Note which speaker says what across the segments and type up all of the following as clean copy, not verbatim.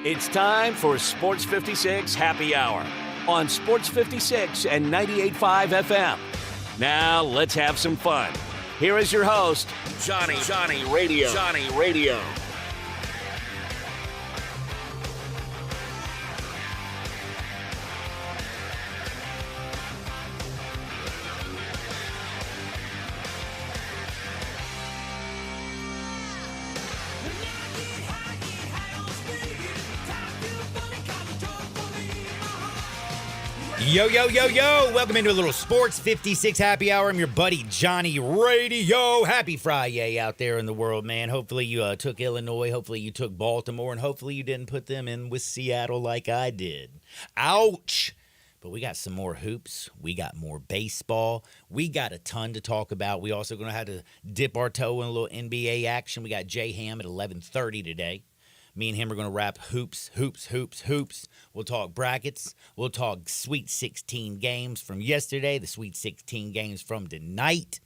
Speaker 1: It's time for Sports 56 Happy Hour on Sports 56 and 98.5 FM. Now, let's have some fun. Here is your host, Johnny Radio.
Speaker 2: Yo. Welcome into a little Sports 56 Happy Hour. I'm your buddy, Johnny Radio. Happy Friday out there in the world, man. Hopefully you took Illinois. Hopefully you took Baltimore. And hopefully you didn't put them in with Seattle like I did. Ouch. But we got some more hoops. We got more baseball. We got a ton to talk about. We also going to have to dip our toe in a little NBA action. We got Jay Ham at 11:30 today. Me and him are going to wrap hoops. We'll talk brackets. We'll talk Sweet 16 games from yesterday, the Sweet 16 games from tonight.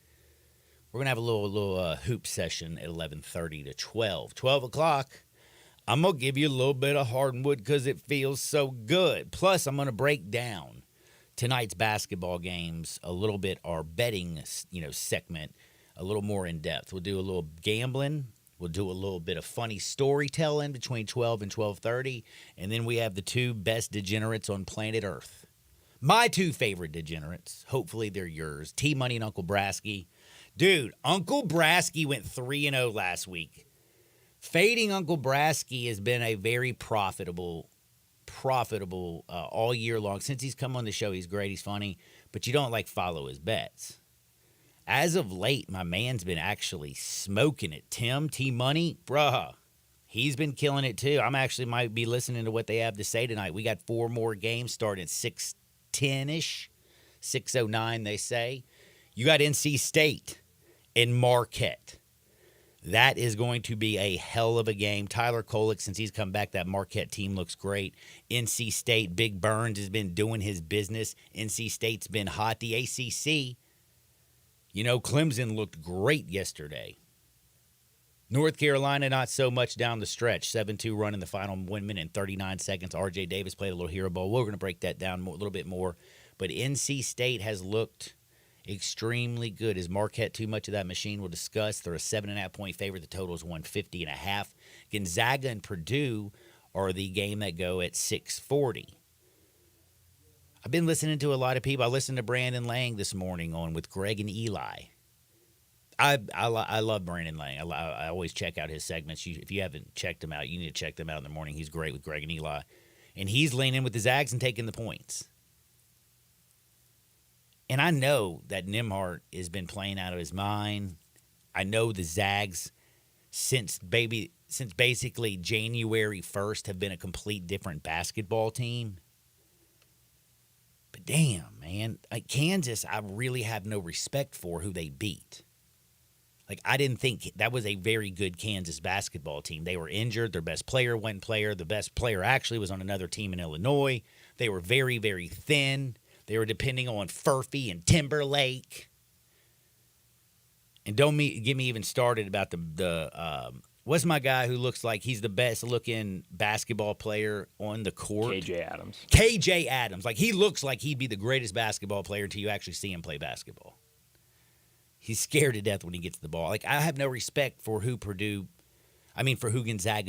Speaker 2: We're going to have a little hoop session at 11:30 to 12. 12 o'clock, I'm going to give you a little bit of hardwood because it feels so good. Plus, I'm going to break down tonight's basketball games a little bit, our betting segment, a little more in depth. We'll do a little gambling. We'll do a little bit of funny storytelling between 12 and 12:30. And then we have the two best degenerates on planet Earth. My two favorite degenerates. Hopefully they're yours. T-Money and Uncle Brasky. Dude, Uncle Brasky went 3-0 last week. Fading Uncle Brasky has been a very profitable all year long. Since he's come on the show, he's great, he's funny. But you don't follow his bets. As of late, my man's been actually smoking it. T-Money, bruh, he's been killing it too. I'm actually might be listening to what they have to say tonight. We got 4 more games starting at 6:10-ish, 6:09 they say. You got NC State and Marquette. That is going to be a hell of a game. Tyler Kolek, since he's come back, that Marquette team looks great. NC State, Big Burns has been doing his business. NC State's been hot. The ACC, Clemson looked great yesterday. North Carolina, not so much down the stretch. 7-2 run in the final 1 minute and 39 seconds. R.J. Davis played a little hero ball. We're going to break that down a little bit more. But NC State has looked extremely good. Is Marquette too much of that machine? We'll discuss. They're a 7.5-point favorite. The total is 150.5. Gonzaga and Purdue are the game that go at 6:40. I've been listening to a lot of people. I listened to Brandon Lang this morning on with Greg and Eli. I love Brandon Lang. I always check out his segments. If you haven't checked him out, you need to check them out in the morning. He's great with Greg and Eli. And he's leaning with the Zags and taking the points. And I know that Nembhard has been playing out of his mind. I know the Zags, since basically January 1st, have been a complete different basketball team. But damn, man, Kansas, I really have no respect for who they beat. I didn't think that was a very good Kansas basketball team. They were injured. Their best player wasn't player. The best player actually was on another team in Illinois. They were very, very thin. They were depending on Furphy and Timberlake. And don't get me even started about the what's my guy who looks like he's the best-looking basketball player on the court? KJ Adams. He looks like he'd be the greatest basketball player until you actually see him play basketball. He's scared to death when he gets the ball. I have no respect for who Gonzaga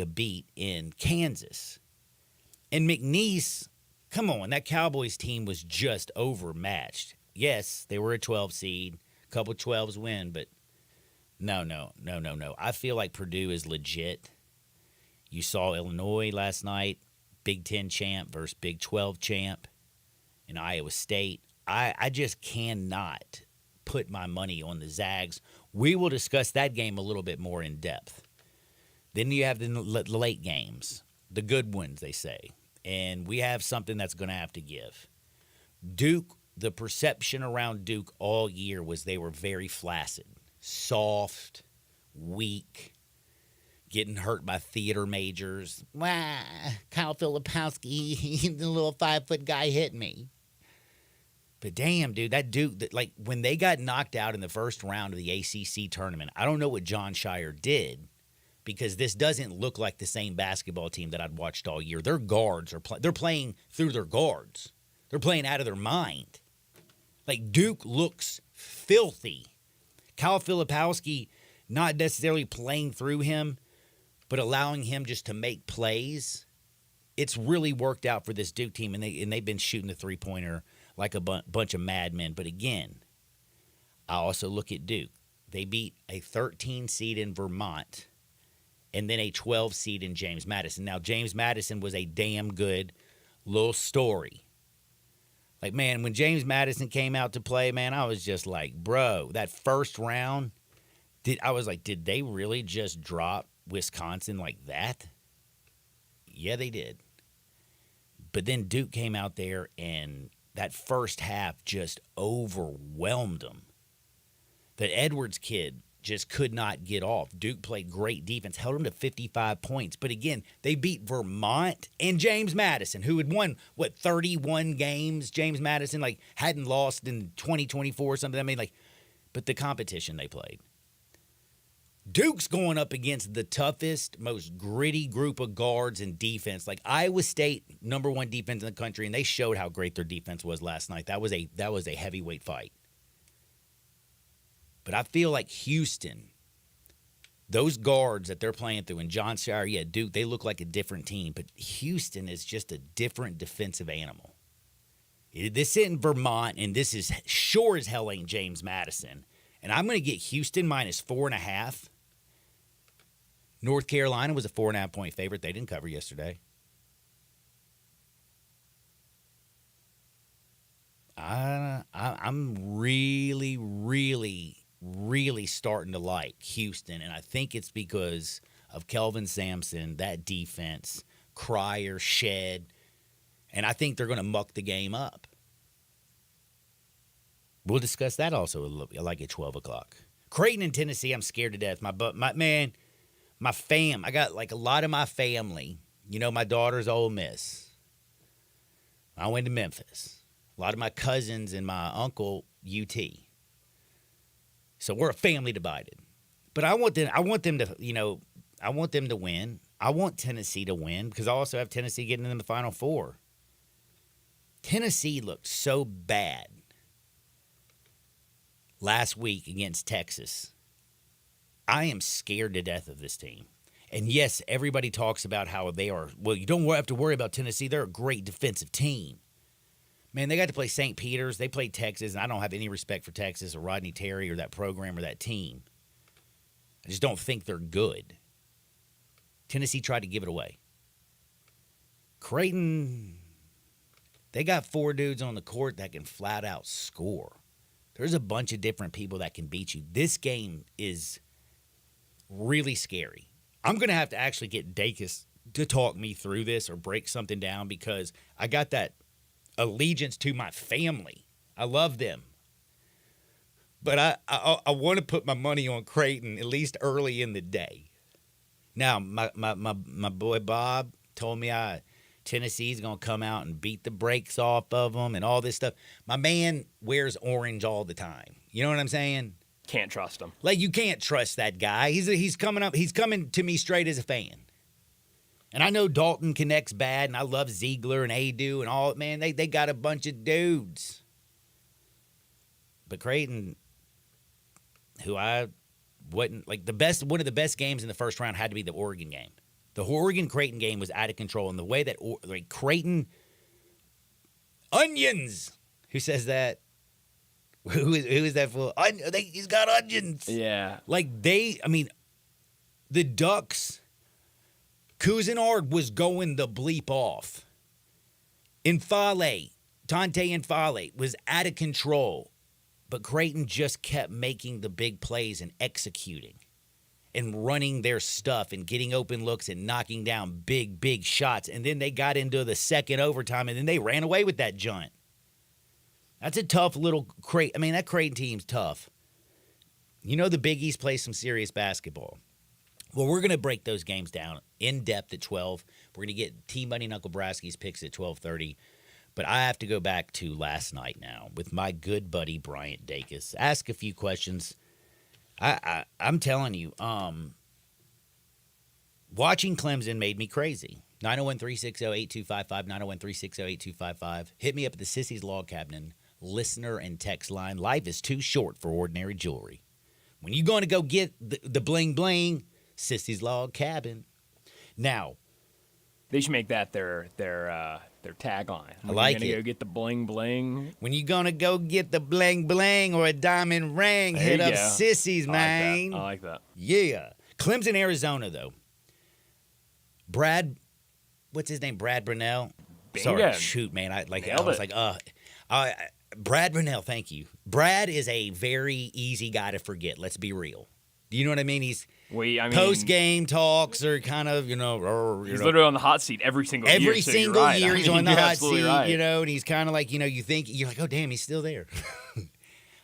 Speaker 2: beat in Kansas. And McNeese, come on, that Cowboys team was just overmatched. Yes, they were a 12 seed, a couple 12s win, but No. I feel like Purdue is legit. You saw Illinois last night, Big Ten champ versus Big 12 champ in Iowa State. I just cannot put my money on the Zags. We will discuss that game a little bit more in depth. Then you have the late games, the good ones, they say. And we have something that's going to have to give. Duke, the perception around Duke all year was they were very flaccid. Soft, weak, getting hurt by theater majors. Wah, Kyle Filipowski, the little 5-foot guy hit me. But damn, dude, that Duke, when they got knocked out in the first round of the ACC tournament, I don't know what John Shire did, because this doesn't look like the same basketball team that I'd watched all year. Their guards are they're playing through their guards. They're playing out of their mind. Like Duke looks filthy. Kyle Filipowski not necessarily playing through him, but allowing him just to make plays. It's really worked out for this Duke team, and they've been shooting the three-pointer like a bunch of madmen. But again, I also look at Duke. They beat a 13 seed in Vermont and then a 12 seed in James Madison. Now, James Madison was a damn good little story. Like, man, when James Madison came out to play, man, I was just like, bro, that first round, I was like, did they really just drop Wisconsin like that? Yeah, they did. But then Duke came out there, and that first half just overwhelmed them. That Edwards kid just could not get off. Duke played great defense, held them to 55 points. But again, they beat Vermont and James Madison, who had won, 31 games? James Madison, hadn't lost in 2024 or something. I mean, but the competition they played. Duke's going up against the toughest, most gritty group of guards and defense. Like Iowa State, number one defense in the country, and they showed how great their defense was last night. That was a heavyweight fight. But I feel like Houston, those guards that they're playing through, and John Shire, yeah, Duke, they look like a different team. But Houston is just a different defensive animal. This isn't Vermont, and this is sure as hell ain't James Madison. And I'm going to get Houston minus 4.5. North Carolina was a 4.5-point favorite. They didn't cover yesterday. I'm really, really, really starting to like Houston, and I think it's because of Kelvin Sampson, that defense, Cryer, Shed, and I think they're going to muck the game up. We'll discuss that also at 12 o'clock. Creighton in Tennessee, I'm scared to death. My fam, I got a lot of my family. My daughter's Ole Miss. I went to Memphis. A lot of my cousins and my uncle, UT. So we're a family divided. But I want them to, I want them to win. I want Tennessee to win because I also have Tennessee getting in the Final Four. Tennessee looked so bad last week against Texas. I am scared to death of this team. And yes, everybody talks about how they are. Well, you don't have to worry about Tennessee. They're a great defensive team. Man, they got to play St. Peter's. They played Texas, and I don't have any respect for Texas or Rodney Terry or that program or that team. I just don't think they're good. Tennessee tried to give it away. Creighton, they got 4 dudes on the court that can flat out score. There's a bunch of different people that can beat you. This game is really scary. I'm going to have to actually get Dacus to talk me through this or break something down because I got that allegiance to my family. I love them. But I want to put my money on Creighton at least early in the day. Now, my boy Bob told me Tennessee's going to come out and beat the brakes off of them and all this stuff. My man wears orange all the time. You know what I'm saying?
Speaker 3: Can't trust him.
Speaker 2: You can't trust that guy. He's coming up. He's coming to me straight as a fan. And I know Dalton connects bad, and I love Ziegler and Adu and all. Man, they got a bunch of dudes. But Creighton, who I wasn't one of the best games in the first round had to be the Oregon game. The Oregon-Creighton game was out of control, and the way that Creighton onions. Who says that? Who is that fool? He's got onions.
Speaker 3: Yeah.
Speaker 2: The Ducks. Cousinard was going the bleep off. Tante Infale was out of control. But Creighton just kept making the big plays and executing and running their stuff and getting open looks and knocking down big, big shots. And then they got into the second overtime, and then they ran away with that joint. That's a tough little Creighton. That Creighton team's tough. The Big East plays some serious basketball. Well, we're going to break those games down in depth at 12. We're going to get T-Money and Uncle Brasky's picks at 12:30. But I have to go back to last night now with my good buddy Bryant Dacus. Ask a few questions. I'm telling you, watching Clemson made me crazy. 901-360-8255, 901-360-8255. Hit me up at the Sissy's Log Cabin listener and text line. Life is too short for ordinary jewelry. When you going to go get the bling bling, Sissy's Log Cabin. Now,
Speaker 3: they should make that their tagline.
Speaker 2: I like
Speaker 3: it.
Speaker 2: it.
Speaker 3: Go get the bling bling.
Speaker 2: When you going to go get the bling bling or a diamond ring, hit up Sissy's, man.
Speaker 3: I like that.
Speaker 2: Yeah. Clemson, Arizona, though. Brad, what's his name? Brad Brunell.
Speaker 3: Bingo.
Speaker 2: Sorry, shoot, man. Brad Brunell, thank you. Brad is a very easy guy to forget. Let's be real. Do you know what I mean? Post-game talks are kind of,
Speaker 3: he's literally on the hot seat every single year.
Speaker 2: Every single year he's on the hot seat,
Speaker 3: right.
Speaker 2: and he's kind of like, you're like, oh, damn, he's still there.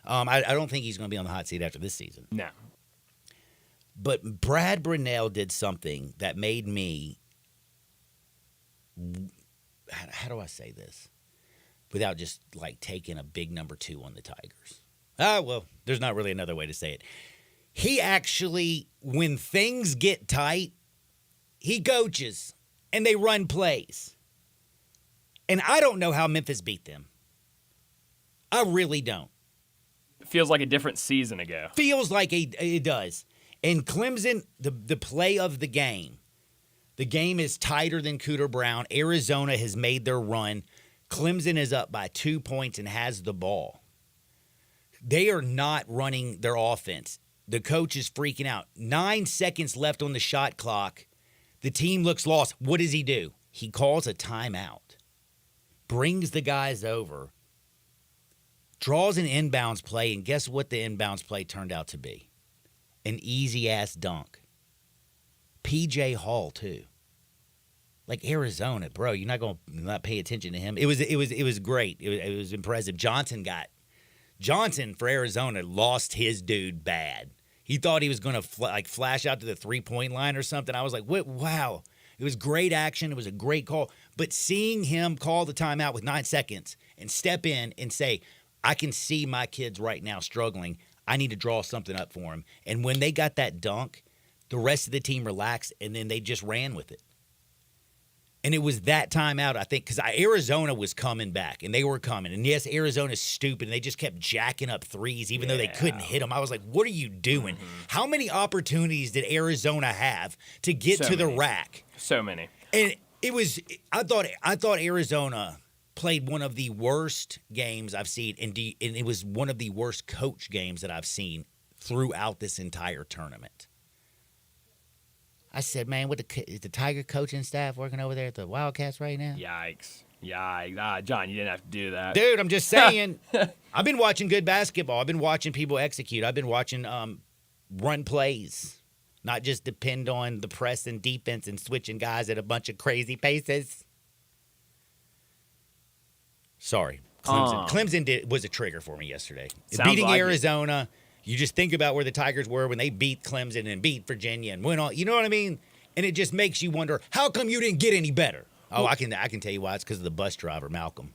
Speaker 2: I don't think he's going to be on the hot seat after this season.
Speaker 3: No.
Speaker 2: But Brad Brunell did something that made me, how do I say this without just like taking a big number 2 on the Tigers? Well, there's not really another way to say it. He actually, when things get tight, he coaches and they run plays. And I don't know how Memphis beat them. I really don't.
Speaker 3: It feels like a different season ago.
Speaker 2: Feels like it does. And Clemson, the play of the game is tighter than Cooter Brown. Arizona has made their run. Clemson is up by 2 points and has the ball. They are not running their offense. The coach is freaking out. 9 seconds left on the shot clock. The team looks lost. What does he do? He calls a timeout, brings the guys over, draws an inbounds play, and guess what the inbounds play turned out to be? An easy-ass dunk. P.J. Hall, too. Like Arizona, bro, you're not going to not pay attention to him. It was great. It was impressive. Johnson for Arizona lost his dude bad. He thought he was going to flash out to the three-point line or something. I was like, what? Wow. It was great action. It was a great call. But seeing him call the timeout with 9 seconds and step in and say, I can see my kids right now struggling. I need to draw something up for him. And when they got that dunk, the rest of the team relaxed, and then they just ran with it. And it was that timeout, I think, because Arizona was coming back, and they were coming. And, yes, Arizona's stupid, and they just kept jacking up threes even though they couldn't hit them. I was like, what are you doing? Mm-hmm. How many opportunities did Arizona have to get to the rack?
Speaker 3: So many.
Speaker 2: And it was – I thought Arizona played one of the worst games I've seen, and it was one of the worst coach games that I've seen throughout this entire tournament. I said, man, is the Tiger coaching staff working over there at the Wildcats right now?
Speaker 3: Yikes. John, you didn't have to do that.
Speaker 2: Dude, I'm just saying. I've been watching good basketball. I've been watching people execute. I've been watching run plays, not just depend on the press and defense and switching guys at a bunch of crazy paces. Sorry. Clemson was a trigger for me yesterday. Beating like Arizona. You just think about where the Tigers were when they beat Clemson and beat Virginia and went on. You know what I mean? And it just makes you wonder, how come you didn't get any better? Oh, I can tell you why. It's because of the bus driver, Malcolm.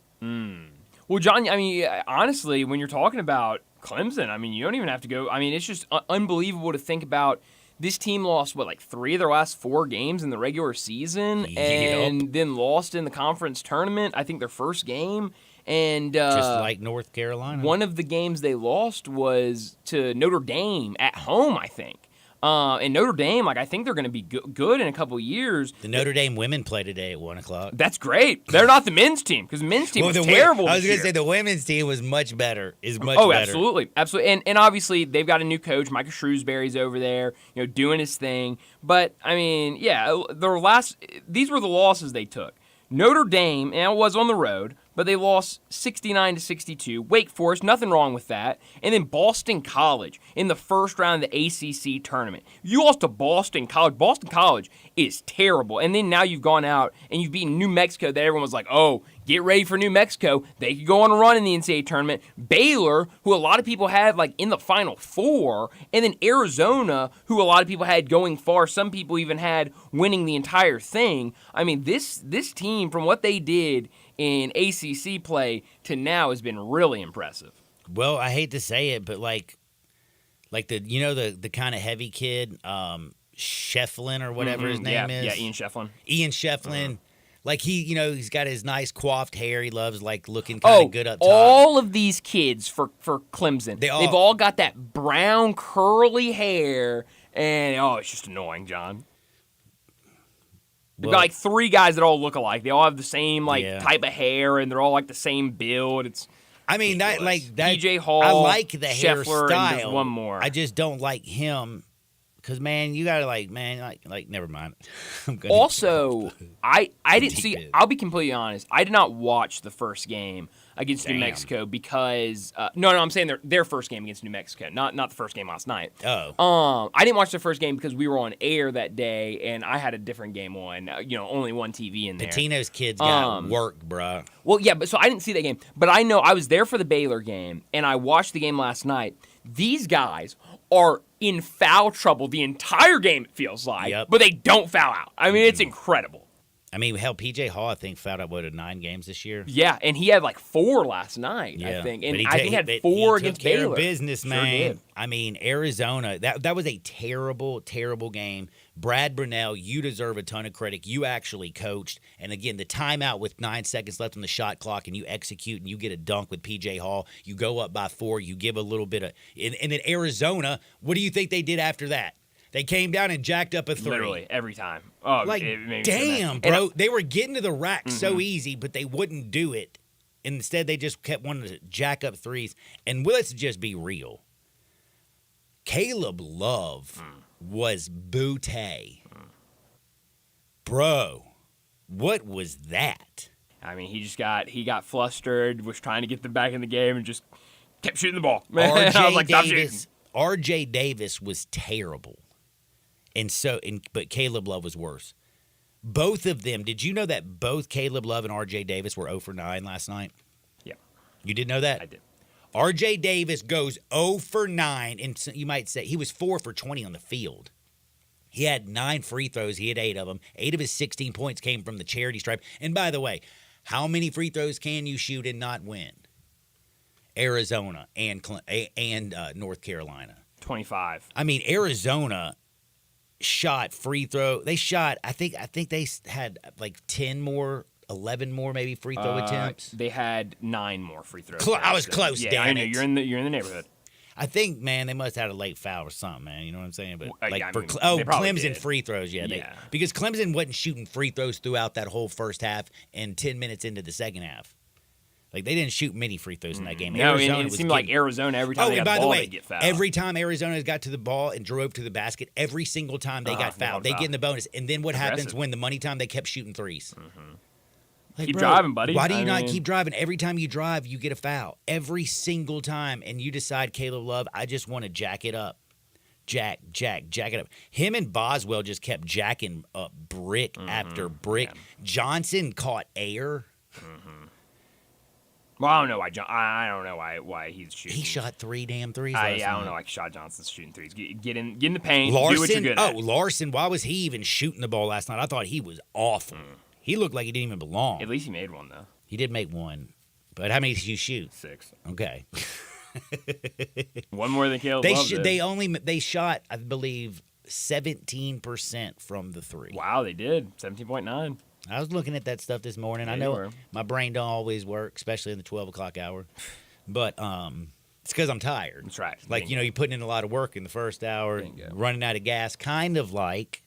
Speaker 3: Well, John, I mean, honestly, when you're talking about Clemson, I mean, you don't even have to go. I mean, it's just unbelievable to think about. This team lost, 3 of their last 4 games in the regular season and then lost in the conference tournament, I think their first game. And
Speaker 2: just like North Carolina.
Speaker 3: One of the games they lost was to Notre Dame at home, I think. And Notre Dame, I think they're going to be good in a couple of years.
Speaker 2: The Notre Dame women play today at 1 o'clock.
Speaker 3: That's great. They're not the men's team because the men's team was terrible.
Speaker 2: I was going to say the women's team was much better. Better.
Speaker 3: Absolutely. And obviously they've got a new coach. Micah Shrewsbury's over there, doing his thing. But I mean, yeah, these were the losses they took. Notre Dame, and it was on the road, but they lost 69-62. Wake Forest, nothing wrong with that. And then Boston College in the first round of the ACC tournament. You lost to Boston College. Boston College is terrible. And then now you've gone out and you've beaten New Mexico that everyone was like, oh, get ready for New Mexico. They could go on a run in the NCAA tournament. Baylor, who a lot of people had in the Final Four. And then Arizona, who a lot of people had going far. Some people even had winning the entire thing. I mean, this team, from what they did in ACC play to now, has been really impressive.
Speaker 2: Well, I hate to say it, but the kind of heavy kid, Shefflin or whatever his name is.
Speaker 3: Yeah, Ian Shefflin.
Speaker 2: Ian Shefflin. Like he's got his nice coiffed hair. He loves like looking kind of good up top.
Speaker 3: All of these kids for Clemson, they've all got that brown curly hair, and it's just annoying, John. They've got like 3 guys that all look alike. They all have the same type of hair, and they're all like the same build. It's ridiculous.
Speaker 2: that
Speaker 3: PJ Hall.
Speaker 2: I like the
Speaker 3: Scheffler,
Speaker 2: hairstyle.
Speaker 3: and there's one more.
Speaker 2: I just don't like him. Because, man, you got to, never mind.
Speaker 3: Also, I didn't
Speaker 2: deep
Speaker 3: see,
Speaker 2: in.
Speaker 3: I'll be completely honest, I did not watch the first game against New Mexico because, I'm saying their first game against New Mexico, not the first game last night.
Speaker 2: Oh.
Speaker 3: I didn't watch the first game because we were on air that day, and I had a different game on, only one TV in there.
Speaker 2: Patino's kids got work, bruh.
Speaker 3: Well, yeah, but so I didn't see that game. But I know I was there for the Baylor game, and I watched the game last night. These guys are in foul trouble the entire game, it feels like, but they don't foul out. I mean, it's incredible.
Speaker 2: I mean, hell, PJ Hall, I think, fouled out, 9 games this year?
Speaker 3: Yeah, and he had like 4 last night, I think. And I think he had 4 against Baylor.
Speaker 2: He took care of business, man.
Speaker 3: Sure did.
Speaker 2: I mean, Arizona, that was a terrible, terrible game. Brad Brunell, you deserve a ton of credit. You actually coached. And again, the timeout with 9 seconds left on the shot clock, and you execute and you get a dunk with PJ Hall. You go up by 4. You give a little bit of – and then Arizona, what do you think they did after that? They came down and jacked up a 3.
Speaker 3: Literally every time. Oh,
Speaker 2: damn, bro. They were getting to the rack so easy, but they wouldn't do it. Instead, they just kept wanting to jack up 3s. And let's just be real. Caleb Love was bootay. Bro, what was that?
Speaker 3: I mean, he got flustered, was trying to get them back in the game, and just kept shooting the ball. I was like, stop shooting.
Speaker 2: RJ Davis was terrible. But Caleb Love was worse. Both of them, did you know that both Caleb Love and RJ Davis were 0 for 9 last night?
Speaker 3: Yeah.
Speaker 2: You did know that?
Speaker 3: I did.
Speaker 2: RJ Davis goes 0 for 9, and you might say he was 4 for 20 on the field. He had 9 free throws. He had 8 of them. 8 of his 16 points came from the charity stripe. And by the way, how many free throws can you shoot and not win? Arizona and North Carolina.
Speaker 3: 25.
Speaker 2: I mean, Arizona shot free throw. They shot, I think they had like 10 more, 11 more maybe free throw attempts.
Speaker 3: They had 9 more free throws.
Speaker 2: I was close,
Speaker 3: yeah,
Speaker 2: damn
Speaker 3: I know.
Speaker 2: it.
Speaker 3: You're in the neighborhood.
Speaker 2: I think, man, they must have had a late foul or something, man. You know what I'm saying? But
Speaker 3: they probably
Speaker 2: Clemson
Speaker 3: did.
Speaker 2: free throws, because Clemson wasn't shooting free throws throughout that whole first half and 10 minutes into the second half. Like, they didn't shoot many free throws in that game.
Speaker 3: No, and it seemed like Arizona, every time they got the ball, they'd get fouled.
Speaker 2: Every time Arizona got to the ball and drove to the basket, every single time they got fouled. They get in the bonus. And then what happens when the money time, they kept shooting 3s. Like,
Speaker 3: keep driving, buddy.
Speaker 2: Why do you not keep driving? Every time you drive, you get a foul. Every single time. And you decide, Caleb Love, I just want to jack it up. Jack it up. Him and Boswell just kept jacking up brick after brick. Yeah. Johnson caught air.
Speaker 3: Well, I don't know why. I don't know why he's shooting.
Speaker 2: He shot 3 damn threes.
Speaker 3: I don't know why Shad Johnson's shooting 3s. Get in the paint. Do what you're good at.
Speaker 2: Larson. Why was he even shooting the ball last night? I thought he was awful. He looked like he didn't even belong.
Speaker 3: At least he made one though.
Speaker 2: He did make one, but how many did you shoot?
Speaker 3: 6.
Speaker 2: Okay.
Speaker 3: One more than Caleb Love did.
Speaker 2: They shot, I believe, 17% from the 3.
Speaker 3: Wow, they did 17.9.
Speaker 2: I was looking at that stuff this morning.
Speaker 3: Yeah,
Speaker 2: I know my brain don't always work, especially in the 12 o'clock hour. But it's because I'm tired.
Speaker 3: That's right.
Speaker 2: Like, you're putting in a lot of work in the first hour, running out of gas, kind of like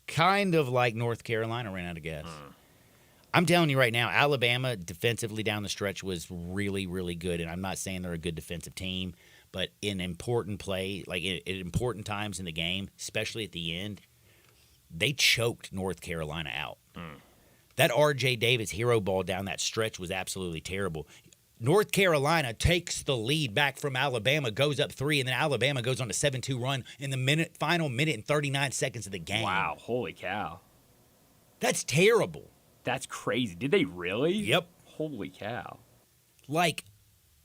Speaker 2: North Carolina ran out of gas. I'm telling you right now, Alabama defensively down the stretch was really, really good. And I'm not saying they're a good defensive team, but in important play, like at important times in the game, especially at the end, they choked North Carolina out. That R.J. Davis hero ball down that stretch was absolutely terrible. North Carolina takes the lead back from Alabama, goes up 3, and then Alabama goes on a 7-2 run in the final minute and 39 seconds of the game.
Speaker 3: Wow, holy cow.
Speaker 2: That's terrible.
Speaker 3: That's crazy. Did they really?
Speaker 2: Yep.
Speaker 3: Holy cow.
Speaker 2: Like,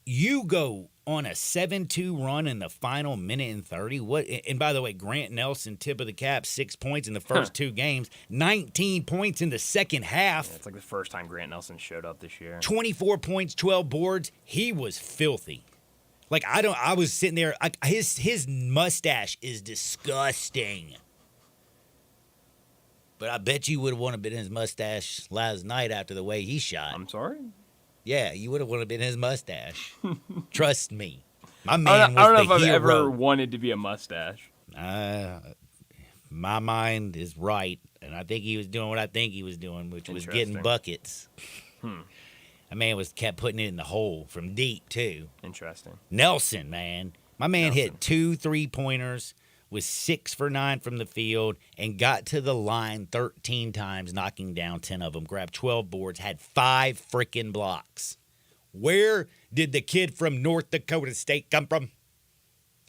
Speaker 2: you go on a 7-2 run in the final minute and 30. What? And by the way, Grant Nelson, tip of the cap, 6 points in the first 2 games, 19 points in the second half.
Speaker 3: Yeah, it's like the first time Grant Nelson showed up this year.
Speaker 2: 24 points, 12 boards. He was filthy. Like, I was sitting there. His mustache is disgusting. But I bet you would have wanted to been his mustache last night after the way he shot.
Speaker 3: I'm sorry?
Speaker 2: Yeah, you would have wanted to been his mustache. Trust me. My man
Speaker 3: I don't know
Speaker 2: was
Speaker 3: if
Speaker 2: the
Speaker 3: I've
Speaker 2: hero.
Speaker 3: ever wanted to be a mustache.
Speaker 2: My mind is right, and I think he was doing what I think he was doing, which was getting buckets. That man kept putting it in the hole from deep, too.
Speaker 3: Interesting.
Speaker 2: Nelson, man. My man hit 2 3-pointers, was 6 for 9 from the field, and got to the line 13 times, knocking down 10 of them, grabbed 12 boards, had 5 freaking blocks. Where did the kid from North Dakota State come from?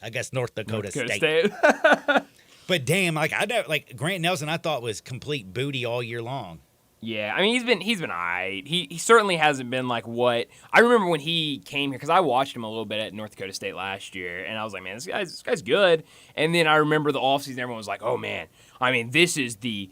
Speaker 2: I guess North Dakota State. But damn, Grant Nelson, I thought was complete booty all year long.
Speaker 3: Yeah, I mean he's been all right. He certainly hasn't been like what I remember when he came here, because I watched him a little bit at North Dakota State last year, and I was like, man, this guy's good. And then I remember the offseason, everyone was like, oh man, I mean this is the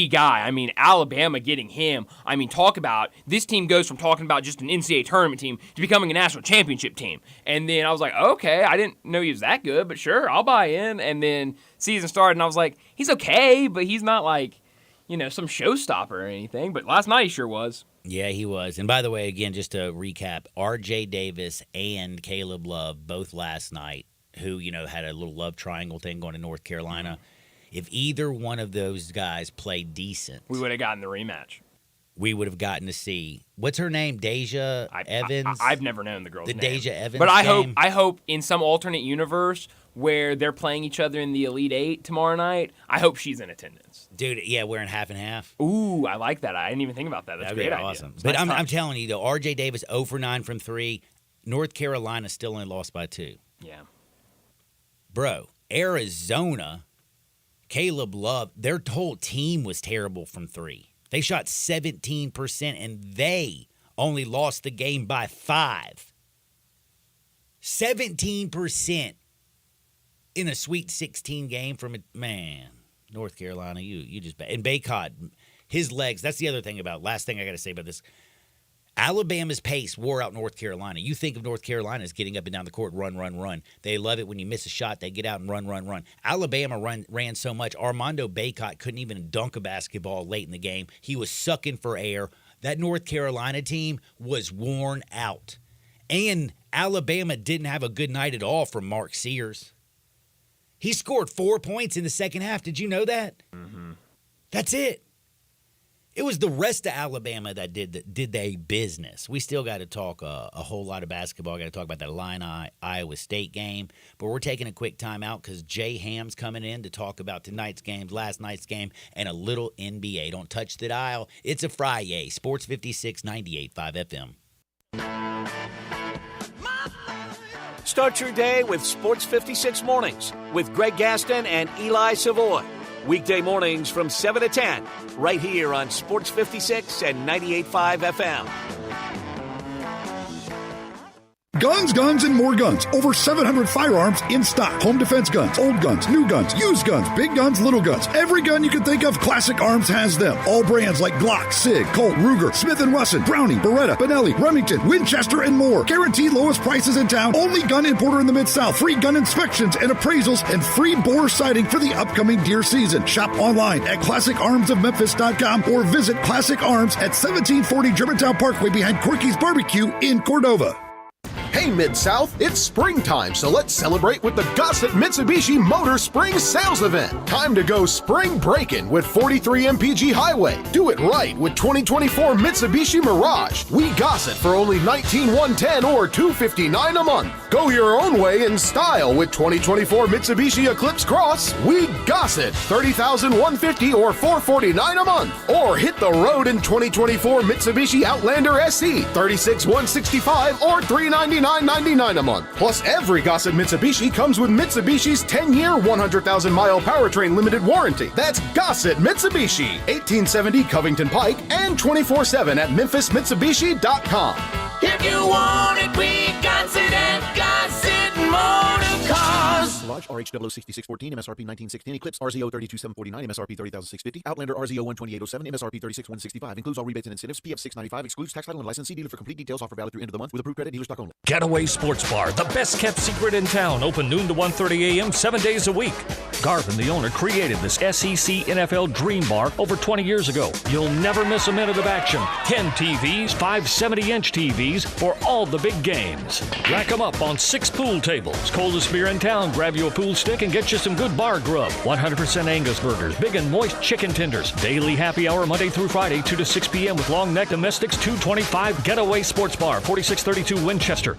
Speaker 3: guy. I mean Alabama getting him. I mean talk about this team goes from talking about just an NCAA tournament team to becoming a national championship team. And then I was like, okay, I didn't know he was that good, but sure, I'll buy in. And then season started, and I was like, he's okay, but he's not like, some showstopper or anything, but last night he sure was.
Speaker 2: Yeah, he was. And by the way, again, just to recap, R.J. Davis and Caleb Love both last night, who, had a little love triangle thing going to North Carolina. If either one of those guys played decent,
Speaker 3: we would have gotten the rematch.
Speaker 2: We would have gotten to see, what's her name, Deja Evans?
Speaker 3: I've never known the girl's name.
Speaker 2: The Deja Evans
Speaker 3: But
Speaker 2: game?
Speaker 3: I hope in some alternate universe where they're playing each other in the Elite Eight tomorrow night, I hope she's in attendance.
Speaker 2: Dude, yeah, wearing half and half.
Speaker 3: Ooh, I like that. I didn't even think about that. That's a great idea.
Speaker 2: Awesome. But nice I'm telling you, though, R.J. Davis 0 for 9 from 3. North Carolina still only lost by 2.
Speaker 3: Yeah.
Speaker 2: Bro, Arizona, Caleb Love, their whole team was terrible from 3. They shot 17%, and they only lost the game by 5. 17% in a Sweet 16 game from North Carolina, you just bad. And Baycott, his legs, that's the other thing last thing I got to say about this. Alabama's pace wore out North Carolina. You think of North Carolina as getting up and down the court, run. They love it when you miss a shot. They get out and run. Alabama ran so much. Armando Baycott couldn't even dunk a basketball late in the game. He was sucking for air. That North Carolina team was worn out. And Alabama didn't have a good night at all from Mark Sears. He scored 4 points in the second half. Did you know that? Mm-hmm. That's it. It was the rest of Alabama that did they business. We still got to talk a whole lot of basketball. Got to talk about that Illini Iowa State game. But we're taking a quick time out because Jay Ham's coming in to talk about tonight's games, last night's game, and a little NBA. Don't touch the dial. It's a Friday. Sports 56, 98.5 FM.
Speaker 1: Start your day with Sports 56 Mornings with Greg Gaston and Eli Savoy. Weekday mornings from 7 to 10, right here on Sports 56 and 98.5 FM.
Speaker 4: Guns, guns, and more guns. Over 700 firearms in stock. Home defense guns, old guns, new guns, used guns, big guns, little guns. Every gun you can think of, Classic Arms has them. All brands like Glock, Sig, Colt, Ruger, Smith & Wesson, Browning, Beretta, Benelli, Remington, Winchester, and more. Guaranteed lowest prices in town. Only gun importer in the Mid-South. Free gun inspections and appraisals and free bore sighting for the upcoming deer season. Shop online at ClassicArmsOfMemphis.com or visit Classic Arms at 1740 Germantown Parkway behind Corky's Barbecue in Cordova.
Speaker 5: Hey Mid-South, it's springtime, so let's celebrate with the Gossett Mitsubishi Motor Spring Sales Event. Time to go spring breaking with 43 MPG Highway. Do it right with 2024 Mitsubishi Mirage. We Gossett for only $19,110 or $259 a month. Go your own way in style with 2024 Mitsubishi Eclipse Cross. We Gossett $30,150 or $449 a month. Or hit the road in 2024 Mitsubishi Outlander SE $36,165 or $399.99 a month. Plus, every Gossett Mitsubishi comes with Mitsubishi's 10-year, 100,000-mile powertrain limited warranty. That's Gossett Mitsubishi, 1870 Covington Pike, and 24/7 at MemphisMitsubishi.com.
Speaker 6: If you want it, we got it at Gossett Motor Cars.
Speaker 5: Lodge, RH006614, MSRP 1916. Eclipse, RZO 32749, MSRP 30650. Outlander, RZO 12807, MSRP 36165. Includes all rebates and incentives. PF 695. Excludes tax title and license. See dealer for complete details. Offer valid through end of the month with approved credit. Dealer stock only.
Speaker 6: Getaway Sports Bar, the best kept secret in town. Open noon to 1:30 a.m. 7 days a week. Garvin, the owner, created this SEC NFL Dream Bar over 20 years ago. You'll never miss a minute of action. 10 TVs, 5 70-inch TVs for all the big games. Rack them up on 6 pool tables. Coldest beer in town. Grab you a pool stick and get you some good bar grub. 100% Angus burgers, big and moist chicken tenders. Daily happy hour Monday through Friday, 2 to 6 p.m. with long neck domestics, 225 Getaway Sports Bar, 4632 Winchester.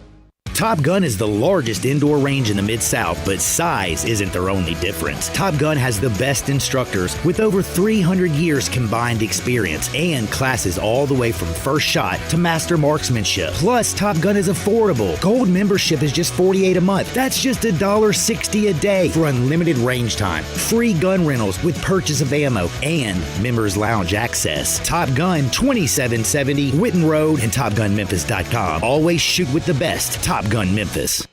Speaker 2: Top Gun is the largest indoor range in the Mid-South, but size isn't their only difference. Top Gun has the best instructors with over 300 years combined experience and classes all the way from first shot to master marksmanship. Plus, Top Gun is affordable. Gold membership is just $48 a month. That's just $1.60 a day for unlimited range time, free gun rentals with purchase of ammo, and members lounge access. Top Gun, 2770 Witten Road and TopGunMemphis.com. Always shoot with the best. Top Gun Memphis.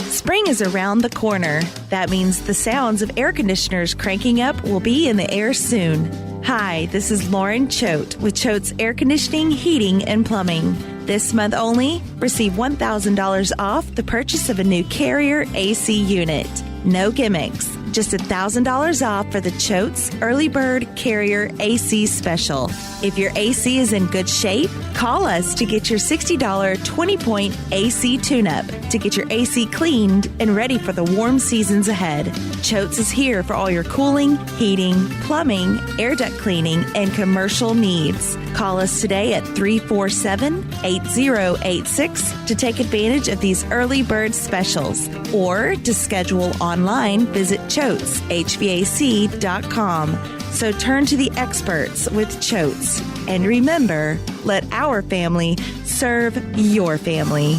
Speaker 7: Spring is around the corner. That means the sounds of air conditioners cranking up will be in the air soon. Hi, this is Lauren Choate with Choate's Air Conditioning, Heating, and Plumbing. This month only, receive $1,000 off the purchase of a new Carrier AC unit. No gimmicks. Just $1,000 off for the Choate's Early Bird Carrier AC Special. If your AC is in good shape, call us to get your $60 20-point AC tune-up to get your AC cleaned and ready for the warm seasons ahead. Choate's is here for all your cooling, heating, plumbing, air duct cleaning, and commercial needs. Call us today at 347-8086 to take advantage of these early bird specials. Or to schedule online, visit ChoatesHVAC.com. So turn to the experts with Choates. And remember, let our family serve your family.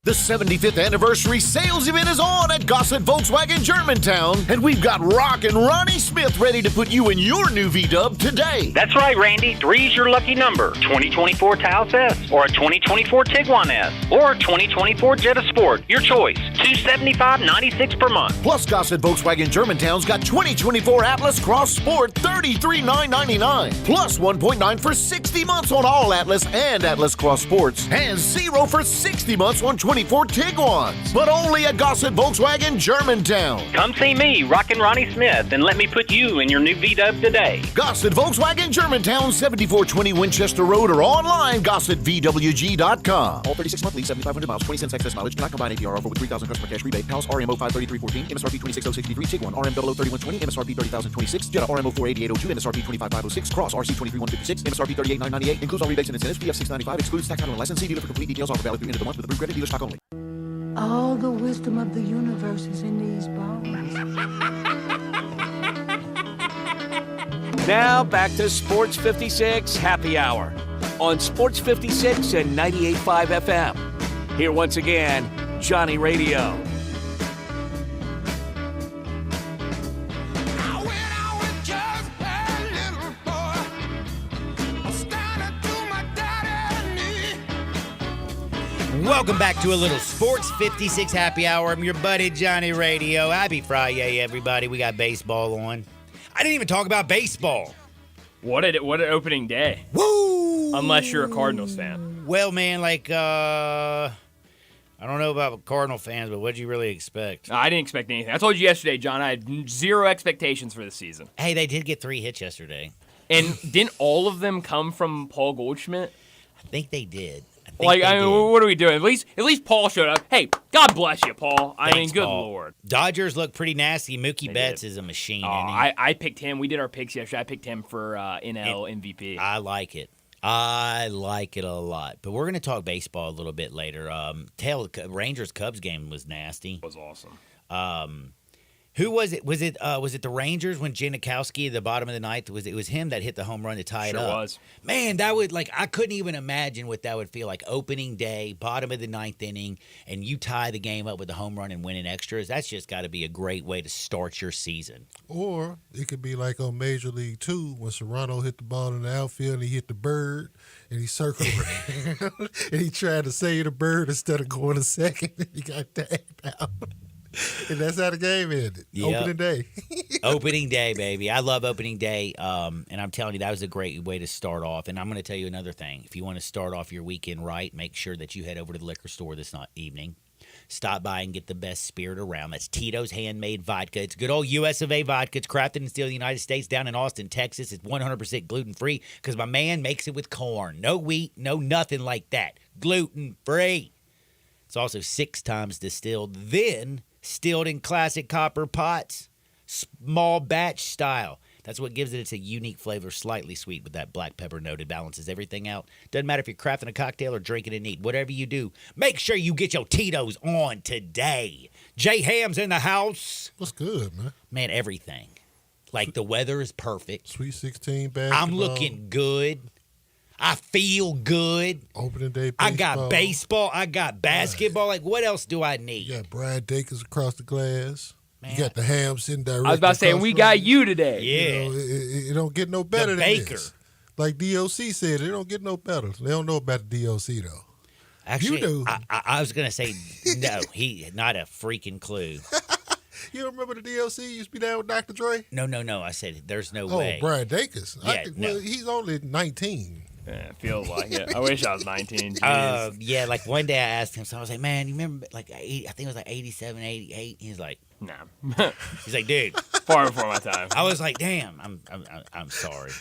Speaker 5: The 75th anniversary sales event is on at Gossett Volkswagen Germantown, and we've got Rockin' Ronnie Smith ready to put you in your new V-Dub today.
Speaker 8: That's right, Randy. 3 is your lucky number. 2024 Taos S, or a 2024 Tiguan S, or a 2024 Jetta Sport. Your choice. $275.96 per month.
Speaker 5: Plus, Gossett Volkswagen Germantown's got 2024 Atlas Cross Sport, $33,999. Plus 1.9 for 60 months on all Atlas and Atlas Cross Sports, and 0 for 60 months on 24 Tiguans. But only at Gossett Volkswagen Germantown.
Speaker 8: Come see me, Rockin' Ronnie Smith, and let me put you in your new V-Dub today.
Speaker 5: Gossett Volkswagen Germantown, 7420 Winchester Road, or online, GossettVWG.com. All 36-month lease, 7,500 miles, 20 cents excess mileage. Do not combine APR offer with 3,000 customer cash rebate. House RMO 53314, MSRP 26063, Tiguan RM 003120, MSRP 30,026, Jetta RMO 48802, MSRP 25506, Cross RC 23156, MSRP 38,998. Includes all rebates and incentives. PF 695. Excludes tax title and license. See dealer for complete details. Offer valid through end of the month with approved credit. Dealer stock only.
Speaker 9: All the wisdom of the universe is in these bones.
Speaker 1: Now back to Sports 56 Happy Hour on Sports 56 and 98.5 FM. Here once again, Johnny Radio.
Speaker 2: Welcome back to a little Sports 56 Happy Hour. I'm your buddy Johnny Radio. Happy Friday, everybody. We got baseball on. I didn't even talk about baseball.
Speaker 3: What an opening day.
Speaker 2: Woo!
Speaker 3: Unless you're a Cardinals fan.
Speaker 2: Well, man, I don't know about Cardinal fans, but what'd you really expect?
Speaker 3: I didn't expect anything. I told you yesterday, John, I had zero expectations for the season.
Speaker 2: Hey, they did get 3 hits yesterday.
Speaker 3: And didn't all of them come from Paul Goldschmidt?
Speaker 2: I think they did.
Speaker 3: What are we doing? At least Paul showed up. Hey, God bless you, Paul.
Speaker 2: Thanks,
Speaker 3: good
Speaker 2: Paul.
Speaker 3: Lord.
Speaker 2: Dodgers look pretty nasty. Mookie Betts is a machine.
Speaker 3: I picked him. We did our picks yesterday. I picked him for NL MVP.
Speaker 2: I like it. I like it a lot. But we're going to talk baseball a little bit later. Rangers-Cubs game was nasty.
Speaker 3: It was awesome.
Speaker 2: Who was it? Was it the Rangers when Janikowski at the bottom of the ninth? It was him that hit the home run to tie it
Speaker 3: Sure
Speaker 2: up.
Speaker 3: was.
Speaker 2: Man, that would I couldn't even imagine what that would feel like. Opening day, bottom of the ninth inning, and you tie the game up with a home run and win in extras. That's just got to be a great way to start your season.
Speaker 10: Or it could be like on Major League 2 when Serrano hit the ball in the outfield and he hit the bird and he circled around and he tried to save the bird instead of going to second and he got tagged out. And that's how the game ended.
Speaker 2: Yep.
Speaker 10: Opening day.
Speaker 2: Opening day, baby. I love opening day. And I'm telling you, that was a great way to start off. And I'm going to tell you another thing. If you want to start off your weekend right, make sure that you head over to the liquor store this evening. Stop by and get the best spirit around. That's Tito's Handmade Vodka. It's good old US of A vodka. It's crafted and still in the United States down in Austin, Texas. It's 100% gluten-free because my man makes it with corn. No wheat, no nothing like that. Gluten-free. It's also 6 times distilled, then stilled in classic copper pots, small batch style. That's what gives it its a unique flavor, slightly sweet with that black pepper note. It balances everything out. Doesn't matter if you're crafting a cocktail or drinking it neat. Whatever you do, make sure you get your Tito's on today. Jay Ham's in the house.
Speaker 10: What's good, man?
Speaker 2: Man, everything. Like the weather is perfect.
Speaker 10: Sweet 16 basketball.
Speaker 2: I'm looking good. I feel good.
Speaker 10: Opening day baseball.
Speaker 2: I got baseball. I got basketball. Like, what else do I need?
Speaker 10: You got Brian Dacus across the glass.
Speaker 2: Man.
Speaker 10: You got the Ham sitting directly.
Speaker 3: I was about to say, we got you today.
Speaker 2: Yeah.
Speaker 10: You know, it don't get no better than
Speaker 2: Baker.
Speaker 10: this. Like DOC said, it don't get no better. They don't know about the DOC, though.
Speaker 2: Actually,
Speaker 10: You do.
Speaker 2: I was going to say, no, he not a freaking clue.
Speaker 10: You don't remember the DOC used to be down with Dr. Dre?
Speaker 2: No. I said, there's no
Speaker 10: Oh,
Speaker 2: way.
Speaker 10: Brian Dacus.
Speaker 2: Yeah, no.
Speaker 10: Well, he's only 19.
Speaker 3: Yeah, feels like it. I wish I was 19. Jeez.
Speaker 2: Yeah, like one day I asked him, so I was like, man, you remember, like, I think it was like 87, 88? He's like,
Speaker 3: Nah.
Speaker 2: he's like, dude.
Speaker 3: Far before my time.
Speaker 2: I was like, damn, I'm sorry.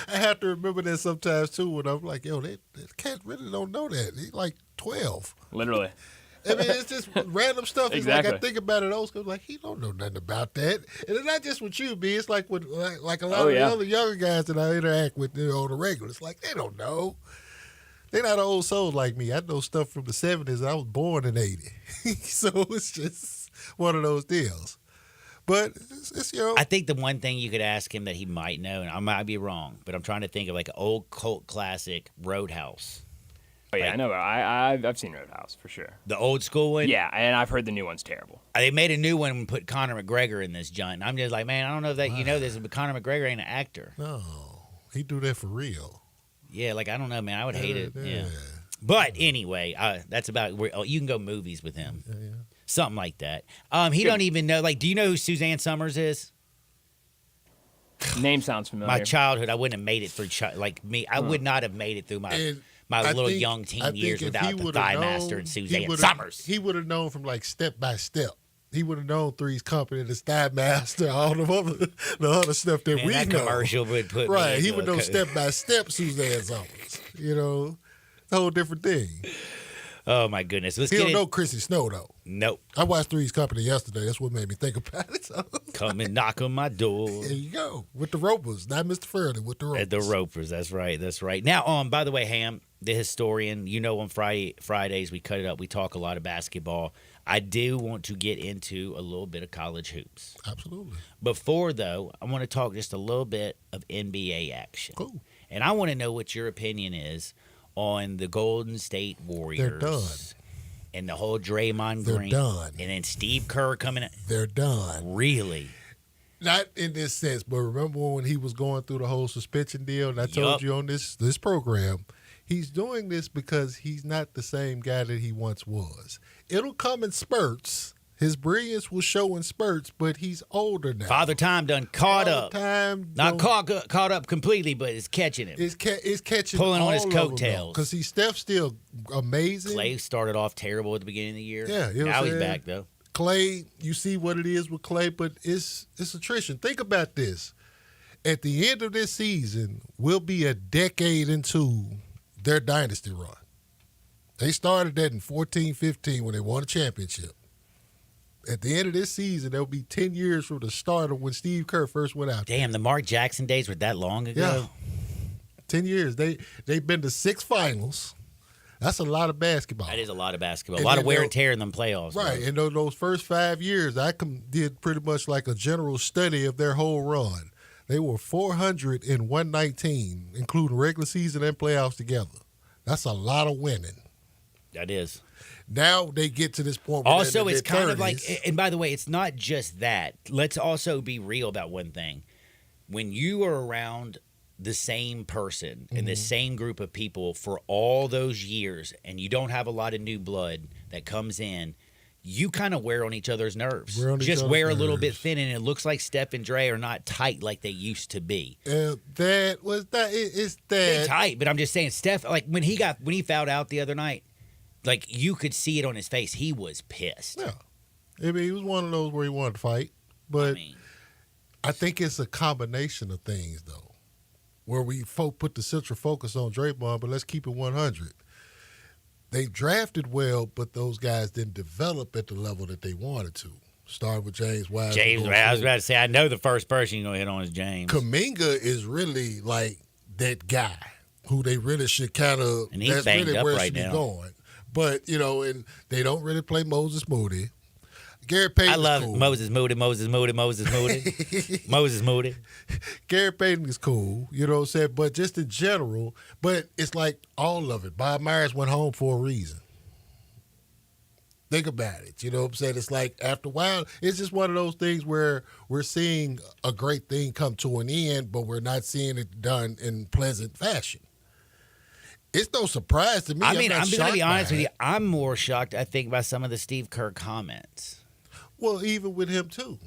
Speaker 10: I have to remember that sometimes, too, when I'm like, yo, that cat really don't know that. He's like 12.
Speaker 3: Literally.
Speaker 10: I mean, it's just random stuff. It's like I
Speaker 3: Exactly.
Speaker 10: think about it, those guys like he don't know nothing about that. And it's not just with you, B. It's like with like a lot
Speaker 3: Oh,
Speaker 10: of
Speaker 3: yeah.
Speaker 10: the other younger guys that I interact with on the regular. It's like they don't know. They're not old souls like me. I know stuff from the 70s. I was born in 80, so it's just one of those deals. But it's you know,
Speaker 2: I think the one thing you could ask him that he might know, and I might be wrong, but I'm trying to think of like an old cult classic, Roadhouse.
Speaker 3: Oh, yeah,
Speaker 2: Like-
Speaker 3: I know. I've seen Roadhouse for sure.
Speaker 2: The old school one?
Speaker 3: Yeah, and I've heard the new one's terrible.
Speaker 2: They made a new one and put Conor McGregor in this joint. I'm just like, man, I don't know that you know this, but Conor McGregor ain't an actor.
Speaker 10: no, he do that for real.
Speaker 2: Yeah, like, I don't know, man. I would hate it.
Speaker 10: Yeah.
Speaker 2: Yeah. But anyway, that's about where you can go movies with him.
Speaker 10: Yeah.
Speaker 2: Something like that. He don't even know. Like, do you know who Suzanne Summers is?
Speaker 3: Name sounds familiar.
Speaker 2: My childhood, I wouldn't have made it through. Like me, I would not have made it through my
Speaker 10: And
Speaker 2: my
Speaker 10: I
Speaker 2: little
Speaker 10: think-
Speaker 2: young
Speaker 10: I
Speaker 2: teen
Speaker 10: think
Speaker 2: years
Speaker 10: if
Speaker 2: without
Speaker 10: he
Speaker 2: the
Speaker 10: would've
Speaker 2: Thigh
Speaker 10: known,
Speaker 2: Master and
Speaker 10: he
Speaker 2: Suzanne
Speaker 10: would've-
Speaker 2: Summers.
Speaker 10: He would have known from like step by step. He would have known Three's Company, the Thigh Master, all the other stuff that
Speaker 2: Man,
Speaker 10: we
Speaker 2: that
Speaker 10: know.
Speaker 2: commercial would put me
Speaker 10: Right, he
Speaker 2: into
Speaker 10: would
Speaker 2: a
Speaker 10: know
Speaker 2: co-
Speaker 10: step by step Suzanne Summers. You know, a whole different thing.
Speaker 2: Oh my goodness! Let's
Speaker 10: He
Speaker 2: get
Speaker 10: don't
Speaker 2: it.
Speaker 10: know Chrissy Snow though.
Speaker 2: Nope.
Speaker 10: I watched Three's Company yesterday. That's what made me think about it. So,
Speaker 2: Come and knock on my door.
Speaker 10: there you go with the Ropers, not Mr. Furley, with the Ropers.
Speaker 2: At the Ropers, that's right, that's right. Now, by the way, Ham, the historian, you know, on Fridays we cut it up. We talk a lot of basketball. I do want to get into a little bit of college hoops.
Speaker 10: Absolutely.
Speaker 2: Before though, I want to talk just a little bit of NBA action.
Speaker 10: Cool.
Speaker 2: And I want to know what your opinion is on the Golden State Warriors.
Speaker 10: done.
Speaker 2: And the whole Draymond
Speaker 10: They're
Speaker 2: Green.
Speaker 10: done.
Speaker 2: And then Steve Kerr coming in.
Speaker 10: They're done.
Speaker 2: Really?
Speaker 10: Not in this sense, but remember when he was going through the whole suspension deal, and I told
Speaker 2: Yup.
Speaker 10: you on this program, he's doing this because he's not the same guy that he once was. It'll come in spurts. His brilliance will show in spurts, but he's older now.
Speaker 2: Father Time done caught
Speaker 10: Father
Speaker 2: up.
Speaker 10: Time
Speaker 2: Not
Speaker 10: don't-
Speaker 2: caught up completely, but it's catching him.
Speaker 10: It's catching
Speaker 2: Pulling on his
Speaker 10: all
Speaker 2: coattails.
Speaker 10: because he's Steph's still amazing.
Speaker 2: Clay started off terrible at the beginning of the year.
Speaker 10: Yeah, you know
Speaker 2: now
Speaker 10: what
Speaker 2: he's
Speaker 10: I'm saying?
Speaker 2: back though.
Speaker 10: Clay, you see what it is with Clay, but it's attrition. Think about this. At the end of this season, we'll be a decade into their dynasty run. They started that in 14-15 when they won a championship. At the end of this season, there'll be 10 years from the start of when Steve Kerr first went out.
Speaker 2: Damn, the Mark Jackson days were that long ago.
Speaker 10: Yeah. 10 years. They've been to 6 finals. That's a lot of basketball.
Speaker 2: That is a lot of basketball.
Speaker 10: And
Speaker 2: a lot of
Speaker 10: then
Speaker 2: wear and tear in them playoffs.
Speaker 10: Right.
Speaker 2: Bro.
Speaker 10: And those first 5 years, I did pretty much like a general study of their whole run. They were 400 and 119, including regular season and playoffs together. That's a lot of winning.
Speaker 2: That is.
Speaker 10: Now they get to this point where
Speaker 2: also,
Speaker 10: they're in
Speaker 2: it's
Speaker 10: their
Speaker 2: kind
Speaker 10: 30s.
Speaker 2: of like, and by the way, it's not just that. Let's also be real about one thing. When you are around the same person and the same group of people for all those years, and you don't have a lot of new blood that comes in, you kind of wear on each other's nerves. Just wear a little bit thin, and it looks like Steph and Dre are not tight like they used to be.
Speaker 10: It's that.
Speaker 2: They're tight, but I'm just saying, Steph, like when he fouled out the other night, like you could see it on his face. He was pissed.
Speaker 10: Yeah. I mean, he was one of those where he wanted to fight, but I think it's a combination of things, though. Where we put the central focus on Draymond, but let's keep it 100. They drafted well, but those guys didn't develop at the level that they wanted to. Started with James Wiseman.
Speaker 2: I was about to say, I know the first person you're going to hit on is James.
Speaker 10: Kuminga is really like that guy who they really should kind of.
Speaker 2: And he's
Speaker 10: that's
Speaker 2: banged
Speaker 10: really
Speaker 2: up
Speaker 10: where it
Speaker 2: right
Speaker 10: should be
Speaker 2: now.
Speaker 10: going. But, and they don't really play Moses Moody. Gary Payton
Speaker 2: I love
Speaker 10: is cool.
Speaker 2: Moses Moody. Moses Moody.
Speaker 10: Gary Payton is cool, you know what I'm saying? But just in general, but it's like all of it. Bob Myers went home for a reason. Think about it. You know what I'm saying? It's like after a while, it's just one of those things where we're seeing a great thing come to an end, but we're not seeing it done in pleasant fashion. It's no surprise to me.
Speaker 2: I'm going to be honest with you.
Speaker 10: it.
Speaker 2: I'm more shocked, I think, by some of the Steve Kerr comments.
Speaker 10: Well, even with him, too.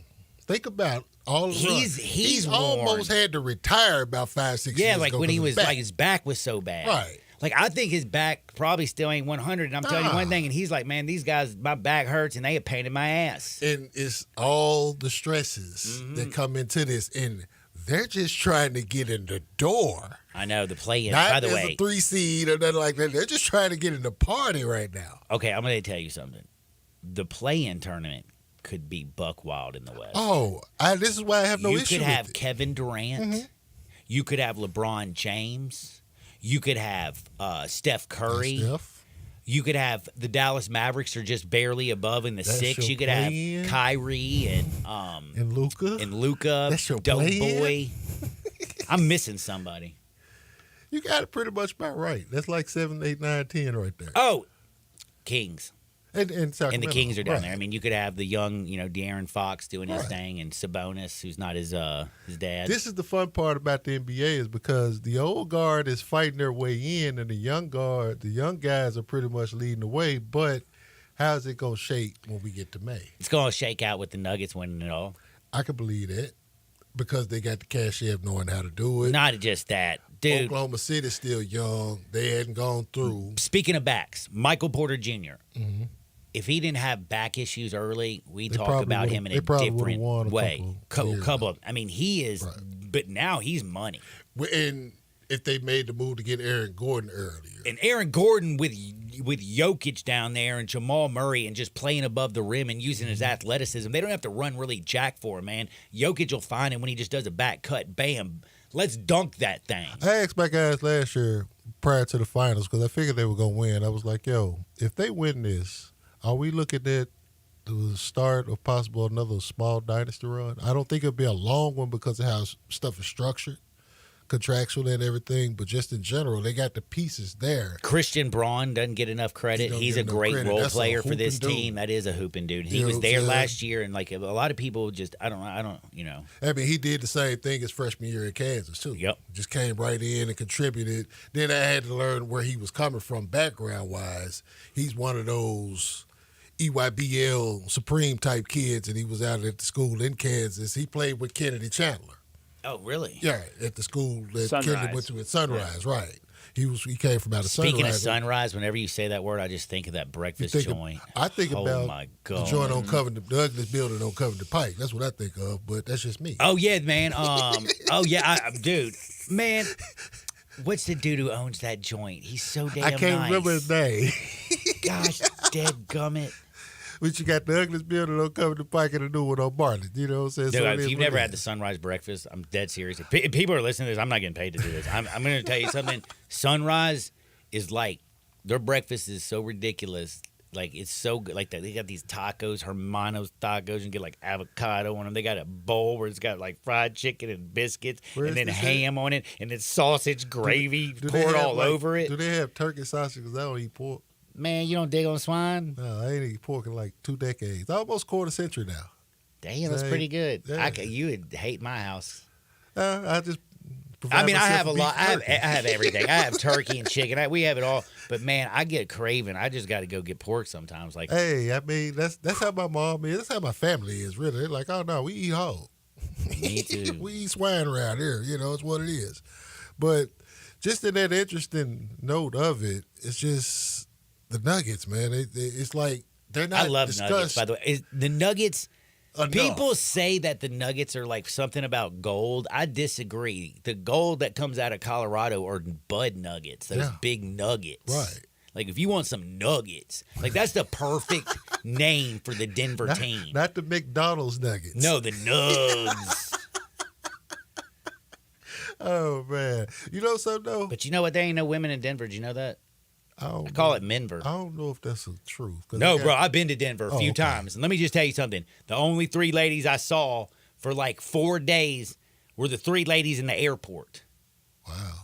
Speaker 10: Think about all the
Speaker 2: He's
Speaker 10: almost had to retire about 5-6 years
Speaker 2: Yeah,
Speaker 10: ago.
Speaker 2: like when
Speaker 10: 'cause
Speaker 2: he
Speaker 10: of
Speaker 2: was,
Speaker 10: back.
Speaker 2: like his back was so bad.
Speaker 10: Right.
Speaker 2: Like, I think his back probably still ain't 100. And I'm telling you one thing, and he's like, man, these guys, my back hurts, and they have pain in my ass.
Speaker 10: And it's all the stresses that come into this, and they're just trying to get in the door.
Speaker 2: I know, the play-in,
Speaker 10: Not
Speaker 2: by the
Speaker 10: as
Speaker 2: way.
Speaker 10: a 3 seed or nothing like that. They're just trying to get in the party right now.
Speaker 2: Okay, I'm going to tell you something. The play-in tournament could be buck wild in the West.
Speaker 10: Oh, this is why I have no issue
Speaker 2: You could have
Speaker 10: with it.
Speaker 2: Kevin Durant. You could have LeBron James. You could have Steph Curry.
Speaker 10: Steph.
Speaker 2: You could have the Dallas Mavericks are just barely above in the
Speaker 10: That's
Speaker 2: 6.
Speaker 10: your
Speaker 2: You could have
Speaker 10: play-in.
Speaker 2: Kyrie
Speaker 10: And Luka.
Speaker 2: and Luka.
Speaker 10: That's your
Speaker 2: Dope
Speaker 10: play-in?
Speaker 2: boy. I'm missing somebody.
Speaker 10: You got it pretty much about right. That's like 7, 8, 9, 10 right there.
Speaker 2: Oh, Kings.
Speaker 10: And
Speaker 2: And
Speaker 10: Sacramento.
Speaker 2: the Kings are down
Speaker 10: Right.
Speaker 2: there. I mean, you could have the young, De'Aaron Fox doing his thing, and Sabonis, who's not his dad.
Speaker 10: This is the fun part about the NBA is because the old guard is fighting their way in, and the young guys are pretty much leading the way. But how's it gonna shake when we get to May?
Speaker 2: It's going to shake out with the Nuggets winning it all.
Speaker 10: I can believe that because they got the cash of knowing how to do it.
Speaker 2: Not just that. Dude,
Speaker 10: Oklahoma City's still young. They hadn't gone through.
Speaker 2: speaking of backs, Michael Porter Jr., if he didn't have back issues early, we
Speaker 10: They
Speaker 2: talk
Speaker 10: probably
Speaker 2: about
Speaker 10: would've-
Speaker 2: him in
Speaker 10: they
Speaker 2: a
Speaker 10: probably would've
Speaker 2: different
Speaker 10: won a
Speaker 2: way.
Speaker 10: couple years
Speaker 2: Couple.
Speaker 10: ago.
Speaker 2: I mean, he is, but now he's money.
Speaker 10: And if they made the move to get Aaron Gordon earlier.
Speaker 2: And Aaron Gordon with Jokic down there and Jamal Murray and just playing above the rim and using his athleticism, they don't have to run really jack for him, man. Jokic will find him when he just does a back cut. Bam. Let's dunk that thing.
Speaker 10: I asked my guys last year prior to the finals because I figured they were going to win. I was like, yo, if they win this, are we looking at the start of possible another small dynasty run? I don't think it'll be a long one because of how stuff is structured, contractually and everything, but just in general, they got the pieces there.
Speaker 2: Christian Braun doesn't get enough credit.
Speaker 10: He
Speaker 2: He's
Speaker 10: don't
Speaker 2: a
Speaker 10: get enough
Speaker 2: great
Speaker 10: credit.
Speaker 2: role
Speaker 10: That's a
Speaker 2: player for this
Speaker 10: hooping dude.
Speaker 2: team. That is a hooping dude. He
Speaker 10: You know
Speaker 2: was
Speaker 10: what
Speaker 2: there
Speaker 10: I'm saying?
Speaker 2: last year, and like a lot of people just I don't.
Speaker 10: I mean, he did the same thing his freshman year at Kansas, too.
Speaker 2: Yep.
Speaker 10: Just came right in and contributed. Then I had to learn where he was coming from background-wise. He's one of those EYBL Supreme type kids, and he was out at the school in Kansas. He played with Kennedy Chandler.
Speaker 2: Oh, really?
Speaker 10: Yeah, at the school that
Speaker 3: Sunrise.
Speaker 10: Kennedy went to at Sunrise, right. He came from out of Sunrise.
Speaker 2: Speaking of sunrise, whenever you say that word, I just think of that breakfast joint.
Speaker 10: I think
Speaker 2: oh
Speaker 10: about
Speaker 2: my
Speaker 10: the
Speaker 2: God.
Speaker 10: joint on Covington, the ugliest building on Covington Pike. That's what I think of, but that's just me.
Speaker 2: Oh yeah, man. Dude, man. What's the dude who owns that joint? He's so damn
Speaker 10: I can't
Speaker 2: nice.
Speaker 10: remember his name.
Speaker 2: Gosh, dead gummit.
Speaker 10: But you got the ugliest building on Covington Pike and the new one on Martin. You know what I'm saying?
Speaker 2: Dude,
Speaker 10: So it
Speaker 2: if
Speaker 10: is
Speaker 2: you've
Speaker 10: what
Speaker 2: never
Speaker 10: it
Speaker 2: had the
Speaker 10: is.
Speaker 2: sunrise breakfast, I'm dead serious. If people are listening to this, I'm not getting paid to do this. I'm going to tell you something. Sunrise is like Their breakfast is so ridiculous. Like, it's so good. Like, they got these tacos, Hermanos tacos, and get, like, avocado on them. They got a bowl where it's got, like, fried chicken and biscuits, and then ham on it, and then sausage gravy poured all over it.
Speaker 10: Do they have turkey sausage? Because I don't eat pork.
Speaker 2: Man, you don't dig on swine?
Speaker 10: No, I ain't eat pork in, like, 2 decades. Almost quarter century now.
Speaker 2: Damn, that's pretty good.
Speaker 10: Yeah.
Speaker 2: You would hate my house.
Speaker 10: I just...
Speaker 2: I mean, I have a lot. I have everything. I have turkey and chicken. We have it all. But man, I get craving. I just got to go get pork sometimes. Like,
Speaker 10: hey, I mean, that's how my mom is. That's how my family is. Really, they're like, oh no, we eat whole.
Speaker 2: Me too.
Speaker 10: We eat swine around here. You know, it's what it is. But just in that interesting note of it, it's just the Nuggets, man. It's like they're not.
Speaker 2: I love
Speaker 10: discussed
Speaker 2: Nuggets. By the way, the Nuggets.
Speaker 10: enough.
Speaker 2: People say that the Nuggets are like something about gold. I disagree. The gold that comes out of Colorado are Bud Nuggets, those big nuggets.
Speaker 10: Right.
Speaker 2: Like, if you want some nuggets, like, that's the perfect name for the Denver team.
Speaker 10: Not the McDonald's Nuggets.
Speaker 2: No, the Nugs.
Speaker 10: Oh, man. You know something, though?
Speaker 2: But you know what? There ain't no women in Denver. Do you know that? I call it Menver.
Speaker 10: I don't know if that's the truth.
Speaker 2: No, bro, I've been to Denver a few times. And let me just tell you something. The only 3 ladies I saw for like 4 days were the 3 ladies in the airport.
Speaker 10: Wow.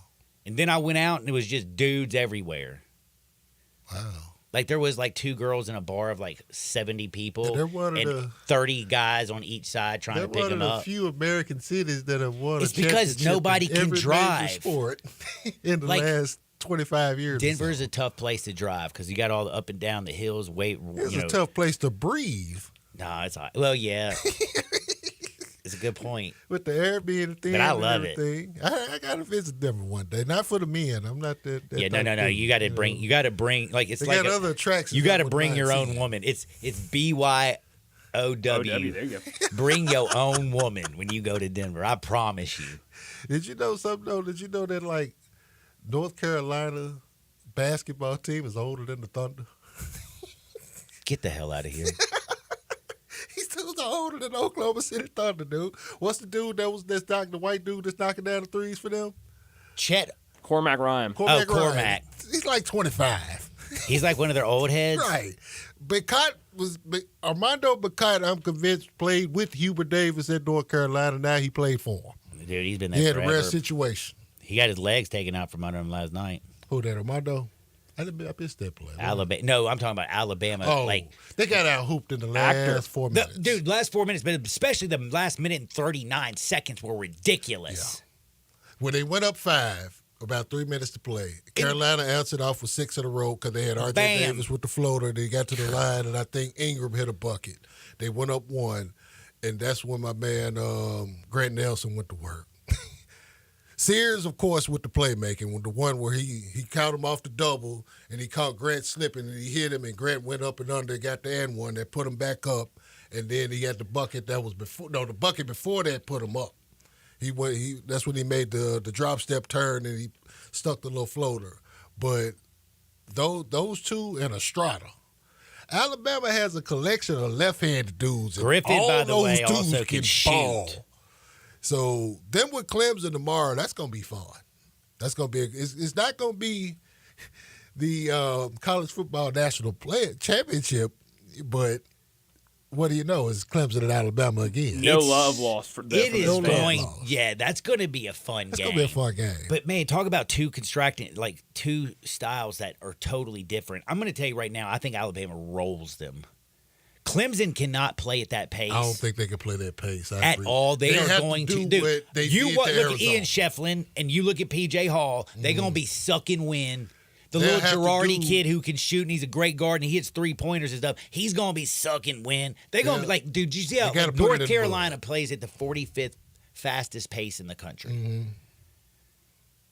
Speaker 2: And then I went out and it was just dudes everywhere.
Speaker 10: Wow.
Speaker 2: Like, there was like 2 girls in a bar of like 70 people
Speaker 10: and
Speaker 2: 30 guys on each side trying to pick them up.
Speaker 10: They're one of the few American cities that have won
Speaker 2: It's because nobody can drive.
Speaker 10: Sport in the last 25 years.
Speaker 2: Denver is a tough place to drive because you got all the up and down the hills.
Speaker 10: It's a tough place to breathe.
Speaker 2: No, it's well, yeah. It's a good point.
Speaker 10: With the air being thin,
Speaker 2: but I love it.
Speaker 10: I got to visit Denver one day. Not for the men. I'm not that.
Speaker 2: Yeah, no. You got to bring. You got to bring. Like, it's
Speaker 10: they
Speaker 2: like
Speaker 10: got other attractions.
Speaker 2: You got to bring your own woman. It's BYOW.
Speaker 3: There you go.
Speaker 2: Bring your own woman when you go to Denver. I promise you.
Speaker 10: Did you know something though? Did you know that like North Carolina basketball team is older than the Thunder?
Speaker 2: Get the hell out of here.
Speaker 10: He's still older than Oklahoma City Thunder, dude. What's the dude the white dude that's knocking down the threes for them?
Speaker 2: Chet.
Speaker 3: Cormac Ryan.
Speaker 2: Cormac.
Speaker 10: He's like 25.
Speaker 2: He's like one of their old heads.
Speaker 10: Right. Armando Bacot, I'm convinced, played with Hubert Davis at North Carolina. Now he played for him.
Speaker 2: Dude, he's been there
Speaker 10: forever.
Speaker 2: He had
Speaker 10: a rare situation.
Speaker 2: He got his legs taken out from under him last night.
Speaker 10: Who that, Armando? I missed that play.
Speaker 2: Alabama. No, I'm talking about Alabama.
Speaker 10: Oh, they got out hooped in the last 4 minutes.
Speaker 2: Dude, last 4 minutes, but especially the last minute and 39 seconds were ridiculous.
Speaker 10: Yeah. When they went up 5, about 3 minutes to play, Carolina answered off with 6 in a row because they had R.J. Davis with the floater. They got to the line, and I think Ingram hit a bucket. They went up 1, and that's when my man Grant Nelson went to work. Sears, of course, with the playmaking, with the one where he caught him off the double, and he caught Grant slipping, and he hit him, and Grant went up and under, got the and one that put him back up, and then he had the bucket that was before. No, the bucket before that put him up. That's when he made the drop step turn, and he stuck the little floater. But those two and Estrada. Alabama has a collection of left-handed dudes.
Speaker 2: Griffin, by the way, also can
Speaker 10: ball.
Speaker 2: shoot.
Speaker 10: So then with Clemson tomorrow, that's going to be fun. That's going to be it's not going to be the college football national championship, but what do you know? It's Clemson and Alabama again.
Speaker 3: No love lost for them.
Speaker 2: It is going. Yeah, that's going to be a fun game.
Speaker 10: It's going to be a fun game.
Speaker 2: But man, talk about two styles that are totally different. I'm going to tell you right now, I think Alabama rolls them. Clemson cannot play at that pace.
Speaker 10: I don't think they can play that pace
Speaker 2: at all. They are going to do. You look at Ian Shefflin and you look at PJ Hall. They're going to be sucking wind. The little Girardi kid who can shoot and he's a great guard and he hits 3-pointers and stuff. He's going to be sucking wind. They're going to be like, dude, did you see how North Carolina plays at the 45th fastest pace in the country?
Speaker 10: Mm-hmm.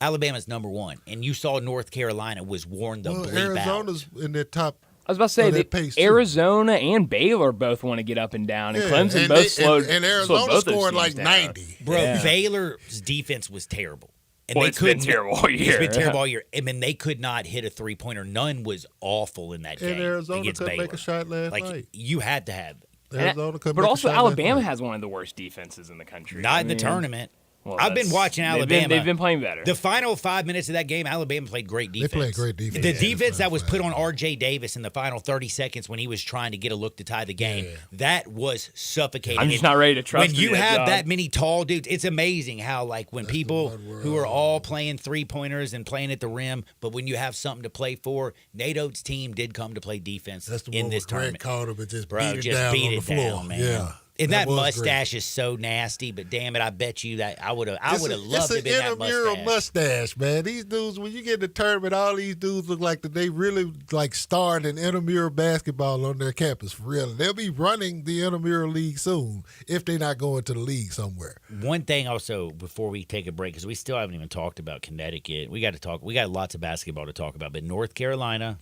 Speaker 2: Alabama's number 1, and you saw North Carolina was worn the bleep
Speaker 10: Arizona's
Speaker 2: out.
Speaker 10: in their top.
Speaker 3: I was about to say Arizona and Baylor both want to get up and down, and Clemson both slowed.
Speaker 10: And Arizona scored like 90.
Speaker 2: Bro, Baylor's defense was terrible. And
Speaker 3: it's been terrible all year.
Speaker 2: It's been terrible all year. I mean, they could not hit a 3-pointer. None was awful in that game.
Speaker 10: And Arizona
Speaker 2: couldn't
Speaker 10: make a shot last night.
Speaker 2: You had to have.
Speaker 10: Arizona could
Speaker 3: but also Alabama has one of the worst defenses in the country.
Speaker 2: Not in the tournament.
Speaker 3: Well,
Speaker 2: I've been watching Alabama.
Speaker 3: They've been playing better.
Speaker 2: The final 5 minutes of that game, Alabama played great defense.
Speaker 10: They played great defense.
Speaker 2: The defense that was put on R.J. Davis in the final 30 seconds when he was trying to get a look to tie the game, that was suffocating.
Speaker 3: I'm just not ready to trust
Speaker 2: When you have
Speaker 3: John.
Speaker 2: that many tall dudes, it's amazing how, like, when people who are all playing three-pointers and playing at the rim, but when you have something to play for, Nate Oates' team did come to play defense in this tournament.
Speaker 10: Greg Calder, but just
Speaker 2: Bro,
Speaker 10: beat it down on the floor.
Speaker 2: man.
Speaker 10: Yeah.
Speaker 2: And that
Speaker 10: was
Speaker 2: mustache
Speaker 10: great.
Speaker 2: is so nasty, but damn it, I bet you that I would have loved to be that
Speaker 10: It's an intramural mustache, man. These dudes, when you get in the tournament, all these dudes look like that they really like starred in intramural basketball on their campus for real. And they'll be running the intramural league soon if they're not going to the league somewhere.
Speaker 2: One thing also before we take a break, because we still haven't even talked about Connecticut. We got lots of basketball to talk about, but North Carolina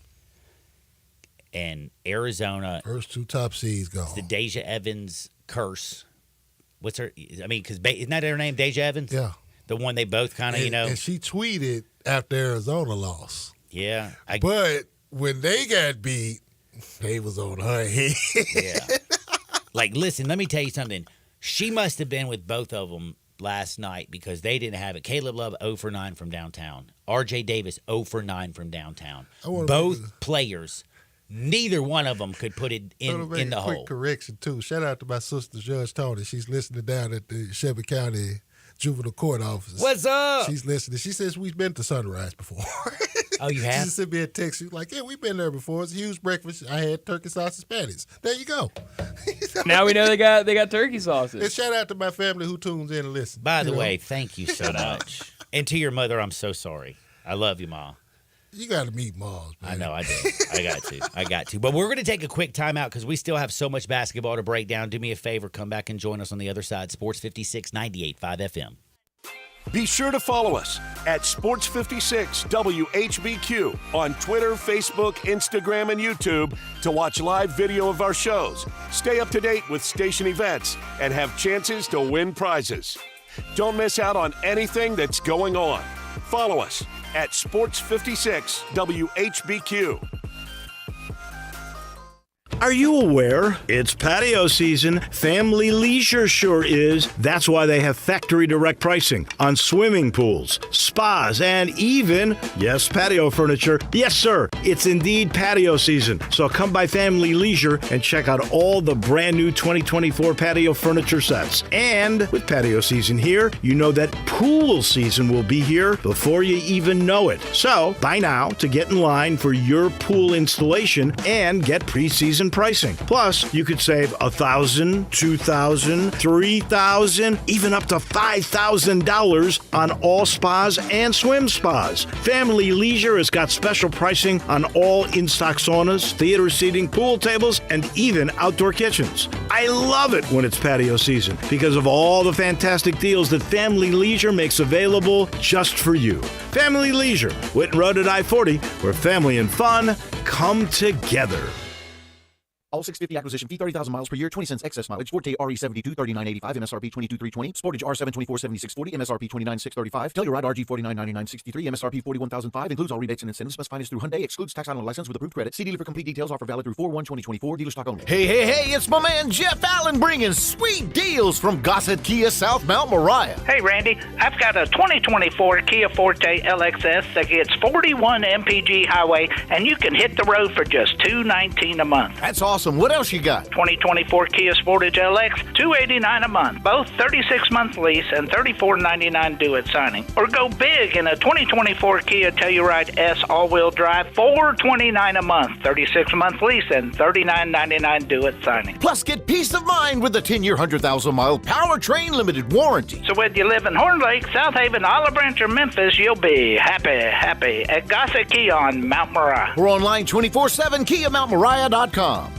Speaker 2: and Arizona,
Speaker 10: first two top seeds go.
Speaker 2: It's the Deja Evans curse. What's her? I mean, because isn't that her name, Deja Evans?
Speaker 10: Yeah.
Speaker 2: The one they both kind of,
Speaker 10: And she tweeted after Arizona lost.
Speaker 2: Yeah.
Speaker 10: But when they got beat, they was on her head.
Speaker 2: Yeah. Like, listen, let me tell you something. She must have been with both of them last night because they didn't have it. Caleb Love 0 for 9 from downtown. R.J. Davis 0 for 9 from downtown. Both players. Neither one of them could put it in the hole.
Speaker 10: Quick correction, too. Shout out to my sister, Judge Tony. She's listening down at the Shelby County Juvenile Court office.
Speaker 2: What's up?
Speaker 10: She's listening. She says, we've been to Sunrise before.
Speaker 2: Oh, you have?
Speaker 10: She just sent me a text. She's like, yeah, we've been there before. It's a huge breakfast. I had turkey sausage patties. There you go.
Speaker 3: Now we know they got turkey sausage.
Speaker 10: And shout out to my family who tunes in and listens.
Speaker 2: By the way, thank you so much. And to your mother, I'm so sorry. I love you, Ma.
Speaker 10: You got to meet Mars, man.
Speaker 2: I know, I do. I got to. But we're going to take a quick timeout because we still have so much basketball to break down. Do me a favor, come back and join us on the other side. Sports 56, 98.5 FM.
Speaker 1: Be sure to follow us at Sports 56 WHBQ on Twitter, Facebook, Instagram, and YouTube to watch live video of our shows. Stay up to date with station events and have chances to win prizes. Don't miss out on anything that's going on. Follow us at Sports 56 WHBQ.
Speaker 11: Are you aware? It's patio season. Family Leisure sure is. That's why they have factory direct pricing on swimming pools, spas, and even, yes, patio furniture. Yes, sir, it's indeed patio season. So come by Family Leisure and check out all the brand new 2024 patio furniture sets. And with patio season here, you know that pool season will be here before you even know it. So buy now to get in line for your pool installation and get pre-season pricing. Plus, you could save $1,000, $2,000, $3,000, even up to $5,000 on all spas and swim spas. Family Leisure has got special pricing on all in-stock saunas, theater seating, pool tables, and even outdoor kitchens. I love it when it's patio season because of all the fantastic deals that Family Leisure makes available just for you. Family Leisure, Whitten Road at I-40, where family and fun come together.
Speaker 12: All 650 acquisition fee, 30,000 miles per year, 20 cents excess mileage. Forte RE72, 39.85, MSRP 22,320. Sportage R724, 7640, MSRP 29,635. Telluride RG 49,9963, MSRP 41,005. Includes all rebates and incentives. Must finance through Hyundai. Excludes tax on license with approved credit. See dealer for complete details. Offer valid through 4/1/2024. Dealer stock only.
Speaker 5: Hey, it's my man Jeff Allen bringing sweet deals from Gossett Kia South Mount Moriah.
Speaker 8: Hey, Randy, I've got a 2024 Kia Forte LXS that gets 41 MPG highway, and you can hit the road for just $219 a month.
Speaker 5: That's awesome. What else you got?
Speaker 8: 2024 Kia Sportage LX, $289 a month. Both 36-month lease and $34.99 due at signing. Or go big in a 2024 Kia Telluride S all-wheel drive, $429 a month. 36-month lease and $39.99 due at signing.
Speaker 5: Plus, get peace of mind with the 10-year, 100,000-mile powertrain limited warranty.
Speaker 8: So whether you live in Horn Lake, South Haven, Olive Branch, or Memphis, you'll be happy at Gossett Kia on Mount Moriah.
Speaker 5: We're online 24/7, KiaMountMoriah.com.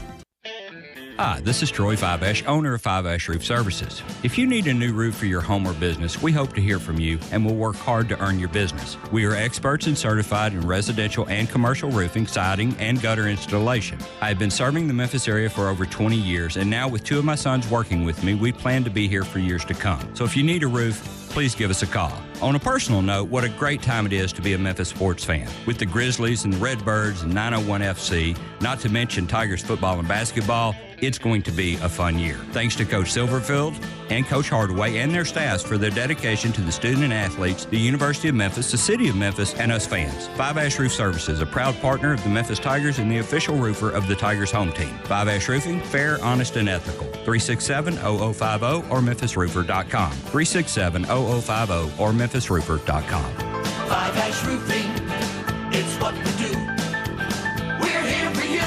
Speaker 13: Hi, this is Troy Fiveash, owner of Fiveash Roof Services. If you need a new roof for your home or business, we hope to hear from you and will work hard to earn your business. We are experts and certified in residential and commercial roofing, siding, and gutter installation. I have been serving the Memphis area for over 20 years, and now with two of my sons working with me, we plan to be here for years to come. So if you need a roof, please give us a call. On a personal note, what a great time it is to be a Memphis sports fan. With the Grizzlies and the Redbirds and 901 FC, not to mention Tigers football and basketball, It's going to be a fun year. Thanks to Coach Silverfield and Coach Hardaway and their staffs for their dedication to the student and athletes, the University of Memphis, the City of Memphis, and us fans. Five Ash Roof Services, a proud partner of the Memphis Tigers and the official roofer of the Tigers home team. Five Ash Roofing, fair, honest, and ethical. 367-0050 or memphisroofer.com. 367-0050 or memphisroofer.com.
Speaker 14: Five Ash Roofing, it's what we do. We're here for you.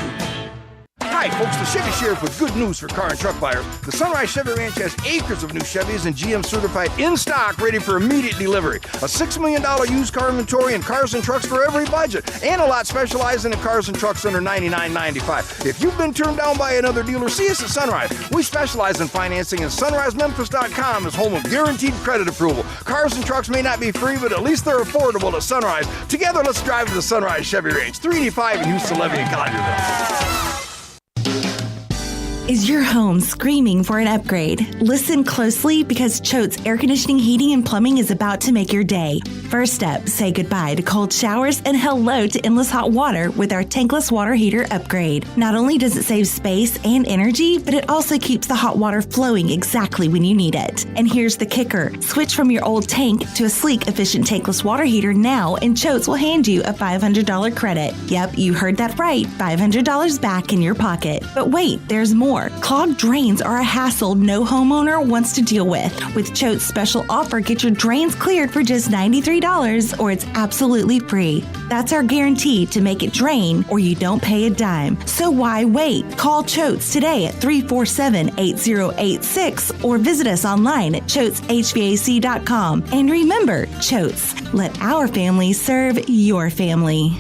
Speaker 15: Hi, folks, the Chevy Sheriff with good news for car and truck buyers. The Sunrise Chevy Ranch has acres of new Chevys and GM certified in stock, ready for immediate delivery. A $6 million used car inventory and cars and trucks for every budget, and a lot specializing in cars and trucks under $99.95. If you've been turned down by another dealer, see us at Sunrise. We specialize in financing, and SunriseMemphis.com is home of guaranteed credit approval. Cars and trucks may not be free, but at least they're affordable at Sunrise. Together, let's drive to the Sunrise Chevy Ranch, 385 in Houston, Levy, and Collierville.
Speaker 7: Is your home screaming for an upgrade? Listen closely, because Choate's Air Conditioning, Heating, and Plumbing is about to make your day. First up, say goodbye to cold showers and hello to endless hot water with our tankless water heater upgrade. Not only does it save space and energy, but it also keeps the hot water flowing exactly when you need it. And here's the kicker. Switch from your old tank to a sleek, efficient tankless water heater now, and Choate's will hand you a $500 credit. Yep, you heard that right. $500 back in your pocket. But wait, there's more. Clogged drains are a hassle no homeowner wants to deal with. With Choate's special offer, get your drains cleared for just $93, or it's absolutely free. That's our guarantee to make it drain, or you don't pay a dime. So why wait? Call Choate's today at 347-8086 or visit us online at ChoatesHVAC.com. And remember, Choate's, let our family serve your family.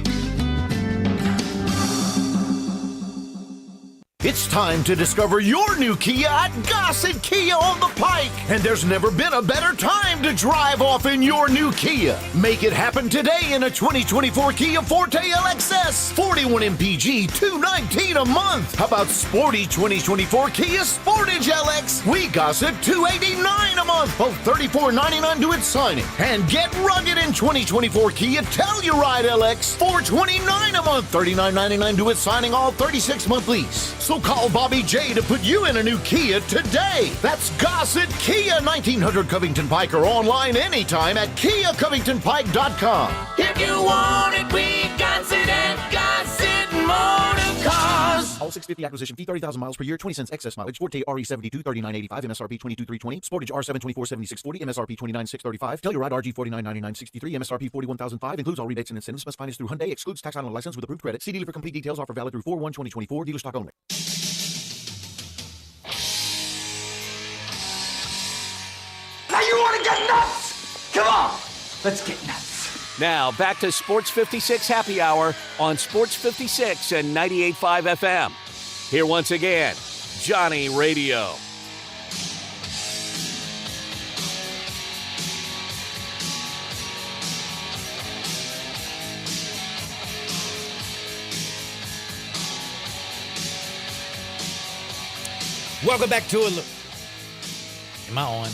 Speaker 5: It's time to discover your new Kia at Gossett Kia on the Pike. And there's never been a better time to drive off in your new Kia. Make it happen today in a 2024 Kia Forte LXS. 41 MPG, $219 a month. How about sporty 2024 Kia Sportage LX? We gossip $289 a month. Both $34.99 to its signing. And get rugged in 2024 Kia Telluride LX. $429 a month. $39.99 to its signing, all 36-month lease. So call Bobby J to put you in a new Kia today. That's Gossett Kia, 1900 Covington Pike, or online anytime at KiaCovingtonPike.com.
Speaker 14: If you want it, we got it at Gossett Motor Cars.
Speaker 12: All 650 acquisition fee, 30,000 miles per year, 20 cents excess mileage. Forte RE72, $39.85, MSRP $22,320. Sportage R7, $24,7640, MSRP $29,635. Telluride RG $49,9963, MSRP $41,005. Includes all rebates and incentives. Must finance through Hyundai. Excludes tax on a license with approved credit. See dealer for complete details. Offer valid through 4/1/2024. Dealer stock only.
Speaker 14: Now you want to get nuts? Come on, let's get nuts.
Speaker 1: Now, back to Sports 56 Happy Hour on Sports 56 and 98.5 FM. Here once again, Johnny Radio.
Speaker 2: Welcome back to Am I on?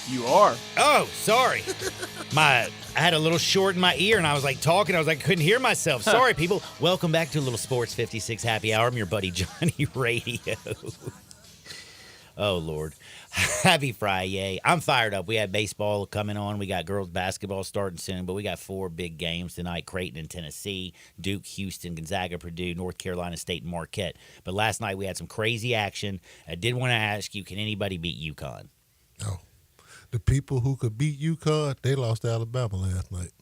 Speaker 3: You are.
Speaker 2: Oh, sorry. I had a little short in my ear, and I was like talking. I was like, couldn't hear myself. Sorry, people. Welcome back to a little Sports 56 Happy Hour. I'm your buddy Johnny Radio. Oh, Lord. Happy Friday. I'm fired up. We had baseball coming on. We got girls basketball starting soon, but we got 4 big games tonight. Creighton and Tennessee, Duke, Houston, Gonzaga, Purdue, North Carolina State, and Marquette. But last night we had some crazy action. I did want to ask you, can anybody beat UConn?
Speaker 10: No. The people who could beat UConn, they lost to Alabama last night.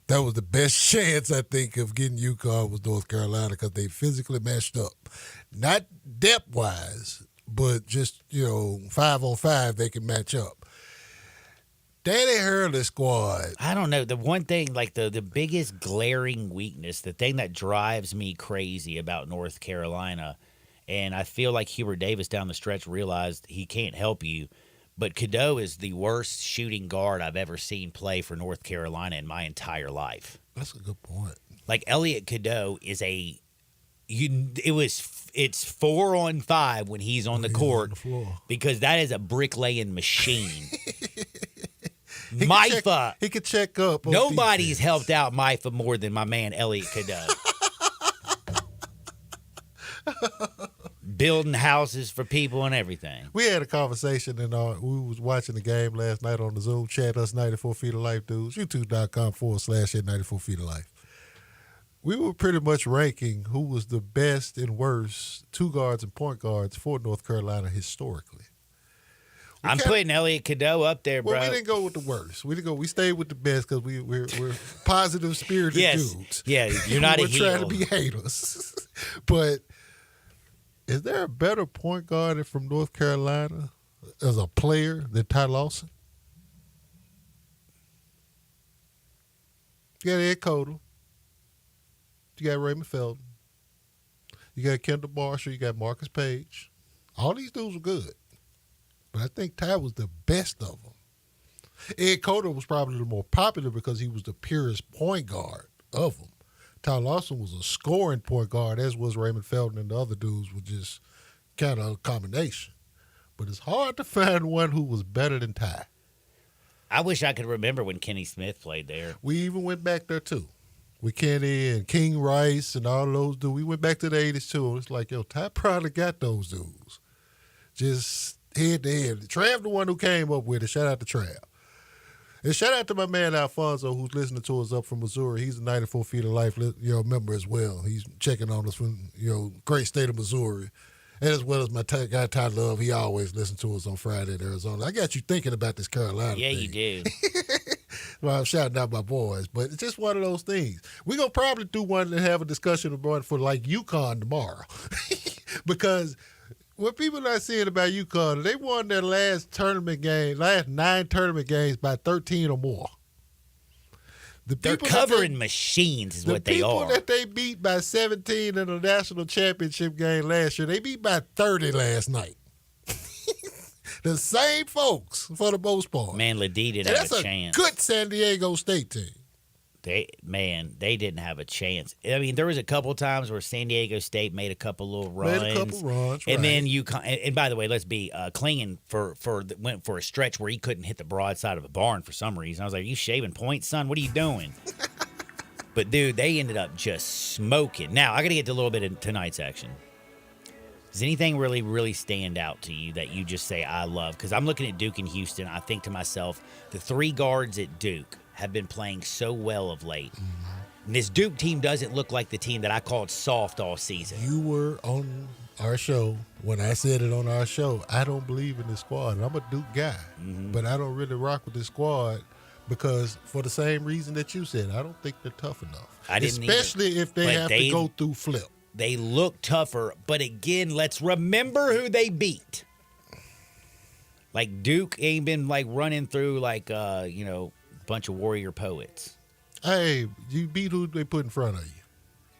Speaker 10: That was the best chance, I think, of getting UConn was North Carolina, because they physically matched up. Not depth-wise, but just, 5-on-5, they can match up. Danny Hurley's squad.
Speaker 2: I don't know. The one thing, like the biggest glaring weakness, the thing that drives me crazy about North Carolina, and I feel like Hubert Davis down the stretch realized he can't help you, but Cadeau is the worst shooting guard I've ever seen play for North Carolina in my entire life.
Speaker 10: That's a good point.
Speaker 2: Like, Elliot Cadeau is it's 4-on-5 when he's on the court, because that is a bricklaying machine. Maifa.
Speaker 10: He could check up.
Speaker 2: Nobody's helped out Maifa more than my man Elliot Cadeau. building houses for people and everything.
Speaker 10: We had a conversation, and we was watching the game last night on the Zoom chat, us 94 Feet of Life dudes, youtube.com/94 Feet of Life. We were pretty much ranking who was the best and worst two guards and point guards for North Carolina historically.
Speaker 2: I'm putting Elliot Cadeau up there, bro.
Speaker 10: Well, we didn't go with the worst. We didn't go. We stayed with the best because we're positive spirited dudes.
Speaker 2: Yeah, you're not a heel.
Speaker 10: We're trying to be haters. But is there a better point guard from North Carolina as a player than Ty Lawson? You got Ed Cota. You got Raymond Felton. You got Kendall Marshall. You got Marcus Page. All these dudes were good. But I think Ty was the best of them. Ed Cota was probably the more popular because he was the purest point guard of them. Ty Lawson was a scoring point guard, as was Raymond Felton, and the other dudes were just kind of a combination. But it's hard to find one who was better than Ty.
Speaker 2: I wish I could remember when Kenny Smith played there.
Speaker 10: We even went back there, too. With Kenny and King Rice and all those dudes. We went back to the 80s, too. It's like, yo, Ty probably got those dudes. Just head to head. Trav, the one who came up with it. Shout out to Trav. And shout out to my man Alfonso, who's listening to us up from Missouri. He's a 94 Feet of Life member as well. He's checking on us from great state of Missouri. And as well as my guy Ty Love, he always listens to us on Friday in Arizona. I got you thinking about this Carolina thing.
Speaker 2: You do.
Speaker 10: Well, I'm shouting out my boys, but it's just one of those things. We're going to probably do one and have a discussion about for like UConn tomorrow. Because what people are not seeing about UConn, they won their last 9 tournament games by 13 or more.
Speaker 2: They're covering machines is what they are.
Speaker 10: The people that they beat by 17 in the national championship game last year, they beat by 30 last night. The same folks for the most part.
Speaker 2: Man, Ledee didn't have a chance.
Speaker 10: That's a good San Diego State team.
Speaker 2: They didn't have a chance. I mean, there was a couple times where San Diego State made a couple little runs. And then UConn. And by the way, let's be Klingon went for a stretch where he couldn't hit the broadside of a barn for some reason. I was like, "You shaving points, son? What are you doing?" But dude, they ended up just smoking. Now I got to get to a little bit of tonight's action. Does anything really, really stand out to you that you just say, I love? Because I'm looking at Duke and Houston. I think to myself, the three guards at Duke have been playing so well of late. Mm-hmm. And this Duke team doesn't look like the team that I called soft all season.
Speaker 10: You were on our show when I said it on our show. I don't believe in this squad. And I'm a Duke guy, but I don't really rock with this squad because for the same reason that you said, I don't think they're tough enough. Especially if they have to go through Flip.
Speaker 2: They look tougher, but again, let's remember who they beat. Like Duke ain't been like running through like a bunch of warrior poets.
Speaker 10: Hey, you beat who they put in front of you.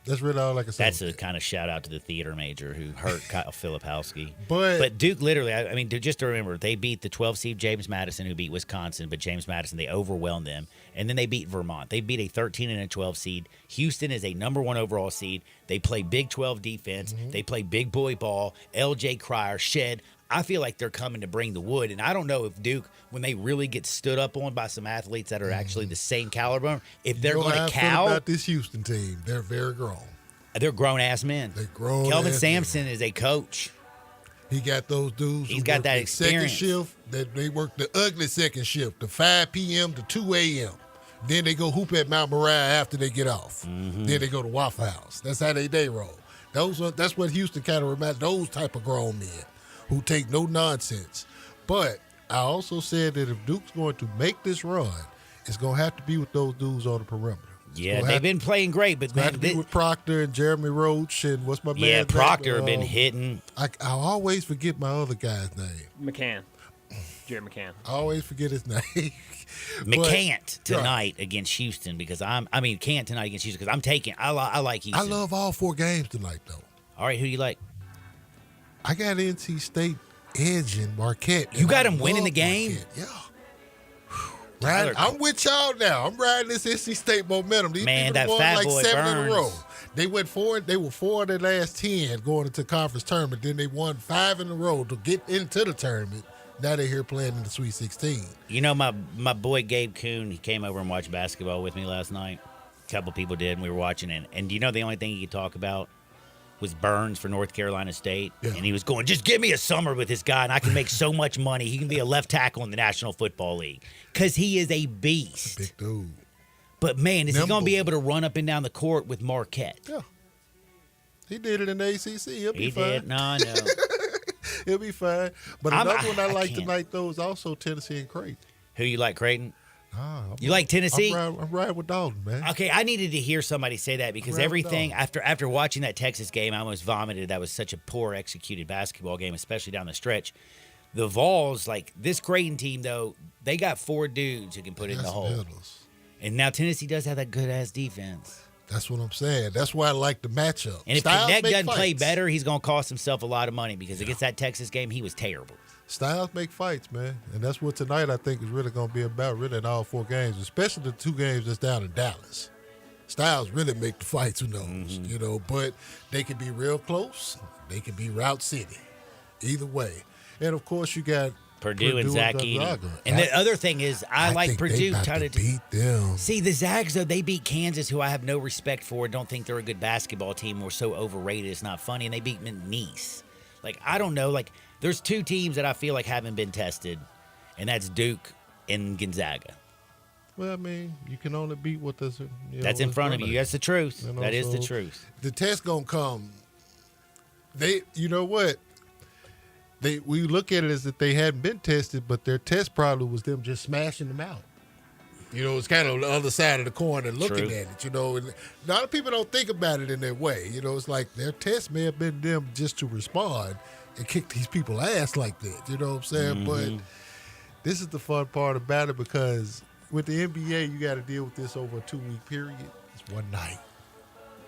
Speaker 10: That's really all I can say.
Speaker 2: That's a kind of shout out to the theater major who hurt Kyle Filipowski.
Speaker 10: But
Speaker 2: Duke literally, I mean, just to remember, they beat the 12 seed James Madison, who beat Wisconsin, but James Madison, they overwhelmed them. And then they beat Vermont. They beat a 13 and a 12 seed. Houston is a number 1 overall seed. They play Big 12 defense. Mm-hmm. They play big boy ball. LJ Cryer, Shed. I feel like they're coming to bring the wood. And I don't know if Duke, when they really get stood up on by some athletes that are actually the same caliber, if they're going to cow.
Speaker 10: About this Houston team, they're very grown.
Speaker 2: They're grown-ass men.
Speaker 10: They're grown.
Speaker 2: Kelvin Sampson is a coach.
Speaker 10: He got those dudes.
Speaker 2: He's got that experience.
Speaker 10: Second shift, that they work the ugly second shift, the 5 p.m. to 2 a.m. Then they go hoop at Mount Moriah after they get off. Mm-hmm. Then they go to Waffle House. That's how they day roll. That's what Houston kind of reminds, those type of grown men who take no nonsense. But I also said that if Duke's going to make this run, it's going to have to be with those dudes on the perimeter.
Speaker 2: Yeah, they've been playing great, but
Speaker 10: man, with Proctor and Jeremy Roach and what's my man?
Speaker 2: Yeah, Proctor have been hitting.
Speaker 10: I always forget my other guy's name.
Speaker 3: McCann. Jerry McCann.
Speaker 10: I always forget his name.
Speaker 2: McCant tonight against Houston because Can't tonight against Houston because I'm taking. I like Houston.
Speaker 10: I love all 4 games tonight though.
Speaker 2: All right, who do you like?
Speaker 10: I got NC State edging Marquette.
Speaker 2: You got them winning the game?
Speaker 10: Marquette. Yeah. I'm with y'all now. I'm riding this NC State momentum. These
Speaker 2: man, that
Speaker 10: won
Speaker 2: fat
Speaker 10: like
Speaker 2: boy
Speaker 10: 7
Speaker 2: Burns.
Speaker 10: in a row. They were 4 of their last 10 going into conference tournament. Then they won 5 in a row to get into the tournament. Now they're here playing in the Sweet 16.
Speaker 2: You know, my boy Gabe Kuhn, he came over and watched basketball with me last night. A couple people did, and we were watching it. And do you know the only thing he could talk about was Burns for North Carolina State, and he was going, just give me a summer with this guy, and I can make so much money. He can be a left tackle in the National Football League because he is a beast.
Speaker 10: Big dude.
Speaker 2: But, man, is he going to be able to run up and down the court with Marquette?
Speaker 10: Yeah. He did it in the ACC. He'll be fine.
Speaker 2: He did? No, I know.
Speaker 10: He'll be fine. But another one I like tonight, though, is also Tennessee and Creighton.
Speaker 2: Who you like, Creighton? You
Speaker 10: like
Speaker 2: Tennessee?
Speaker 10: I'm riding with Dalton, man.
Speaker 2: Okay, I needed to hear somebody say that because everything after watching that Texas game, I almost vomited. That was such a poor executed basketball game, especially down the stretch. The Vols, like this Creighton team, though, they got 4 dudes who can put it in the hole.
Speaker 10: Middles.
Speaker 2: And now Tennessee does have that good ass defense.
Speaker 10: That's what I'm saying. That's why I like the matchup.
Speaker 2: And if Connect doesn't play better, he's going to cost himself a lot of money because against that Texas game, he was terrible.
Speaker 10: Styles make fights, man. And that's what tonight I think is really going to be about, really in all 4 games, especially the 2 games that's down in Dallas. Styles really make the fights, who knows, you know, but they can be real close. They can be Route City. Either way. And, of course, you got
Speaker 2: Purdue and Zach Edey. And the other thing is, I like Purdue trying to
Speaker 10: beat them.
Speaker 2: See, the Zags, though, they beat Kansas, who I have no respect for, don't think they're a good basketball team. We're so overrated, it's not funny. And they beat Nice. Like, I don't know. Like, there's 2 teams that I feel like haven't been tested, and that's Duke and Gonzaga.
Speaker 10: Well, I mean, you can only beat what that's
Speaker 2: that's in front of you. That's the truth. You know, that is the truth.
Speaker 10: The test gonna come. You know what? We look at it as if they hadn't been tested, but their test probably was them just smashing them out. You know, it's kind of the other side of the coin and looking at it, you know. And a lot of people don't think about it in that way. You know, it's like their test may have been them just to respond and kick these people ass like that. You know what I'm saying? But this is the fun part about it because with the NBA, you got to deal with this over a 2-week period. It's one night.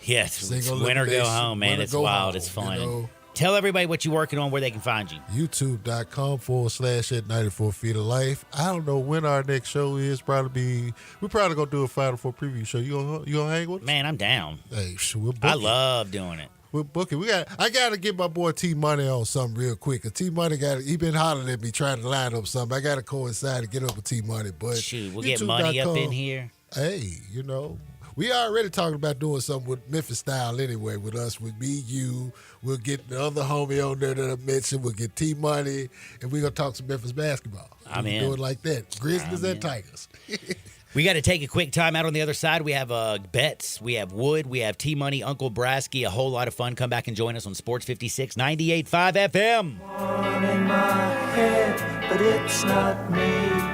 Speaker 2: Yes, it's win or go home, man. It's wild. It's fun. You know? Tell everybody what you're working on, where they can find you.
Speaker 10: YouTube.com/at 94 Feet of Life. I don't know when our next show is. We're probably gonna do a Final Four preview show. You gonna hang with us?
Speaker 2: Man, I'm down.
Speaker 10: Hey, we'll book
Speaker 2: I love doing it.
Speaker 10: We'll book it. I gotta get my boy T Money on something real quick. Cause T Money he been hollering at me trying to line up something. I gotta coincide and get up with T Money. But
Speaker 2: shoot, we'll get money up in here.
Speaker 10: Hey, you know. We already talking about doing something with Memphis style anyway with us, with me, you. We'll get the other homie on there that I mentioned. We'll get T-Money, and we're going to talk some Memphis basketball.
Speaker 2: I'm in.
Speaker 10: Do it like that. Grizzlies and Tigers.
Speaker 2: We got to take a quick time out on the other side. We have bets. We have Wood. We have T-Money, Uncle Brasky. A whole lot of fun. Come back and join us on Sports 56, 98.5 FM.
Speaker 14: One in my head, but it's not me.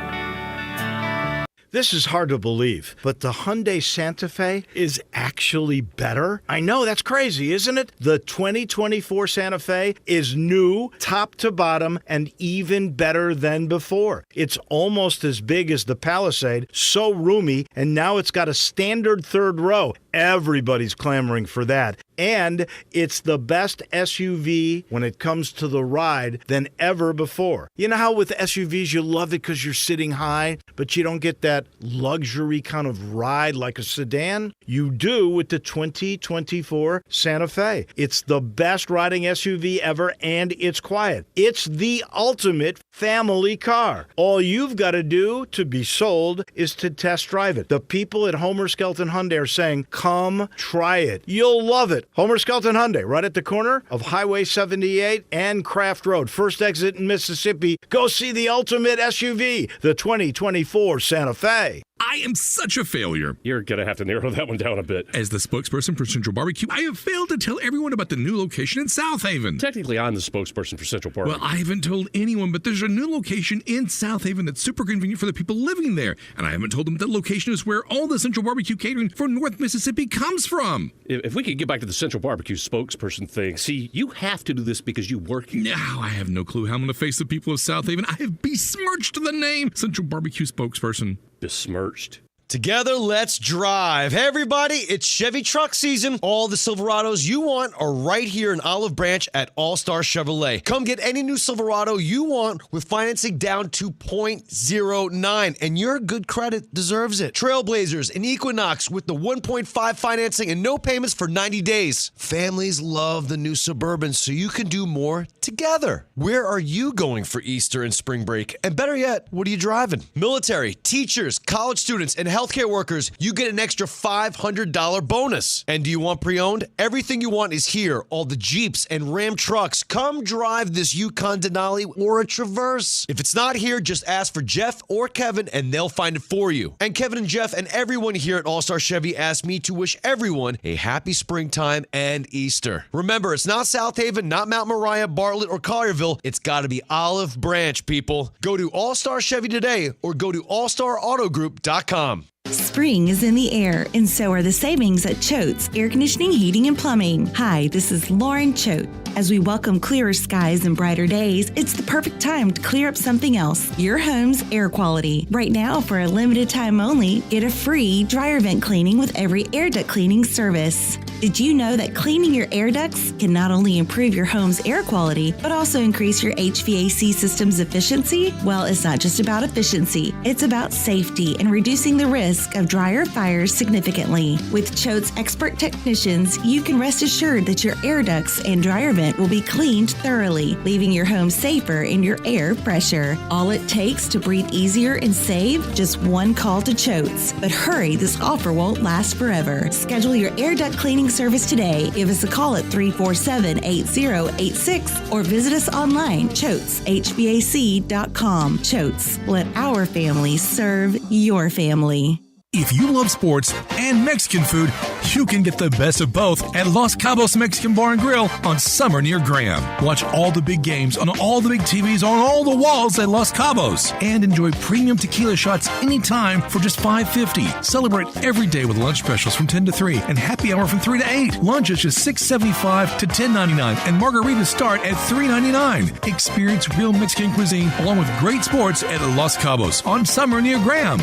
Speaker 11: This is hard to believe, but the Hyundai Santa Fe is actually better? I know, that's crazy, isn't it? The 2024 Santa Fe is new, top to bottom, and even better than before. It's almost as big as the Palisade, so roomy, and now it's got a standard 3rd row. Everybody's clamoring for that. And it's the best SUV when it comes to the ride than ever before. You know how with SUVs you love it because you're sitting high, but you don't get that luxury kind of ride like a sedan? You do with the 2024 Santa Fe. It's the best riding SUV ever, and it's quiet. It's the ultimate family car. All you've got to do to be sold is to test drive it. The people at Homer Skelton Hyundai are saying, come try it. You'll love it. Homer Skelton Hyundai, right at the corner of Highway 78 and Craft Road. First exit in Mississippi. Go see the ultimate SUV, the 2024 Santa Fe.
Speaker 16: I am such a failure.
Speaker 17: You're going to have to narrow that one down a bit.
Speaker 16: As the spokesperson for Central Barbecue, I have failed to tell everyone about the new location in South Haven.
Speaker 17: Technically, I'm the spokesperson for Central Barbecue.
Speaker 16: Well, I haven't told anyone, but there's a new location in South Haven that's super convenient for the people living there. And I haven't told them that location is where all the Central Barbecue catering for North Mississippi comes from.
Speaker 17: If we could get back to the Central Barbecue spokesperson thing, see, you have to do this because you work here.
Speaker 16: Now, I have no clue how I'm going to face the people of South Haven. I have besmirched the name Central Barbecue spokesperson.
Speaker 17: Besmirched?
Speaker 18: Together, let's drive. Hey, everybody, it's Chevy truck season. All the Silverados you want are right here in Olive Branch at All-Star Chevrolet. Come get any new Silverado you want with financing down to 0.09, and your good credit deserves it. Trailblazers and Equinox with the 1.5 financing and no payments for 90 days. Families love the new Suburban, so you can do more together. Where are you going for Easter and spring break? And better yet, what are you driving? Military, teachers, college students, and healthcare workers, you get an extra $500 bonus. And do you want pre-owned? Everything you want is here. All the Jeeps and Ram trucks. Come drive this Yukon Denali or a Traverse. If it's not here, just ask for Jeff or Kevin and they'll find it for you. And Kevin and Jeff and everyone here at All-Star Chevy asked me to wish everyone a happy springtime and Easter. Remember, it's not South Haven, not Mount Moriah, Bartlett, or Collierville. It's got to be Olive Branch, people. Go to All-Star Chevy today or go to allstarautogroup.com.
Speaker 7: Spring is in the air, and so are the savings at Choate's Air Conditioning, Heating, and Plumbing. Hi, this is Lauren Choate. As we welcome clearer skies and brighter days, it's the perfect time to clear up something else, your home's air quality. Right now, for a limited time only, get a free dryer vent cleaning with every air duct cleaning service. Did you know that cleaning your air ducts can not only improve your home's air quality, but also increase your HVAC system's efficiency? Well, it's not just about efficiency. It's about safety and reducing the risk of dryer fires significantly. With Choate's expert technicians, you can rest assured that your air ducts and dryer vent will be cleaned thoroughly, leaving your home safer in your air pressure. All it takes to breathe easier and save, just one call to Choate's. But hurry, this offer won't last forever. Schedule your air duct cleaning service today. Give us a call at 347-8086 or visit us online, choateshvac.com. Choate's, let our family serve your family.
Speaker 16: If you love sports and Mexican food, you can get the best of both at Los Cabos Mexican Bar and Grill on Summer near Graham. Watch all the big games on all the big TVs on all the walls at Los Cabos and enjoy premium tequila shots anytime for just $5.50. Celebrate every day with lunch specials from 10 to 3 and happy hour from 3 to 8. Lunch is just $6.75 to $10.99 and margaritas start at $3.99. Experience real Mexican cuisine along with great sports at Los Cabos on Summer near Graham.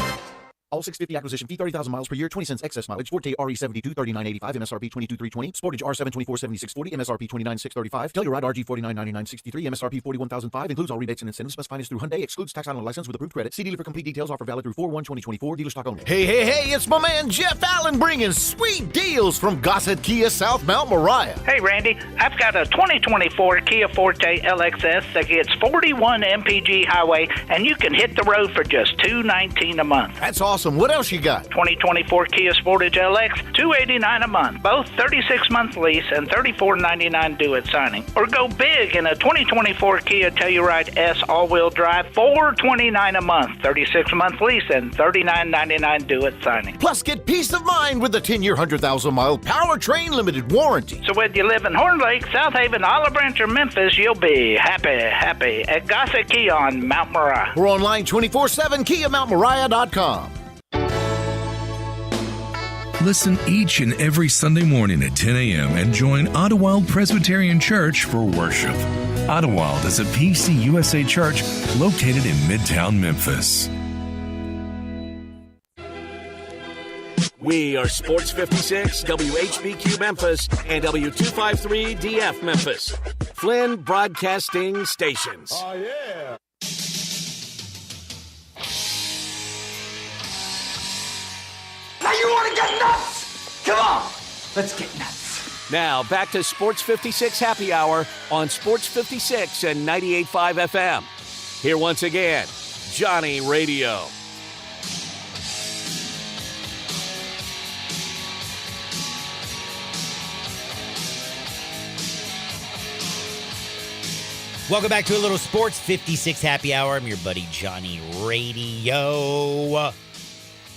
Speaker 12: All 650 acquisition fee, 30,000 miles per year, 20 cents excess mileage. Forte RE72, 39.85, MSRP 22,320. Sportage R7, 24,7640, MSRP 29,635. Telluride RG 49,9963, MSRP 41,005. Includes all rebates and incentives. Best finance through Hyundai. Excludes tax on license with approved credit. See dealer for complete details. Offer valid through 4/1/2024. Dealer stock only.
Speaker 5: Hey, it's my man Jeff Allen bringing sweet deals from Gossett Kia South Mount Moriah.
Speaker 8: Hey, Randy, I've got a 2024 Kia Forte LXS that gets 41 MPG highway, and you can hit the road for just $219 a month.
Speaker 5: That's awesome. What else you got?
Speaker 8: 2024 Kia Sportage LX, $289 a month. Both 36-month lease and $34.99 due at signing. Or go big in a 2024 Kia Telluride S all-wheel drive, $429 a month. 36-month lease and $39.99 due at signing.
Speaker 5: Plus, get peace of mind with the 10-year, 100,000-mile powertrain limited warranty.
Speaker 8: So whether you live in Horn Lake, South Haven, Olive Branch, or Memphis, you'll be happy at Gossett Kia on Mount Moriah.
Speaker 5: We're online 24/7, KiaMountMoriah.com.
Speaker 16: Listen each and every Sunday morning at 10 a.m. and join Ottawild Presbyterian Church for worship. Ottawild is a PCUSA church located in Midtown Memphis.
Speaker 1: We are Sports 56, WHBQ Memphis, and W253DF Memphis. Flynn Broadcasting Stations.
Speaker 14: Oh, yeah. Now you want to get nuts? Come on, let's get nuts.
Speaker 1: Now back to Sports 56 Happy Hour on Sports 56 and 98.5 FM. Here once again, Johnny Radio.
Speaker 2: Welcome back to a little Sports 56 Happy Hour. I'm your buddy Johnny Radio.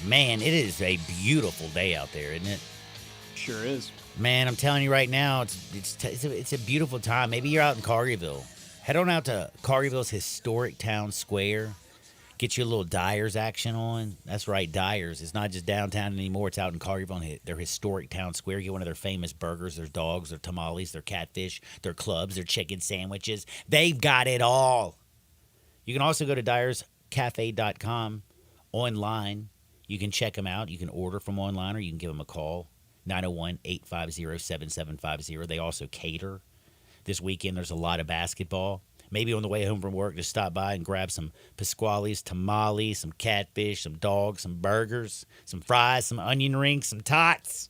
Speaker 2: Man, it is a beautiful day out there, isn't it?
Speaker 3: Sure is.
Speaker 2: Man, I'm telling you right now, it's a beautiful time. Maybe you're out in Collierville. Head on out to Collierville's historic town square. Get you a little Dyers action on. That's right, Dyers. It's not just downtown anymore. It's out in Collierville, their historic town square. Get one of their famous burgers, their dogs, their tamales, their catfish, their clubs, their chicken sandwiches. They've got it all. You can also go to DyersCafe.com online. You can check them out. You can order from online or you can give them a call, 901-850-7750. They also cater. This weekend there's a lot of basketball. Maybe on the way home from work, just stop by and grab some Pasquale's, tamales, some catfish, some dogs, some burgers, some fries, some onion rings, some tots,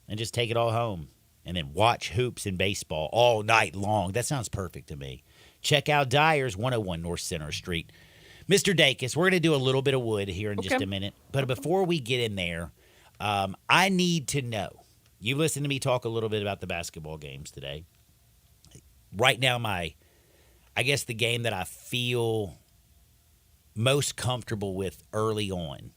Speaker 2: and just take it all home. And then watch hoops and baseball all night long. That sounds perfect to me. Check out Dyers, 101 North Center Street. Mr. Dacus, we're going to do a little bit of wood here in just
Speaker 3: Okay.
Speaker 2: a minute. But before we get in there, I need to know. You listened to me talk a little bit about the basketball games today. Right now, I guess the game that I feel most comfortable with early on,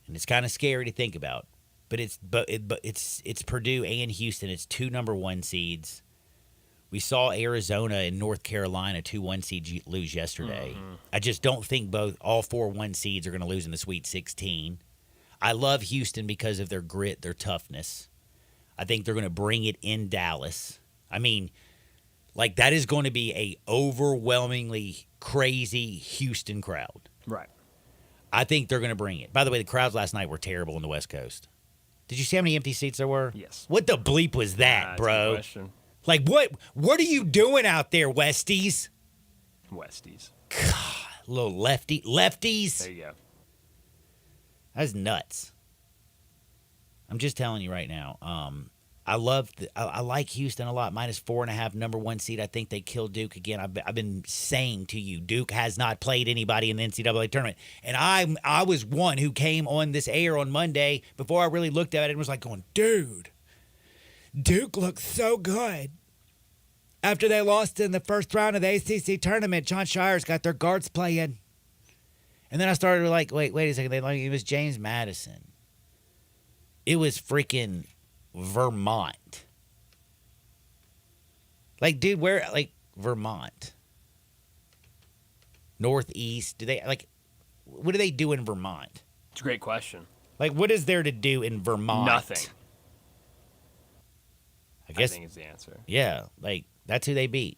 Speaker 2: and it's kind of scary to think about, but it's Purdue and Houston. It's 2 number 1 seeds. We saw Arizona and North Carolina 2 1 seeds lose yesterday. I just don't think all 4 1 seeds are going to lose in the Sweet 16. I love Houston because of their grit, their toughness. I think they're going to bring it in Dallas. I mean, like, that is going to be a overwhelmingly crazy Houston crowd.
Speaker 3: Right.
Speaker 2: I think they're going to bring it. By the way, the crowds last night were terrible on the West Coast. Did you see how many empty seats there were?
Speaker 3: Yes.
Speaker 2: What the bleep was that,
Speaker 3: That's a
Speaker 2: bro?
Speaker 3: good question.
Speaker 2: Like, what are you doing out there, Westies?
Speaker 3: Westies.
Speaker 2: God, little lefties.
Speaker 3: There you go.
Speaker 2: That's nuts. I'm just telling you right now. I like Houston a lot. -4.5, number 1 seed. I think they killed Duke again. I've been saying to you, Duke has not played anybody in the NCAA tournament, and I was one who came on this air on Monday before I really looked at it and was like going, dude, Duke looks so good. After they lost in the first round of the ACC tournament, John Shire's got their guards playing. And then I started like, wait a second. It was James Madison. It was freaking Vermont. Like, dude, where, like, Vermont? Northeast? What do they do in Vermont?
Speaker 3: It's a great question.
Speaker 2: Like, what is there to do in Vermont?
Speaker 3: Nothing.
Speaker 2: I guess.
Speaker 3: I think it's the answer.
Speaker 2: Yeah, like, that's who they beat.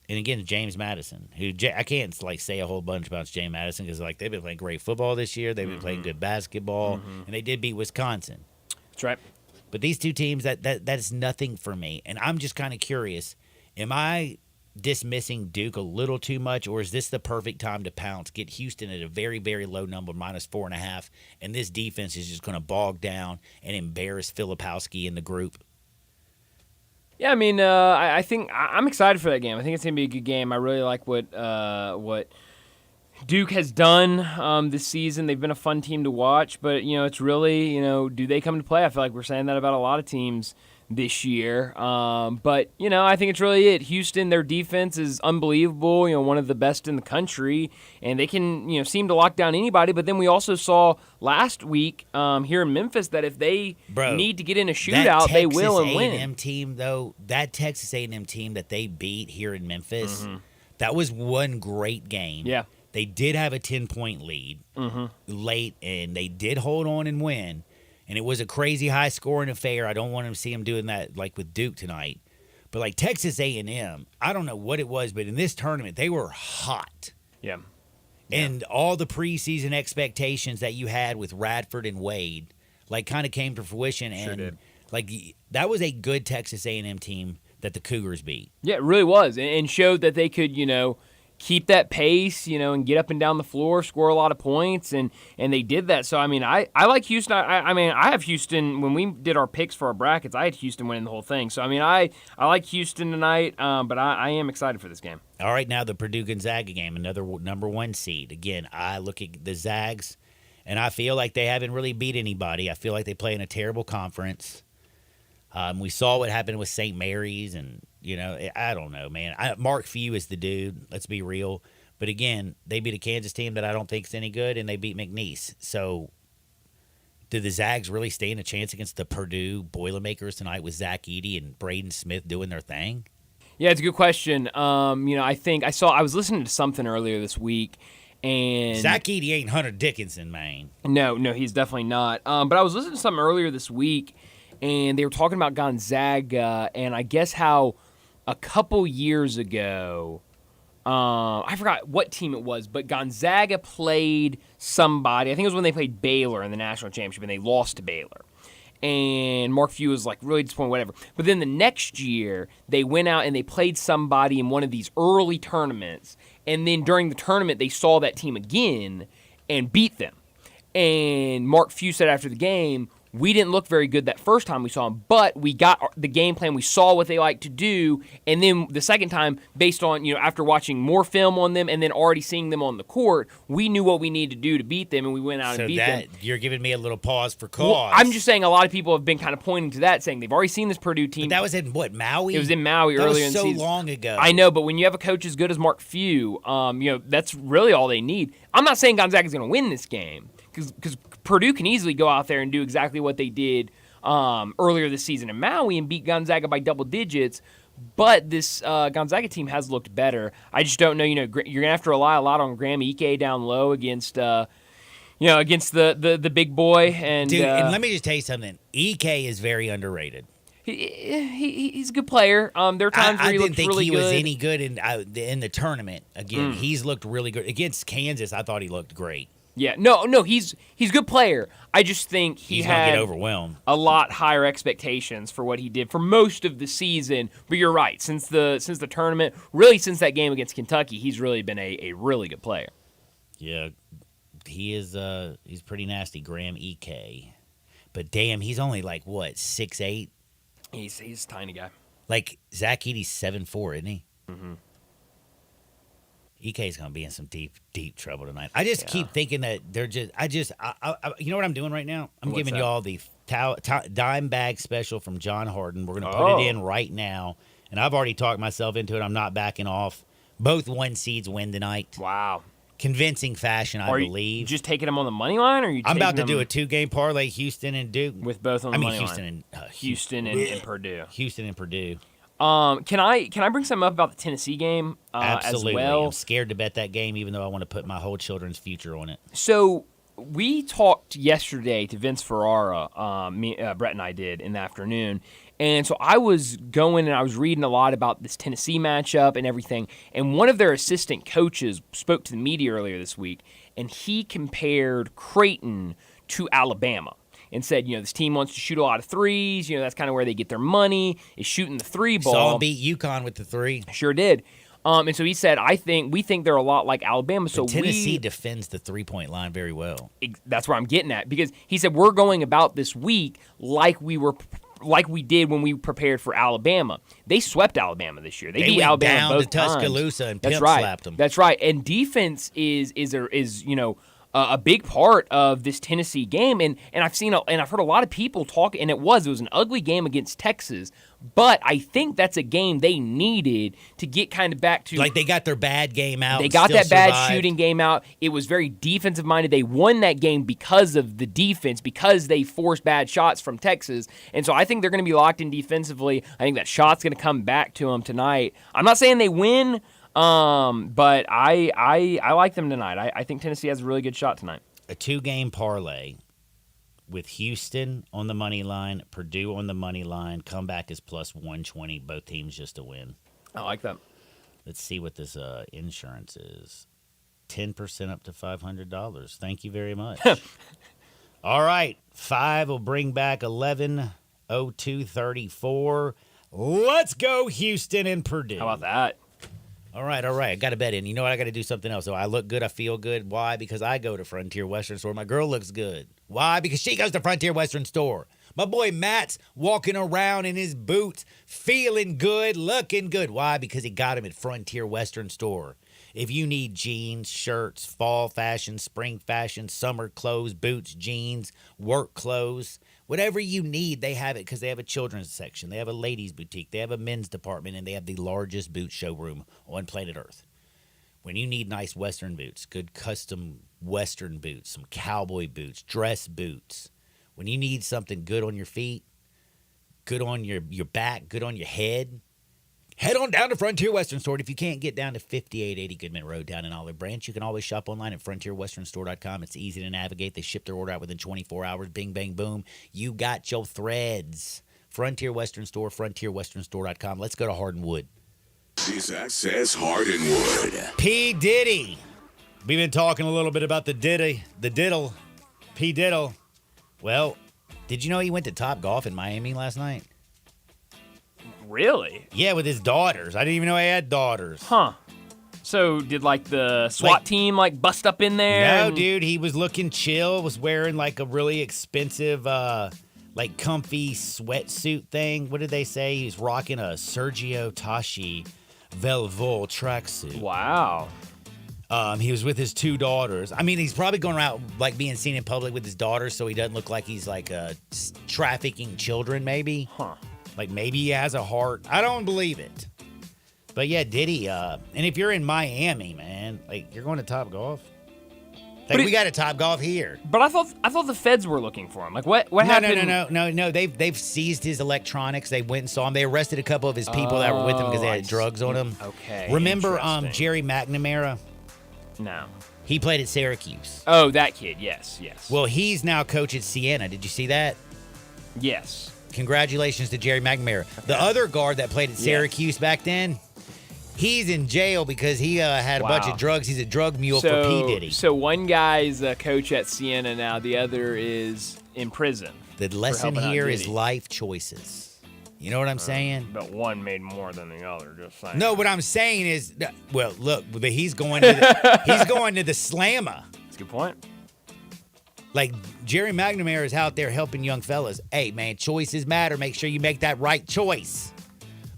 Speaker 2: And again, James Madison, who I can't like say a whole bunch about James Madison because like they've been playing great football this year, they've been playing good basketball, and they did beat Wisconsin.
Speaker 3: That's right.
Speaker 2: But these two teams, that is nothing for me, and I'm just kind of curious: am I dismissing Duke a little too much, or is this the perfect time to pounce, get Houston at a very, very low number, -4.5, and this defense is just going to bog down and embarrass Filipowski in the group?
Speaker 3: Yeah, I mean, I think I'm excited for that game. I think it's gonna be a good game. I really like what Duke has done this season. They've been a fun team to watch, but it's really do they come to play? I feel like we're saying that about a lot of teams this year. But I think it's really it. Houston, their defense is unbelievable. One of the best in the country, and they can seem to lock down anybody. But then we also saw last week here in Memphis that if they need to get in a shootout, they will and win.
Speaker 2: A&M team, though, that Texas A&M team that they beat here in Memphis, that was one great game.
Speaker 3: Yeah.
Speaker 2: They did have a 10-point lead late, and they did hold on and win. And it was a crazy high-scoring affair. I don't want to see them doing that like with Duke tonight. But like Texas A&M, I don't know what it was, but in this tournament, they were hot.
Speaker 3: Yeah.
Speaker 2: And all the preseason expectations that you had with Radford and Wade, like, kind of came to fruition.
Speaker 3: Sure did.
Speaker 2: Like, that was a good Texas A&M team that the Cougars beat.
Speaker 3: Yeah, it really was, and showed that they could, keep that pace, and get up and down the floor, score a lot of points, and they did that. So, I mean, I like Houston. I have Houston. When we did our picks for our brackets, I had Houston winning the whole thing. So, I mean, I like Houston tonight, but I am excited for this game.
Speaker 2: All right, now the Purdue-Gonzaga game, another number 1 seed. Again, I look at the Zags, and I feel like they haven't really beat anybody. I feel like they play in a terrible conference. We saw what happened with St. Mary's, and, I don't know, man. Mark Few is the dude. Let's be real. But, again, they beat a Kansas team that I don't think is any good, and they beat McNeese. So, do the Zags really stand a chance against the Purdue Boilermakers tonight with Zach Edey and Braden Smith doing their thing?
Speaker 3: Yeah, it's a good question. I think I was listening to something earlier this week, and
Speaker 2: Zach Edey ain't Hunter Dickinson, man.
Speaker 3: No, he's definitely not. But I was listening to something earlier this week, and they were talking about Gonzaga, and I guess how a couple years ago, I forgot what team it was, but Gonzaga played somebody. I think it was when they played Baylor in the national championship, and they lost to Baylor. And Mark Few was like really disappointed, whatever. But then the next year, they went out and they played somebody in one of these early tournaments. And then during the tournament, they saw that team again and beat them. And Mark Few said after the game, we didn't look very good that first time we saw them, but we got the game plan. We saw what they like to do, and then the second time, based on, after watching more film on them and then already seeing them on the court, we knew what we needed to do to beat them, and we went out and beat them.
Speaker 2: You're giving me a little pause for cause.
Speaker 3: Well, I'm just saying a lot of people have been kind of pointing to that, saying they've already seen this Purdue team.
Speaker 2: But that was in Maui?
Speaker 3: It was in Maui earlier in the season.
Speaker 2: That was so long ago.
Speaker 3: I know, but when you have a coach as good as Mark Few, that's really all they need. I'm not saying Gonzaga's going to win this game, because Purdue can easily go out there and do exactly what they did earlier this season in Maui and beat Gonzaga by double digits. But this Gonzaga team has looked better. I just don't know. You're going to have to rely a lot on Graham Ike down low against against the big boy. And
Speaker 2: dude, and let me just tell you something. Ike is very underrated.
Speaker 3: He's a good player. There are times where he looked really good.
Speaker 2: I didn't think he was any good in the tournament. Again, he's looked really good against Kansas. I thought he looked great.
Speaker 3: Yeah, no, he's a good player. I just think
Speaker 2: he's gonna get overwhelmed.
Speaker 3: A lot higher expectations for what he did for most of the season. But you're right, since the tournament, really since that game against Kentucky, he's really been a really good player.
Speaker 2: Yeah, he is. He's pretty nasty, Graham Ike. But damn, he's only like what, 6'8"?
Speaker 3: He's a tiny guy.
Speaker 2: Like Zach Edey's 7'4", isn't he?
Speaker 3: Mm-hmm.
Speaker 2: EK's going to be in some deep trouble tonight. I just keep thinking that they're just you know what I'm doing right now? I'm
Speaker 3: What's
Speaker 2: giving
Speaker 3: that?
Speaker 2: y'all the dime bag special from John Harden. We're going to put it in right now. And I've already talked myself into it. I'm not backing off. Both 1 seeds win tonight.
Speaker 3: Wow.
Speaker 2: Convincing fashion, I believe.
Speaker 3: You just taking them on the money line, or you?
Speaker 2: I'm about to do a 2-game parlay, Houston and Duke.
Speaker 3: With both on the money
Speaker 2: Houston
Speaker 3: line.
Speaker 2: And
Speaker 3: Houston and Purdue.
Speaker 2: Houston and Purdue.
Speaker 3: Can I bring something up about the Tennessee game
Speaker 2: Absolutely.
Speaker 3: as well?
Speaker 2: I'm scared to bet that game, even though I want to put my whole children's future on it.
Speaker 3: So we talked yesterday to Vince Ferrara, Brett and I did, in the afternoon. And so I was going and I was reading a lot about this Tennessee matchup and everything. And one of their assistant coaches spoke to the media earlier this week, and he compared Creighton to Alabama. And said, this team wants to shoot a lot of threes. That's kind of where they get their money, is shooting the three ball.
Speaker 2: Saw him beat UConn with the three.
Speaker 3: Sure did. And so he said, we think they're a lot like Alabama. So
Speaker 2: Tennessee defends the three-point line very well.
Speaker 3: That's where I'm getting at. Because he said, we're going about this week like we did when we prepared for Alabama. They swept Alabama this year. They beat
Speaker 2: went
Speaker 3: Alabama
Speaker 2: down
Speaker 3: both
Speaker 2: to Tuscaloosa
Speaker 3: times.
Speaker 2: and
Speaker 3: That's
Speaker 2: pimp
Speaker 3: right.
Speaker 2: slapped them.
Speaker 3: That's right. And defense is a big part of this Tennessee game, and I've heard a lot of people talk, and it was an ugly game against Texas, but I think that's a game they needed to get kind of back to,
Speaker 2: like, they got their bad game out.
Speaker 3: They got
Speaker 2: still
Speaker 3: that bad
Speaker 2: survived.
Speaker 3: shooting game out. It was very defensive minded. They won that game because of the defense, because they forced bad shots from Texas, and so I think they're going to be locked in defensively. I think that shot's going to come back to them tonight. I'm not saying they win. But I like them tonight. I think Tennessee has a really good shot tonight.
Speaker 2: A 2-game parlay with Houston on the money line, Purdue on the money line. Comeback is plus 120. Both teams just to win.
Speaker 3: I like that.
Speaker 2: Let's see what this insurance is. 10% up to $500. Thank you very much. All right, 5 will bring back 11:02:34. Let's go Houston and Purdue.
Speaker 3: How about that?
Speaker 2: All right. I got to bet in. You know what? I got to do something else. So I look good. I feel good. Why? Because I go to Frontier Western Store. My girl looks good. Why? Because she goes to Frontier Western Store. My boy Matt's walking around in his boots, feeling good, looking good. Why? Because he got them at Frontier Western Store. If you need jeans, shirts, fall fashion, spring fashion, summer clothes, boots, jeans, work clothes, whatever you need, they have it because they have a children's section. They have a ladies' boutique. They have a men's department, and they have the largest boot showroom on planet Earth. When you need nice Western boots, good custom Western boots, some cowboy boots, dress boots, when you need something good on your feet, good on your back, good on your head, head on down to Frontier Western Store. If you can't get down to 5880 Goodman Road down in Olive Branch, you can always shop online at frontierwesternstore.com. It's easy to navigate. They ship their order out within 24 hours. Bing, bang, boom. You got your threads. Frontier Western Store, frontierwesternstore.com. Let's go to Hardwood.
Speaker 19: This says Hardwood.
Speaker 2: P. Diddy. We've been talking a little bit about the diddle, P. Diddle. Well, did you know he went to Top Golf in Miami last night?
Speaker 3: Really?
Speaker 2: Yeah, with his daughters. I didn't even know he had daughters.
Speaker 3: Huh. So did the SWAT team bust up in there?
Speaker 2: No, dude. He was looking chill. Was wearing a really expensive like comfy sweatsuit thing. What did they say? He was rocking a Sergio Tashi Velvol tracksuit.
Speaker 3: Wow.
Speaker 2: He was with his 2 daughters. I mean, he's probably going around like being seen in public with his daughters, so he doesn't look like he's like trafficking children. Maybe.
Speaker 3: Huh.
Speaker 2: Like maybe he has a heart. I don't believe it. But yeah, Diddy. And if you're in Miami, man, like you're going to Top Golf. Like we got a Top Golf here.
Speaker 3: But I thought the feds were looking for him. Like what happened?
Speaker 2: No. They've seized his electronics. They went and saw him. They arrested a couple of his people that were with him because they had drugs on him.
Speaker 3: Okay.
Speaker 2: Remember Jerry McNamara?
Speaker 3: No.
Speaker 2: He played at Syracuse.
Speaker 3: Oh, that kid. Yes.
Speaker 2: Well, he's now coach at Siena. Did you see that?
Speaker 3: Yes.
Speaker 2: Congratulations to Jerry McNamara. Okay. The other guard that played at Syracuse back then, he's in jail because he had a bunch of drugs. He's a drug mule for P. Diddy.
Speaker 3: So one guy's a coach at Siena now. The other is in prison.
Speaker 2: The lesson here is life choices. You know what I'm saying?
Speaker 3: But one made more than the other, just saying.
Speaker 2: No, what I'm saying is, well, look, but he's going to the Slammer.
Speaker 3: That's a good point.
Speaker 2: Like, Jerry McNamara is out there helping young fellas. Hey, man, choices matter. Make sure you make that right choice.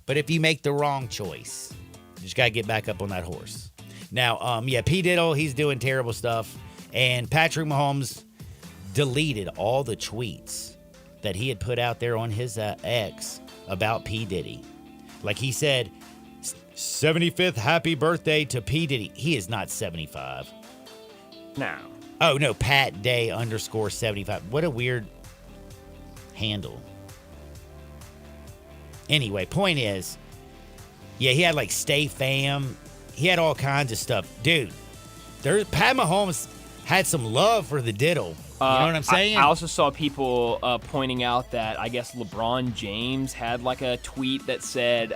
Speaker 2: But if you make the wrong choice, you just got to get back up on that horse. Now, P. Diddle, he's doing terrible stuff. And Patrick Mahomes deleted all the tweets that he had put out there on his X about P. Diddy. Like he said, 75th happy birthday to P. Diddy. He is not 75.
Speaker 3: No.
Speaker 2: Oh, no, Pat Day _75. What a weird handle. Anyway, point is, yeah, he had like Stay Fam. He had all kinds of stuff. Dude, Pat Mahomes had some love for the Diddle. You know what I'm saying?
Speaker 3: I also saw people pointing out that I guess LeBron James had like a tweet that said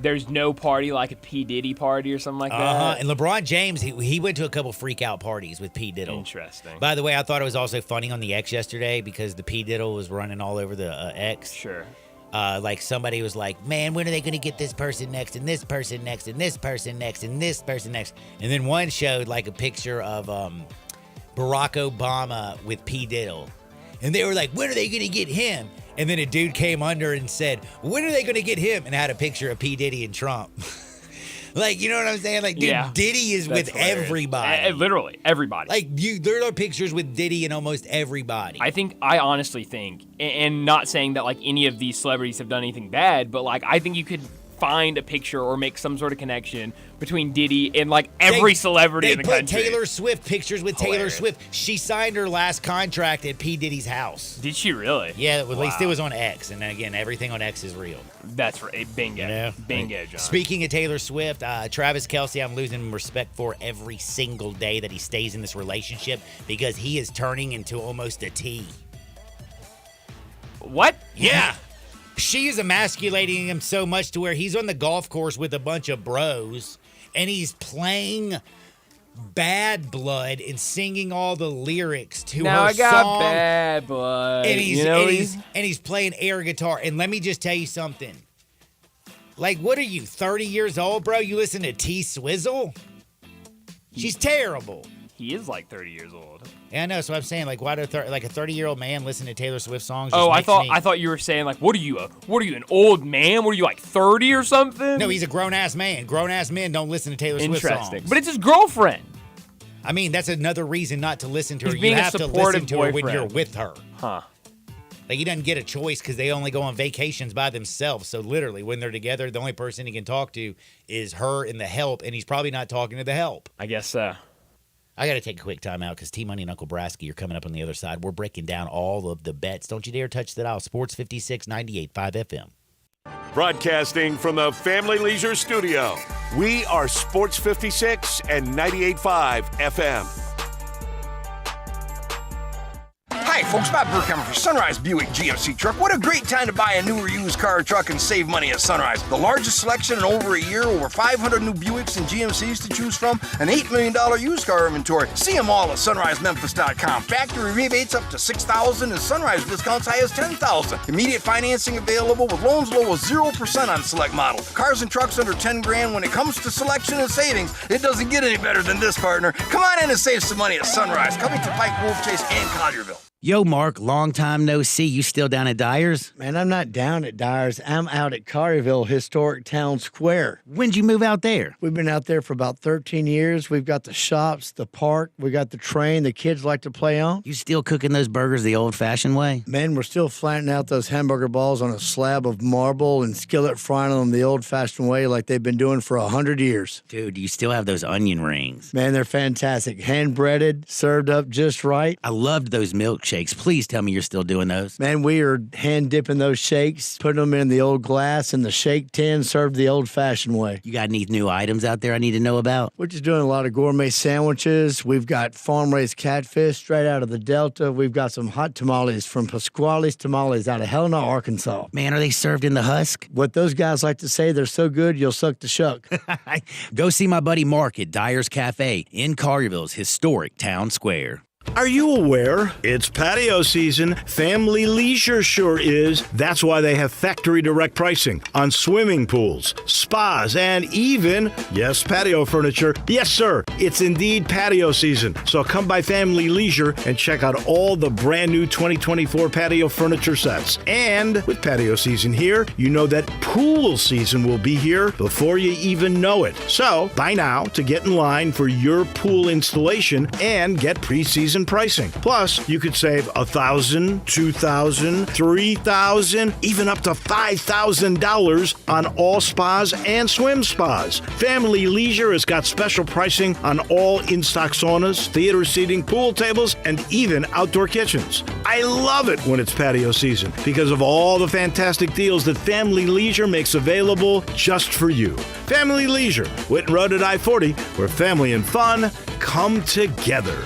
Speaker 3: there's no party like a P. Diddy party or something like that.
Speaker 2: And LeBron James, he went to a couple freak out parties with P. Diddle.
Speaker 3: Interesting.
Speaker 2: By the way, I thought it was also funny on the X yesterday because the P. Diddle was running all over the X.
Speaker 3: Sure.
Speaker 2: Like somebody was like, man, when are they going to get this person next and this person next and this person next and this person next? And then one showed like a picture of Barack Obama with P. Diddle. And they were like, when are they going to get him? And then a dude came under and said, when are they going to get him? And had a picture of P. Diddy and Trump. Like, you know what I'm saying? Like, dude, Diddy is with hilarious. Everybody.
Speaker 3: Literally, everybody.
Speaker 2: Like, there are pictures with Diddy and almost everybody.
Speaker 3: I honestly think, and not saying that, like, any of these celebrities have done anything bad, but, like, I think you could find a picture or make some sort of connection between Diddy and like every celebrity in the country.
Speaker 2: They put Taylor Swift pictures with Taylor Swift. She signed her last contract at P. Diddy's house.
Speaker 3: Did she really?
Speaker 2: Yeah, at least it was on X. And then again, everything on X is real.
Speaker 3: That's right. Bingo. You know? Bingo, John.
Speaker 2: Speaking of Taylor Swift, Travis Kelce, I'm losing respect for every single day that he stays in this relationship because he is turning into almost a T.
Speaker 3: What?
Speaker 2: Yeah. She is emasculating him so much to where he's on the golf course with a bunch of bros and he's playing Bad Blood and singing all the lyrics to her song.
Speaker 3: Now I got Bad Blood.
Speaker 2: And he's playing air guitar. And let me just tell you something. Like, what are you, 30 years old, bro? You listen to T Swizzle? She's terrible.
Speaker 3: He is like 30 years old.
Speaker 2: Yeah, I know. So I'm saying, like, why do a 30-year-old man listen to Taylor Swift songs?
Speaker 3: I thought you were saying, like, what are you, an old man? What are you, like 30 or something?
Speaker 2: No, he's a grown ass man. Grown ass men don't listen to Taylor Swift songs.
Speaker 3: But it's his girlfriend.
Speaker 2: I mean, that's another reason not to listen to her.
Speaker 3: He's being
Speaker 2: you have
Speaker 3: a
Speaker 2: to
Speaker 3: supportive
Speaker 2: listen to her
Speaker 3: boyfriend.
Speaker 2: when you're with her.
Speaker 3: Huh.
Speaker 2: Like, he doesn't get a choice because they only go on vacations by themselves. So literally, when they're together, the only person he can talk to is her and the help, and he's probably not talking to the help.
Speaker 3: I guess so.
Speaker 2: I got to take a quick time out because T-Money and Uncle Brasky are coming up on the other side. We're breaking down all of the bets. Don't you dare touch that dial. Sports 56, 98.5 FM.
Speaker 1: Broadcasting from the Family Leisure Studio, we are Sports 56 and 98.5 FM.
Speaker 15: Hi, folks. Bob Burkhammer for Sunrise Buick GMC Truck. What a great time to buy a new or used car or truck and save money at Sunrise. The largest selection in over a year, over 500 new Buicks and GMCs to choose from, an $8 million used car inventory. See them all at sunrisememphis.com. Factory rebates up to $6,000 and Sunrise discounts high as $10,000. Immediate financing available with loans low as 0% on select models. Cars and trucks under $10,000. When it comes to selection and savings, it doesn't get any better than this, partner. Come on in and save some money at Sunrise. Coming to Pike, Wolf Chase, and Collierville.
Speaker 2: Yo, Mark, long time no see. You still down at Dyer's?
Speaker 20: Man, I'm not down at Dyer's. I'm out at Collierville Historic Town Square.
Speaker 2: When'd you move out there?
Speaker 20: We've been out there for about 13 years. We've got the shops, the park, we got the train the kids like to play on.
Speaker 2: You still cooking those burgers the old-fashioned way?
Speaker 20: Man, we're still flattening out those hamburger balls on a slab of marble and skillet frying them the old-fashioned way like they've been doing for 100 years.
Speaker 2: Dude, you still have those onion rings.
Speaker 20: Man, they're fantastic. Hand-breaded, served up just right.
Speaker 2: I loved those milkshakes. Please tell me you're still doing those.
Speaker 20: Man, we are hand-dipping those shakes, putting them in the old glass in the shake tin, served the old-fashioned way.
Speaker 2: You got any new items out there I need to know about?
Speaker 20: We're just doing a lot of gourmet sandwiches. We've got farm-raised catfish straight out of the Delta. We've got some hot tamales from Pasquale's Tamales out of Helena, Arkansas.
Speaker 2: Man, are they served in the husk?
Speaker 20: What those guys like to say, they're so good, you'll suck the shuck.
Speaker 2: Go see my buddy Mark at Dyer's Cafe in Collierville's historic town square.
Speaker 11: Are you aware? It's patio season. Family Leisure sure is. That's why they have factory direct pricing on swimming pools, spas, and even, yes, patio furniture. Yes, sir, it's indeed patio season. So come by Family Leisure and check out all the brand new 2024 patio furniture sets. And with patio season here, you know that pool season will be here before you even know it. So buy now to get in line for your pool installation and get pre-season pricing. Plus, you could save $1,000, $2,000, $3,000, even up to $5,000 on all spas and swim spas. Family Leisure has got special pricing on all in-stock saunas, theater seating, pool tables, and even outdoor kitchens. I love it when it's patio season because of all the fantastic deals that Family Leisure makes available just for you. Family Leisure, Whitten Road at I-40, where family and fun come together.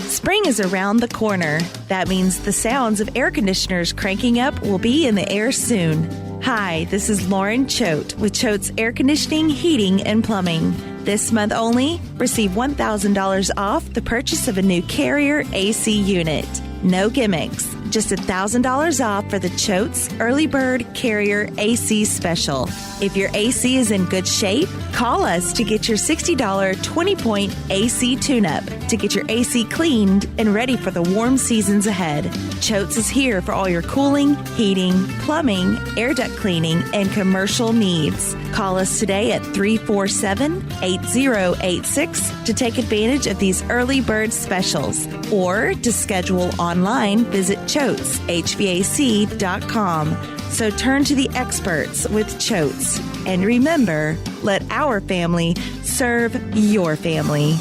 Speaker 7: Spring is around the corner. That means the sounds of air conditioners cranking up will be in the air soon. Hi, this is Lauren Choate with Choate's Air Conditioning, Heating, and Plumbing. This month only, receive $1,000 off the purchase of a new Carrier AC unit. No gimmicks, just $1,000 off for the Choate's Early Bird Carrier AC Special. If your AC is in good shape, call us to get your $60 20-point AC tune-up to get your AC cleaned and ready for the warm seasons ahead. Choate's is here for all your cooling, heating, plumbing, air duct cleaning, and commercial needs. Call us today at 347-8086 to take advantage of these early bird specials. Or to schedule online, visit ChoatesHVAC.com. So turn to the experts with Choates. And remember, let our family serve your family.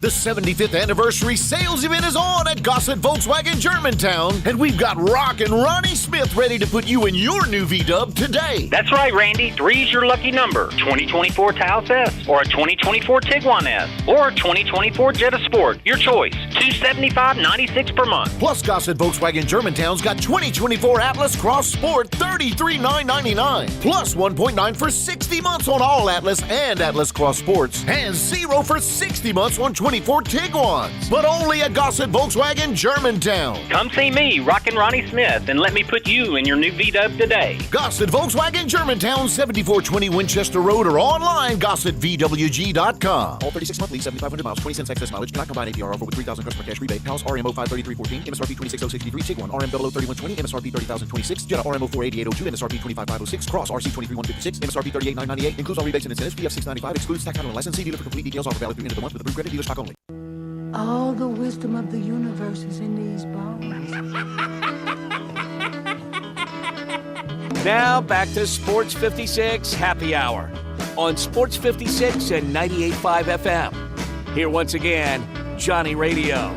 Speaker 5: The 75th anniversary sales event is on at Gossett Volkswagen Germantown, and we've got Rockin' Ronnie Smith ready to put you in your new V-Dub today.
Speaker 21: That's right, Randy. 3's your lucky number. 2024 Taos S, or a 2024 Tiguan S, or a 2024 Jetta Sport. Your choice. $275.96 per month.
Speaker 5: Plus, Gossett Volkswagen Germantown's got 2024 Atlas Cross Sport, $33,999. Plus 1.9 for 60 months on all Atlas and Atlas Cross Sports, and 0 for 60 months on 24 Tiguans, but only at Gossett Volkswagen Germantown.
Speaker 21: Come see me, Rockin' Ronnie Smith, and let me put you in your new V-Dub today.
Speaker 5: Gossett Volkswagen Germantown, 7420 Winchester Road, or online, GossettVWG.com.
Speaker 12: All 36-month lease, 7,500 miles, 20 cents excess mileage. Do not combine APR offer with 3,000 customer cash rebate. House RMO 53314, MSRP 26,063. Tiguan RM 003120, MSRP 30,026. Jetta RMO 48802, MSRP 25,506. Cross RC 23,156, MSRP 38,998. Includes all rebates and incentives. VF 695 excludes tax and license. See dealer for complete details. Offer valid through end of the month with approved credit. Dealer stock only.
Speaker 9: All the wisdom of the universe is in these bones.
Speaker 1: Now back to Sports 56 Happy Hour on Sports 56 and 98.5 FM. Here once again, Johnny Radio.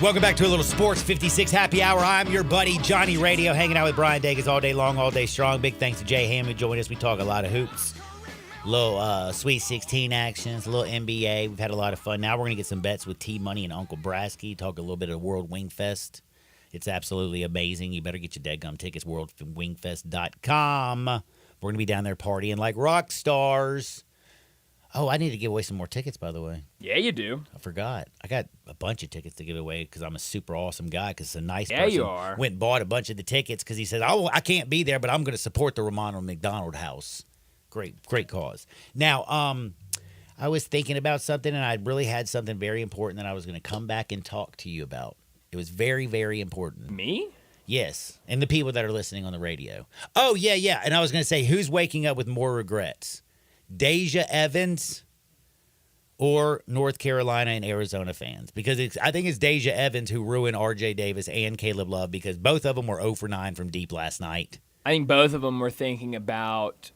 Speaker 2: Welcome back to a little Sports 56 Happy Hour. I'm your buddy, Johnny Radio, hanging out with Brian Dagas all day long, all day strong. Big thanks to Jay Hammond joining us. We talk a lot of hoops, little Sweet 16 actions, a little NBA. We've had a lot of fun. Now we're going to get some bets with T-Money and Uncle Brasky, talk a little bit of World Wing Fest. It's absolutely amazing. You better get your dadgum tickets, worldwingfest.com. We're We're going to be down there partying like rock stars. Oh, I need to give away some more tickets, by the way.
Speaker 3: Yeah, you do.
Speaker 2: I forgot. I got a bunch of tickets to give away because I'm a super awesome guy because it's a nice
Speaker 3: Yeah,
Speaker 2: person.
Speaker 3: you are.
Speaker 2: Went and bought a bunch of the tickets because he said, oh, I can't be there, but I'm going to support the Ronald McDonald House. Great cause. Now, I was thinking about something, and I really had something very important that I was going to come back and talk to you about. It was very, very important.
Speaker 3: Me?
Speaker 2: Yes, and the people that are listening on the radio. Oh, yeah. And I was going to say, who's waking up with more regrets? Deja Evans or North Carolina and Arizona fans? Because I think it's Deja Evans who ruined R.J. Davis and Caleb Love because both of them were 0 for 9 from deep last night.
Speaker 3: I think both of them were thinking about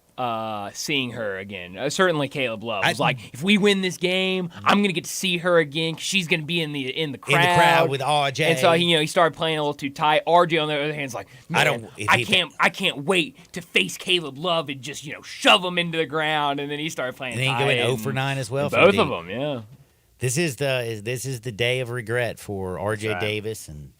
Speaker 3: seeing her again. Certainly Caleb Love was like, if we win this game, I'm going to get to see her again because she's going to be in the crowd.
Speaker 2: In the crowd with RJ.
Speaker 3: And so he started playing a little too tight. RJ on the other hand is like, man, I can't wait to face Caleb Love and just shove him into the ground. And then he started playing.
Speaker 2: And then
Speaker 3: tight.
Speaker 2: he going 0 for 9 as well.
Speaker 3: Both of them, yeah.
Speaker 2: This is the day of regret for R.J.
Speaker 3: right.
Speaker 2: Davis and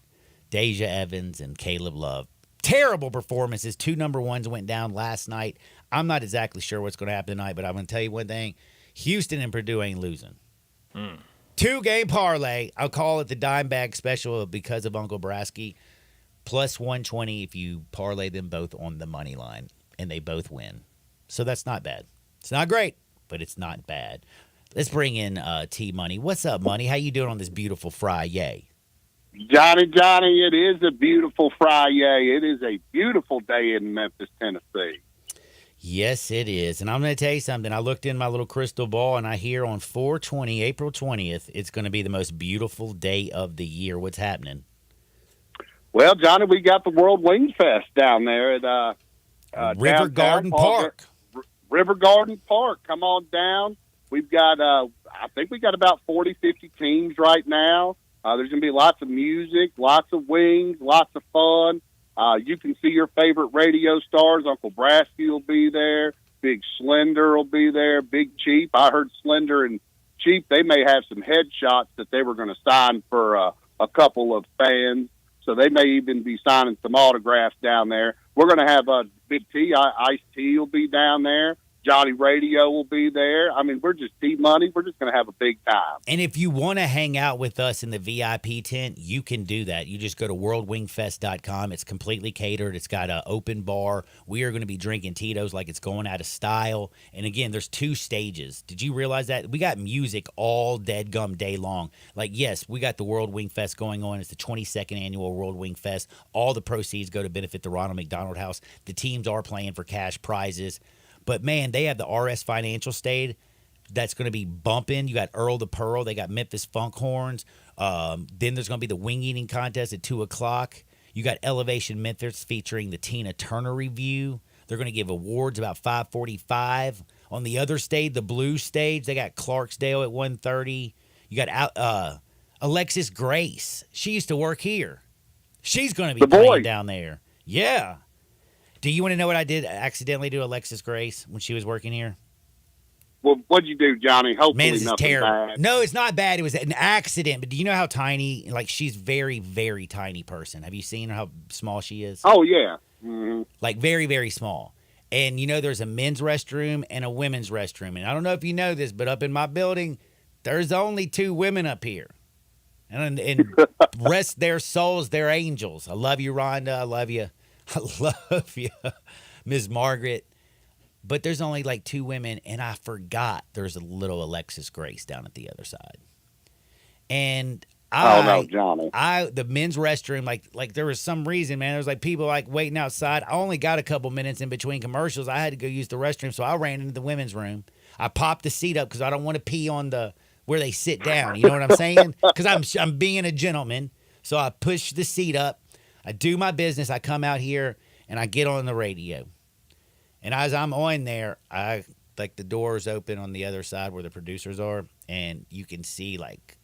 Speaker 2: Deja Evans and Caleb Love. Terrible performances. 2 number ones went down last night. I'm not exactly sure what's going to happen tonight, but I'm going to tell you one thing. Houston and Purdue ain't losing. 2-game parlay. I'll call it the dime bag special because of Uncle Brasky. Plus 120 if you parlay them both on the money line, and they both win. So that's not bad. It's not great, but it's not bad. Let's bring in T-Money. What's up, Money? How you doing on this beautiful Friday?
Speaker 4: Johnny, it is a beautiful Friday. It is a beautiful day in Memphis, Tennessee.
Speaker 2: Yes, it is. And I'm going to tell you something. I looked in my little crystal ball, and I hear on 4/20, April 20th, it's going to be the most beautiful day of the year. What's happening?
Speaker 4: Well, Johnny, we got the World Wing Fest down there at
Speaker 2: River Garden Park.
Speaker 4: River Garden Park. Come on down. We've got, I think we got about 40, 50 teams right now. There's going to be lots of music, lots of wings, lots of fun. You can see your favorite radio stars. Uncle Brasky will be there. Big Slender will be there. Big Cheap. I heard Slender and Cheap, they may have some headshots that they were going to sign for a couple of fans. So they may even be signing some autographs down there. We're going to have Big T, Ice-T will be down there. Johnny Radio will be there. I mean, we're just T-Money. We're just going to have a big time.
Speaker 2: And if you want to hang out with us in the VIP tent, you can do that. You just go to worldwingfest.com. It's completely catered. It's got an open bar. We are going to be drinking Tito's like it's going out of style. And again, there's 2 stages. Did you realize that? We got music all deadgum day long. Like, yes, we got the World Wing Fest going on. It's the 22nd annual World Wing Fest. All the proceeds go to benefit the Ronald McDonald House. The teams are playing for cash prizes. But, man, they have the RS Financial Stage that's going to be bumping. You got Earl the Pearl. They got Memphis Funk Horns. Then there's going to be the wing eating contest at 2 o'clock. You got Elevation Memphis featuring the Tina Turner Review. They're going to give awards about 5:45. On the other stage, the blue stage, they got Clarksdale at 1:30. You got Alexis Grace. She used to work here. She's going to be playing down there. Yeah. Do you want to know what I did accidentally to Alexis Grace when she was working here?
Speaker 4: Well, what'd you do, Johnny? Hopefully
Speaker 2: Man, this is
Speaker 4: nothing
Speaker 2: terrible.
Speaker 4: bad.
Speaker 2: No, it's not bad. It was an accident. But do you know how tiny, like she's very, very tiny person. Have you seen how small she is?
Speaker 4: Oh, yeah. Mm-hmm.
Speaker 2: Like very, very small. And there's a men's restroom and a women's restroom. And I don't know if you know this, but up in my building, there's only 2 women up here. And rest their souls, they're angels. I love you, Rhonda. I love you. I love you, Ms. Margaret. But there's only like 2 women, and I forgot there's a little Alexis Grace down at the other side. And the men's restroom, like there was some reason, man. There was like people like waiting outside. I only got a couple minutes in between commercials. I had to go use the restroom, so I ran into the women's room. I popped the seat up because I don't want to pee on where they sit down. You know what I'm saying? Because I'm being a gentleman. So I push the seat up. I do my business. I come out here and I get on the radio. And as I'm on there, the doors open on the other side where the producers are, and you can see like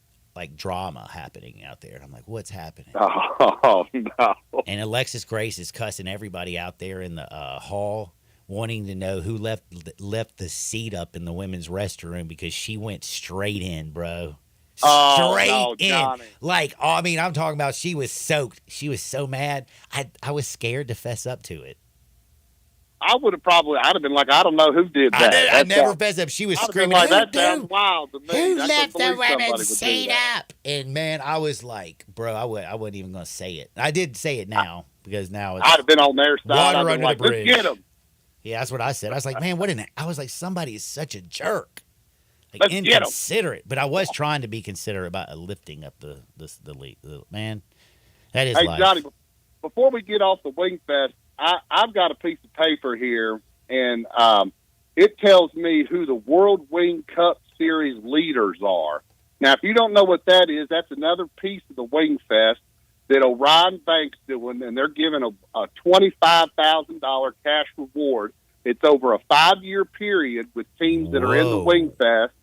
Speaker 2: drama happening out there. I'm like, what's happening?
Speaker 4: Oh, no.
Speaker 2: And Alexis Grace is cussing everybody out there in the hall, wanting to know who left the seat up in the women's restroom because she went straight in, bro. Straight in.
Speaker 4: Johnny.
Speaker 2: Like, I mean, I'm talking about she was soaked. She was so mad. I was scared to fess up to it.
Speaker 4: I would have probably. I'd have been like, I don't know who did that.
Speaker 2: I never fessed up. She was
Speaker 4: I'd have
Speaker 2: screaming,
Speaker 4: been like, that
Speaker 2: "Who
Speaker 4: sounds wild to me.
Speaker 2: Who
Speaker 4: I
Speaker 2: left
Speaker 4: couldn't
Speaker 2: the
Speaker 4: believe somebody
Speaker 2: women's
Speaker 4: would do
Speaker 2: seat
Speaker 4: that.
Speaker 2: up?" And man, I was like, bro, I wasn't even gonna say it. I did say it now because now it's
Speaker 4: I'd have been on their side.
Speaker 2: water
Speaker 4: I'd been
Speaker 2: under
Speaker 4: like,
Speaker 2: the bridge.
Speaker 4: Let's get him.
Speaker 2: Yeah, that's what I said. I was like, man, I was like, somebody is such a jerk. Like,
Speaker 4: Let's get 'em.
Speaker 2: inconsiderate. But I was trying to be considerate about lifting up the league. Man, that is
Speaker 4: Hey,
Speaker 2: life.
Speaker 4: Johnny, before we get off the Wing Fest, I've got a piece of paper here, and it tells me who the World Wing Cup Series leaders are. Now, if you don't know what that is, that's another piece of the Wing Fest that Orion Bank's doing, and they're giving a $25,000 cash reward. It's over a 5-year period with teams that are in the
Speaker 2: Whoa.
Speaker 4: Wing Fest,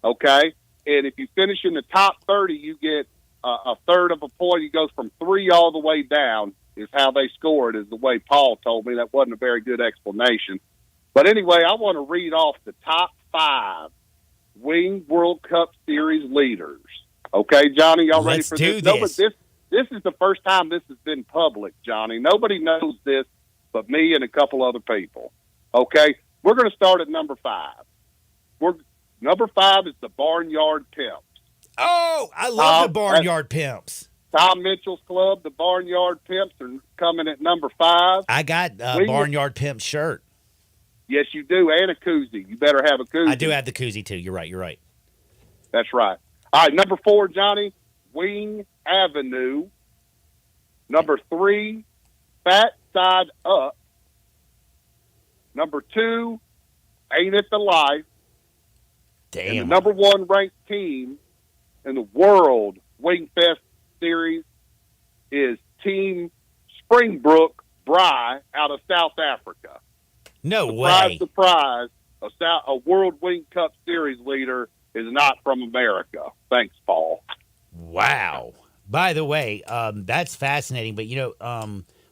Speaker 4: okay? And if you finish in the top 30, you get a third of a point. It goes from 3 all the way down is how they scored, is the way Paul told me. That wasn't a very good explanation. But anyway, I want to read off the top 5 Wing World Cup Series leaders. Okay, Johnny, y'all ready
Speaker 2: Let's
Speaker 4: for
Speaker 2: do
Speaker 4: this? No,
Speaker 2: this.
Speaker 4: but this is the first time this has been public, Johnny. Nobody knows this but me and a couple other people. Okay? We're going to start at number 5. Number 5 is the Barnyard Pimps.
Speaker 2: Oh, I love the Barnyard Pimps.
Speaker 4: Tom Mitchell's club, the Barnyard Pimps, are coming at number 5.
Speaker 2: I got a Barnyard Pimp shirt.
Speaker 4: Yes, you do, and a koozie. You better have a koozie.
Speaker 2: I do have the koozie, too. You're right.
Speaker 4: That's right. All right, number 4, Johnny, Wing Avenue. Number 3, Fat Side Up. Number 2, Ain't It the Life.
Speaker 2: Damn.
Speaker 4: And the number 1 ranked team in the World Wing Fest Series is Team Springbrook Bry out of South Africa.
Speaker 2: No way.
Speaker 4: Surprise, a World Wing Cup Series leader is not from America. Thanks, Paul.
Speaker 2: Wow. By the way, that's fascinating. But,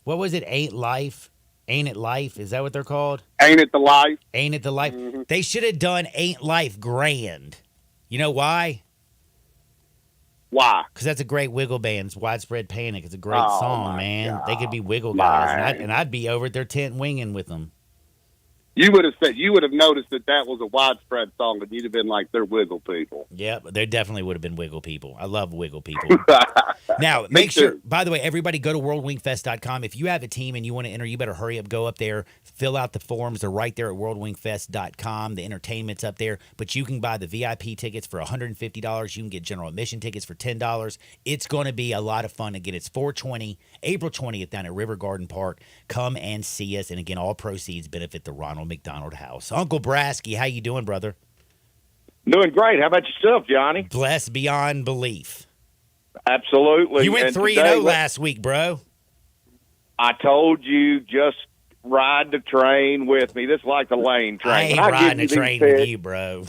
Speaker 2: what was it? Ain't It Life? Is that what they're called?
Speaker 4: Ain't It the Life?
Speaker 2: Ain't It the Life?
Speaker 4: Mm-hmm.
Speaker 2: They should have done Ain't Life Grand. You know why?
Speaker 4: Why?
Speaker 2: Because that's a great Wiggle Band's Widespread Panic. It's a great
Speaker 4: Oh,
Speaker 2: song,
Speaker 4: my
Speaker 2: man.
Speaker 4: God.
Speaker 2: They could be Wiggle guys,
Speaker 4: My.
Speaker 2: and I'd be over at their tent winging with them.
Speaker 4: You would have noticed that was a widespread song, and you'd have been like, they're Wiggle people.
Speaker 2: Yeah, but they definitely would have been Wiggle people. I love Wiggle people. Now,
Speaker 4: Me
Speaker 2: make sure,
Speaker 4: too.
Speaker 2: by the way, everybody go to worldwingfest.com. If you have a team and you want to enter, you better hurry up, go up there, fill out the forms. They're right there at worldwingfest.com. The entertainment's up there, but you can buy the VIP tickets for $150. You can get general admission tickets for $10. It's going to be a lot of fun. Again, it's 420, April 20th down at River Garden Park. Come and see us. And again, all proceeds benefit the Ronald McDonald House. Uncle Brasky, how you doing, brother?
Speaker 6: Doing great. How about yourself, Johnny?
Speaker 2: Blessed beyond belief.
Speaker 6: Absolutely.
Speaker 2: You went
Speaker 6: And
Speaker 2: 3-0
Speaker 6: today,
Speaker 2: last week, bro.
Speaker 6: I told you, just ride the train with me. This is like the lane train.
Speaker 2: I ain't
Speaker 6: When give
Speaker 2: riding
Speaker 6: you
Speaker 2: a
Speaker 6: these
Speaker 2: train
Speaker 6: picks-
Speaker 2: with you, bro.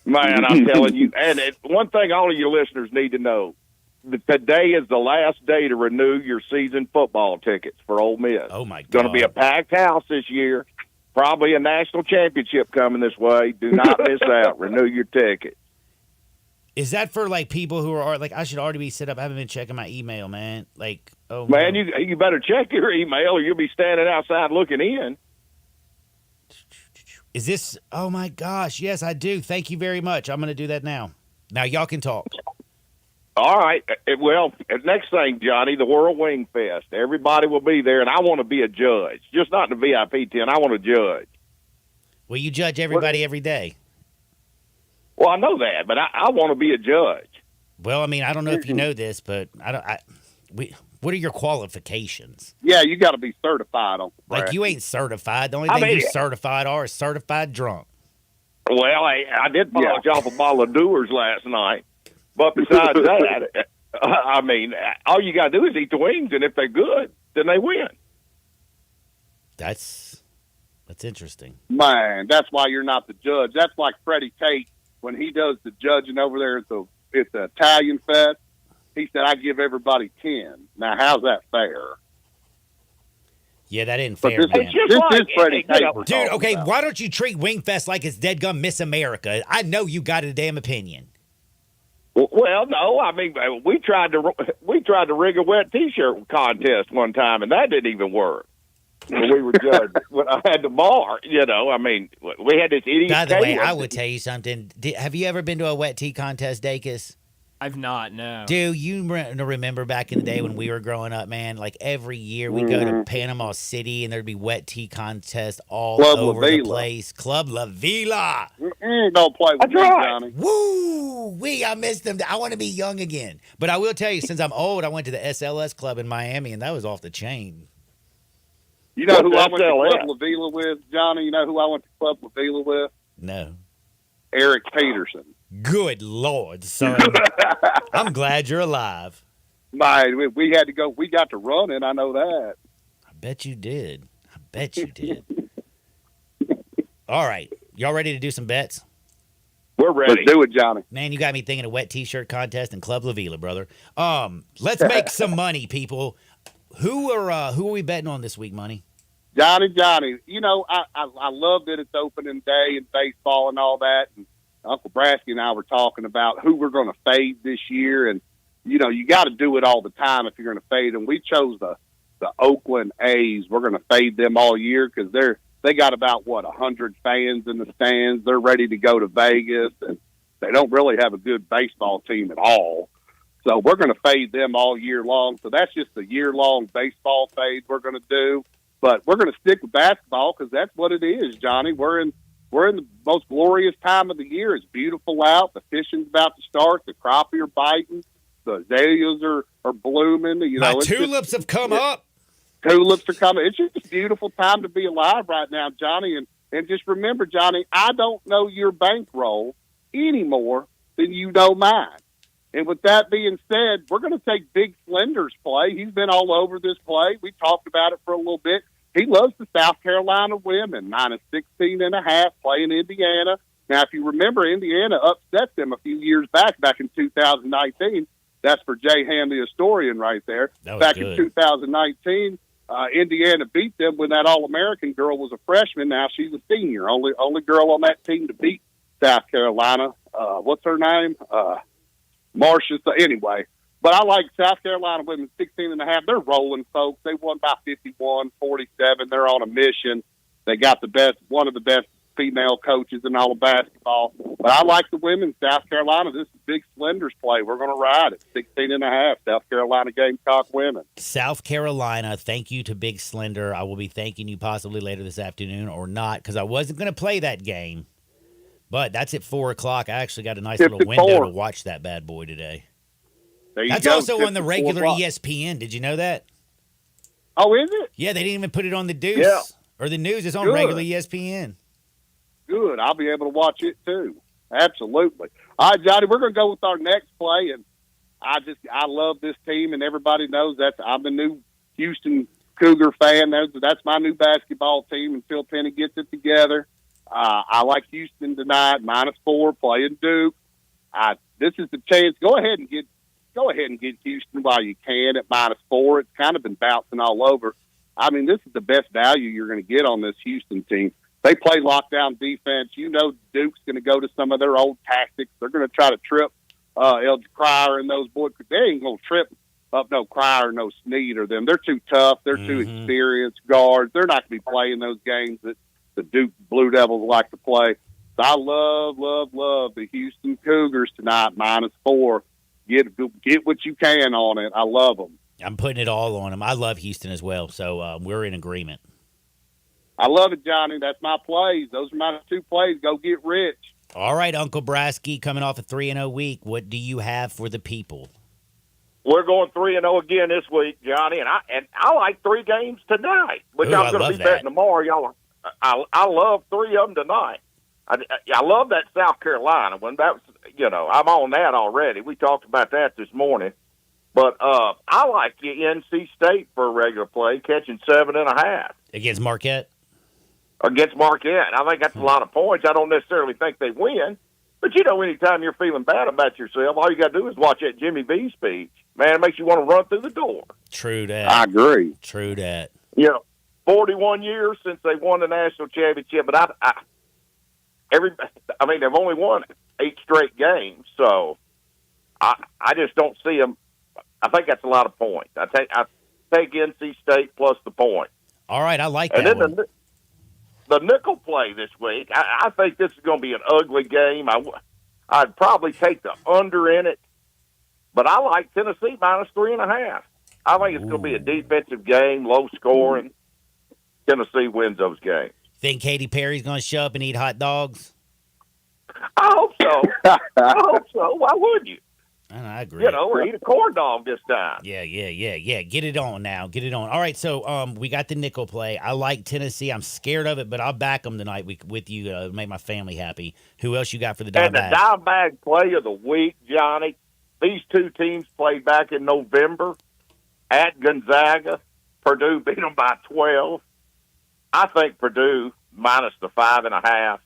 Speaker 6: Man, I'm telling you. And one thing all of your listeners need to know, that today is the last day to renew your season football tickets for Ole Miss.
Speaker 2: Oh, my God.
Speaker 6: Going to be a packed house this year. Probably a national championship coming this way. Do not miss out. Renew your ticket.
Speaker 2: Is that for, like, people who are, like, I should already be set up? I haven't been checking my email, man. Like, oh,
Speaker 6: Man,
Speaker 2: no.
Speaker 6: you better check your email or you'll be standing outside looking in.
Speaker 2: Is this, oh, my gosh. Yes, I do. Thank you very much. I'm going to do that now. Now, y'all can talk.
Speaker 6: All right. Well, next thing, Johnny, the World Wing Fest. Everybody will be there, and I want to be a judge. Just not in the VIP tent. I want to judge.
Speaker 2: Well, you judge everybody every day.
Speaker 6: Well, I know that, but I want to be a judge.
Speaker 2: Well, I mean, I don't know if you know this, but what are your qualifications?
Speaker 4: Yeah, you got to be certified on the
Speaker 2: Like, you ain't certified. The only thing you certified are is certified drunk.
Speaker 6: Well, I did polish off a bottle of Dewar's last night. But besides that, I mean, all you got to do is eat the wings, and if they're good, then they win.
Speaker 2: That's interesting.
Speaker 4: Man, that's why you're not the judge. That's like Freddie Tate when he does the judging over there at the Italian Fest. He said, I give everybody 10. Now, how's that fair?
Speaker 2: Yeah, that ain't
Speaker 4: But
Speaker 2: fair,
Speaker 4: this
Speaker 2: man.
Speaker 4: is Freddie Tate. we're
Speaker 2: Dude,
Speaker 4: talking
Speaker 2: okay,
Speaker 4: about.
Speaker 2: why don't you treat Wingfest like it's deadgum Miss America? I know you got a damn opinion.
Speaker 6: Well, no, I mean, we tried to rig a wet T-shirt contest one time, and that didn't even work. when we were judged. When I had the bar, you know, I mean, we had this idiot.
Speaker 2: By the way, I will tell you something. Have you ever been to a wet tea contest, Dacus?
Speaker 3: I've not, no.
Speaker 2: Dude, you remember back in the day when we were growing up, man, like every year we'd go to Panama City and there'd be wet tea contests all
Speaker 4: Club
Speaker 2: over
Speaker 4: La
Speaker 2: the
Speaker 4: Vila.
Speaker 2: place. Club La Vila.
Speaker 4: Don't play with me, Johnny.
Speaker 2: Woo! I missed them. I want to be young again. But I will tell you, since I'm old, I went to the SLS Club in Miami, and that was off the chain.
Speaker 4: You know who I went to Club La Vila with, Johnny? You know who I went to Club La Vila with?
Speaker 2: No.
Speaker 4: Eric Peterson.
Speaker 2: Good Lord, son. I'm glad you're alive.
Speaker 4: We had to go. We got to run it. I know that.
Speaker 2: I bet you did. All right. Y'all ready to do some bets?
Speaker 6: We're ready.
Speaker 4: Let's do it, Johnny.
Speaker 2: Man, you got me thinking of wet T-shirt contest and Club La Vila, brother. Let's make some money, people. Who are we betting on this week, Money?
Speaker 4: Johnny. You know, I love that it's opening day and baseball and all that. And Uncle Brasky and I were talking about who we're going to fade this year. And, you know, you got to do it all the time if you're going to fade them. We chose the Oakland A's. We're going to fade them all year because they got about, 100 fans in the stands. They're ready to go to Vegas. And they don't really have a good baseball team at all. So we're going to fade them all year long. So that's just a year-long baseball fade we're going to do. But we're going to stick with basketball because that's what it is, Johnny. We're in the most glorious time of the year. It's beautiful out. The fishing's about to start. The crappie are biting. The azaleas are blooming. You know,
Speaker 2: My tulips have come up.
Speaker 4: Tulips are coming. It's just a beautiful time to be alive right now, Johnny. And just remember, Johnny, I don't know your bankroll any more than you know mine. And with that being said, we're going to take Big Slender's play. He's been all over this play. We talked about it for a little bit. He loves the South Carolina women, -16.5, playing Indiana. Now, if you remember, Indiana upset them a few years back in 2019. That's for Jay Ham, the historian, right there. Back
Speaker 2: good.
Speaker 4: in 2019, Indiana beat them when that All-American girl was a freshman. Now she's a senior. Only girl on that team to beat South Carolina. What's her name? Marcia. So anyway, but I like South Carolina women 16.5. They're rolling, folks. They won by 51-47. They're on a mission. They got one of the best female coaches in all of basketball. But I like the women, South Carolina. This is Big Slender's play. We're going to ride it. 16.5, South Carolina Gamecock women.
Speaker 2: South Carolina, thank you to Big Slender. I will be thanking you possibly later this afternoon or not because I wasn't going to play that game. But that's at 4 o'clock. I actually got a nice little window to watch that bad boy today. That's also on the regular ESPN. Did you know that?
Speaker 4: Oh, is it?
Speaker 2: Yeah, they didn't even put it on the Deuce or the news. It's on
Speaker 4: Good.
Speaker 2: regular ESPN.
Speaker 4: Good. I'll be able to watch it too. Absolutely. All right, Johnny, we're going to go with our next play, and I love this team, and everybody knows I'm the new Houston Cougar fan. That's my new basketball team until Penny gets it together. I like Houston tonight, -4, playing Duke. This is the chance. Go ahead and get Houston while you can at -4. It's kind of been bouncing all over. I mean, this is the best value you're going to get on this Houston team. They play lockdown defense. You know Duke's going to go to some of their old tactics. They're going to try to trip Elgin Cryer and those boys. They ain't going to trip up no Cryer, no Snead or them. They're too tough. They're too experienced guards. They're not going to be playing those games that the Duke Blue Devils like to play. So I love the Houston Cougars tonight, -4. Get what you can on it. I love them.
Speaker 2: I'm putting it all on them. I love Houston as well, so we're in agreement.
Speaker 4: I love it, Johnny. That's my plays. Those are my 2 plays. Go get rich.
Speaker 2: All right, Uncle Brasky, coming off a 3-0 week, what do you have for the people?
Speaker 6: We're going 3-0 again this week, Johnny, and I like 3 games tonight, which I'm going to be betting tomorrow. Y'all, I love 3 of them tonight. I love that South Carolina one. That's I'm on that already. We talked about that this morning, but I like the NC State for a regular play, catching 7.5
Speaker 2: against Marquette.
Speaker 6: Against Marquette, I think that's a lot of points. I don't necessarily think they win, but anytime you're feeling bad about yourself, all you got to do is watch that Jimmy V speech. Man, it makes you want to run through the door.
Speaker 2: True that.
Speaker 4: I agree.
Speaker 2: True that.
Speaker 6: 41 years since they won the national championship, but they've only won 8 straight games, so I just don't see them. I think that's a lot of points. I take NC State plus the point.
Speaker 2: All right, I like
Speaker 6: and
Speaker 2: that
Speaker 6: then
Speaker 2: one.
Speaker 6: The nickel play this week, I think this is going to be an ugly game. I'd probably take the under in it, but I like Tennessee minus 3.5. I think it's going to be a defensive game, low scoring. Tennessee wins those games.
Speaker 2: Think Katy Perry's going to show up and eat hot dogs?
Speaker 6: I hope so. I hope so. Why would you?
Speaker 2: I agree.
Speaker 6: Or eat a corn dog this time.
Speaker 2: Yeah. Get it on now. Get it on. All right, so we got the nickel play. I like Tennessee. I'm scared of it, but I'll back them tonight with you. Make my family happy. Who else you got for the dime bag?
Speaker 6: And the dime bag play of the week, Johnny, these two teams played back in November at Gonzaga. Purdue beat them by 12. I think Purdue minus the 5.5.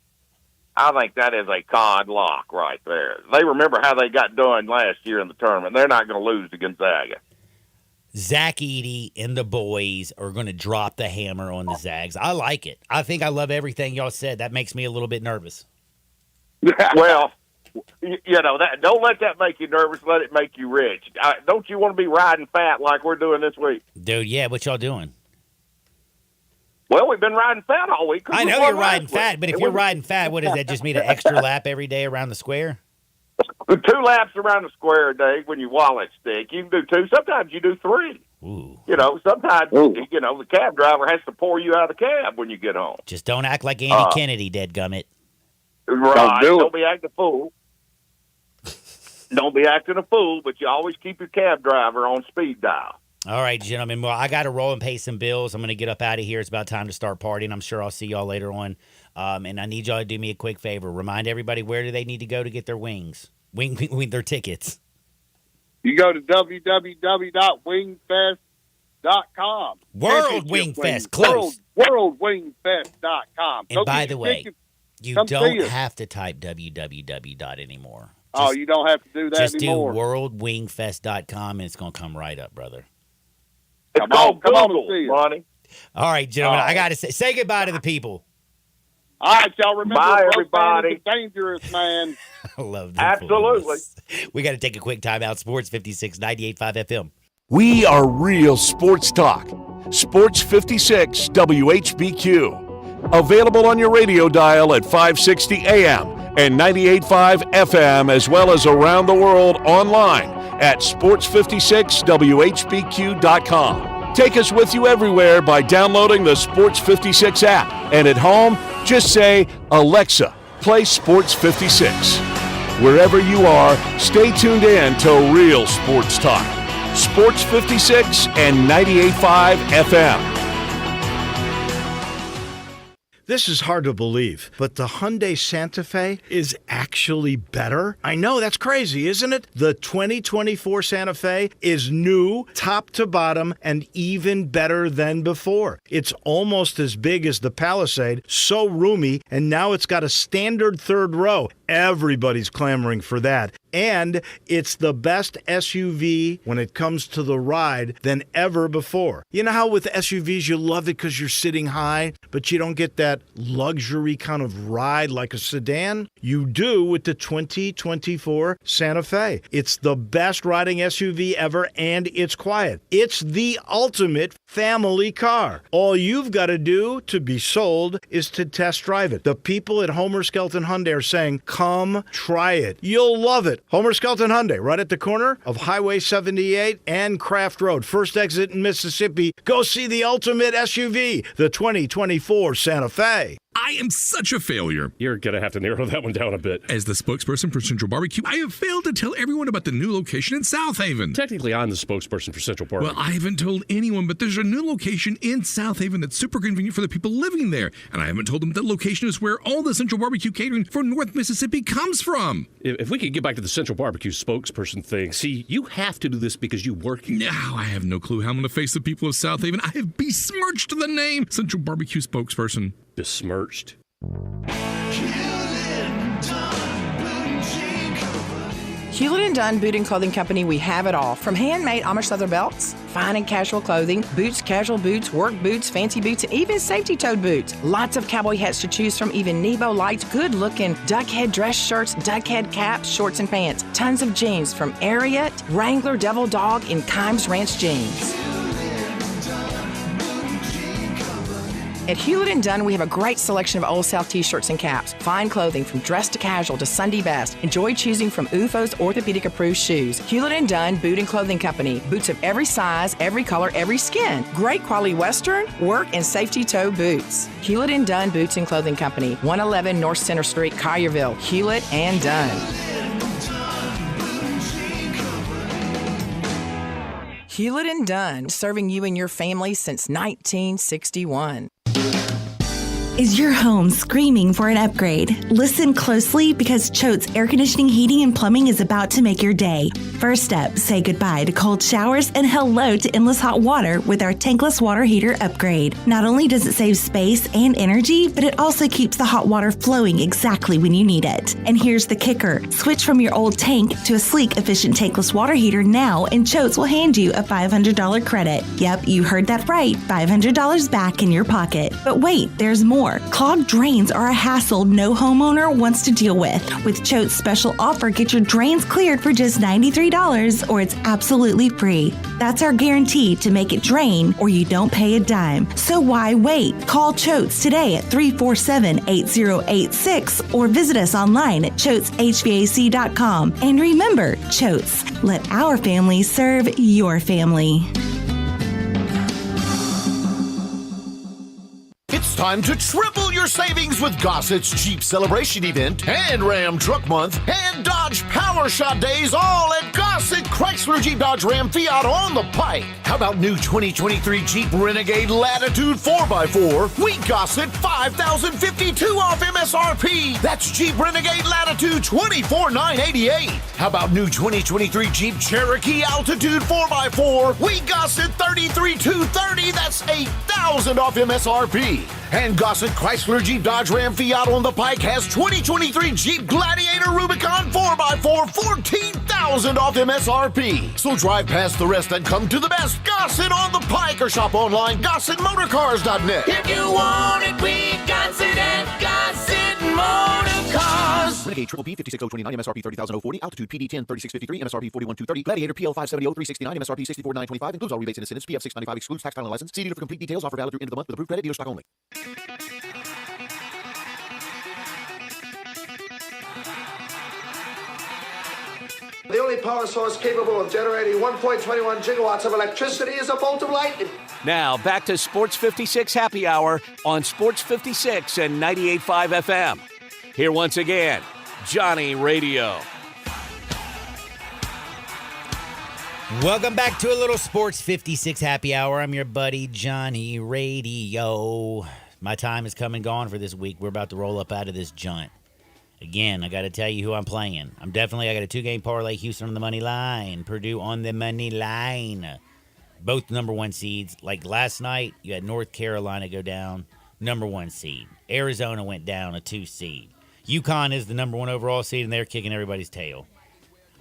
Speaker 6: I think that is a cod lock right there. They remember how they got done last year in the tournament. They're not going to lose to Gonzaga.
Speaker 2: Zach Edey and the boys are going to drop the hammer on the Zags. I like it. I think I love everything y'all said. That makes me a little bit nervous.
Speaker 6: Well, don't let that make you nervous. Let it make you rich. Don't you want to be riding fat like we're doing this week?
Speaker 2: Dude, yeah, what y'all doing?
Speaker 6: Well, we've been riding fat all week.
Speaker 2: I know you're riding fat, but if you're riding fat, what does that just mean? An extra lap every day around the square?
Speaker 6: 2 laps around the square a day when you wallet stick. You can do 2. Sometimes you do 3.
Speaker 2: Ooh.
Speaker 6: Sometimes, the cab driver has to pour you out of the cab when you get home.
Speaker 2: Just don't act like Andy Kennedy, dadgummit.
Speaker 6: Right. Don't be acting a fool. Don't be acting a fool, but you always keep your cab driver on speed dial.
Speaker 2: All right, gentlemen. Well, I got to roll and pay some bills. I'm going to get up out of here. It's about time to start partying. I'm sure I'll see y'all later on. And I need y'all to do me a quick favor. Remind everybody, where do they need to go to get their wings? Their tickets.
Speaker 4: You go to www.wingfest.com.
Speaker 2: World Wingfest. Close.
Speaker 4: Worldwingfest.com.
Speaker 2: And by the way, you don't have to type www. anymore.
Speaker 4: You don't have to do that anymore.
Speaker 2: Just do worldwingfest.com, and it's going to come right up, brother.
Speaker 6: Come on, Ronnie.
Speaker 2: All right, gentlemen, I got to say goodbye to the people.
Speaker 4: All right, y'all remember,
Speaker 6: bye, everybody.
Speaker 4: Dangerous, man.
Speaker 2: I love that.
Speaker 6: Absolutely.
Speaker 2: We got to take a quick time out. Sports 56, 98.5 FM.
Speaker 11: We are real sports talk. Sports 56 WHBQ. Available on your radio dial at 560 AM and 98.5 FM, as well as around the world online at sports56whbq.com. Take us with you everywhere by downloading the Sports 56 app. And at home, just say, Alexa, play Sports 56. Wherever you are, stay tuned in to Real Sports Talk. Sports 56 and 98.5 FM. This is hard to believe, but the Hyundai Santa Fe is actually better? I know, that's crazy, isn't it? The 2024 Santa Fe is new, top to bottom, and even better than before. It's almost as big as the Palisade, so roomy, and now it's got a standard third row. Everybody's clamoring for that. And it's the best SUV when it comes to the ride than ever before. You know how with SUVs you love it because you're sitting high, but you don't get that luxury kind of ride like a sedan? You do with the 2024 Santa Fe. It's the best riding SUV ever, and it's quiet. It's the ultimate family car. All you've got to do to be sold is to test drive it. The people at Homer Skelton Hyundai are saying, come try it. You'll love it. Homer Skelton Hyundai, right at the corner of Highway 78 and Craft Road. First exit in Mississippi. Go see the ultimate SUV, the 2024 Santa Fe.
Speaker 16: I am such a failure.
Speaker 17: You're going to have to narrow that one down a bit.
Speaker 16: As the spokesperson for Central Barbecue, I have failed to tell everyone about the new location in South Haven.
Speaker 17: Technically, I'm the spokesperson for Central Barbecue.
Speaker 16: Well, I haven't told anyone, but there's a new location in South Haven that's super convenient for the people living there. And I haven't told them that location is where all the Central Barbecue catering for North Mississippi comes from.
Speaker 17: If we could get back to the Central Barbecue spokesperson thing, see, you have to do this because you work here.
Speaker 16: Now, I have no clue how I'm going to face the people of South Haven. I have besmirched the name Central Barbecue spokesperson.
Speaker 17: Besmirched?
Speaker 13: Hewlett & Dunn Boot and Clothing Company, we have it all. From handmade Amish leather belts, fine and casual clothing, boots, casual boots, work boots, fancy boots, and even safety-toed boots. Lots of cowboy hats to choose from, even Nebo lights, good-looking duck head dress shirts, duck head caps, shorts, and pants. Tons of jeans from Ariat, Wrangler, Devil Dog, and Kimes Ranch jeans. At Hewlett & Dunn, we have a great selection of Old South t-shirts and caps. Fine clothing from dress to casual to Sunday best. Enjoy choosing from UFO's orthopedic approved shoes. Hewlett & Dunn Boot and Clothing Company. Boots of every size, every color, every skin. Great quality Western, work, and safety toe boots. Hewlett & Dunn Boots and Clothing Company. 111 North Center Street, Collierville. Hewlett & Dunn. Hewlett & Dunn, serving you and your family since 1961.
Speaker 7: Is your home screaming for an upgrade? Listen closely because Choate's Air Conditioning, Heating, and Plumbing is about to make your day. First up, say goodbye to cold showers and hello to endless hot water with our tankless water heater upgrade. Not only does it save space and energy, but it also keeps the hot water flowing exactly when you need it. And here's the kicker. Switch from your old tank to a sleek, efficient tankless water heater now, and Choate's will hand you a $500 credit. Yep, you heard that right. $500 back in your pocket. But wait, there's more. Clogged drains are a hassle no homeowner wants to deal with. With Choate's special offer, get your drains cleared for just $93 or it's absolutely free. That's our guarantee to make it drain or you don't pay a dime. So why wait? Call Choate's today at 347-8086 or visit us online at choateshvac.com. And remember, Choate's, let our family serve your family.
Speaker 5: It's time to triple your savings with Gossett's Jeep Celebration Event and Ram Truck Month and Dodge Power Shot Days all at Gossett Chrysler Jeep Dodge Ram Fiat on the Pike. How about new 2023 Jeep Renegade Latitude 4x4? We Gossett $5,052 off MSRP. That's Jeep Renegade Latitude $24,988. How about new 2023 Jeep Cherokee Altitude 4x4? We Gossett $33,230. That's $8,000 off MSRP. And Gossett Chrysler Jeep Dodge Ram Fiat on the Pike has 2023 Jeep Gladiator Rubicon 4x4, $14,000 off MSRP. So drive past the rest and come to the best. Gossett on the Pike or shop online, GossettMotorCars.net.
Speaker 14: If you want it, we got it at Gossett Motor Cars.
Speaker 12: Renegade Triple P 56029, MSRP 30040, Altitude PD 10 3653, MSRP 41230, Gladiator PL 570 369, MSRP 64925, includes all rebates and incentives. PF 695 excludes tax, title, and license. See dealer for complete details. Offer valid through end of the month with approved credit. Dealer stock only.
Speaker 10: The only power source capable of generating 1.21 gigawatts of electricity is a bolt of lightning.
Speaker 1: Now, back to Sports 56 Happy Hour on Sports 56 and 98.5 FM. Here once again, Johnny Radio.
Speaker 2: Welcome back to a little Sports 56 Happy Hour. I'm your buddy, Johnny Radio. My time is come and gone for this week. We're about to roll up out of this joint. Again, I got to tell you who I'm playing. I got a 2-game parlay. Houston on the money line. Purdue on the money line. Both number 1 seeds. Like last night, you had North Carolina go down, number 1 seed. Arizona went down, a 2 seed. UConn is the number 1 overall seed, and they're kicking everybody's tail.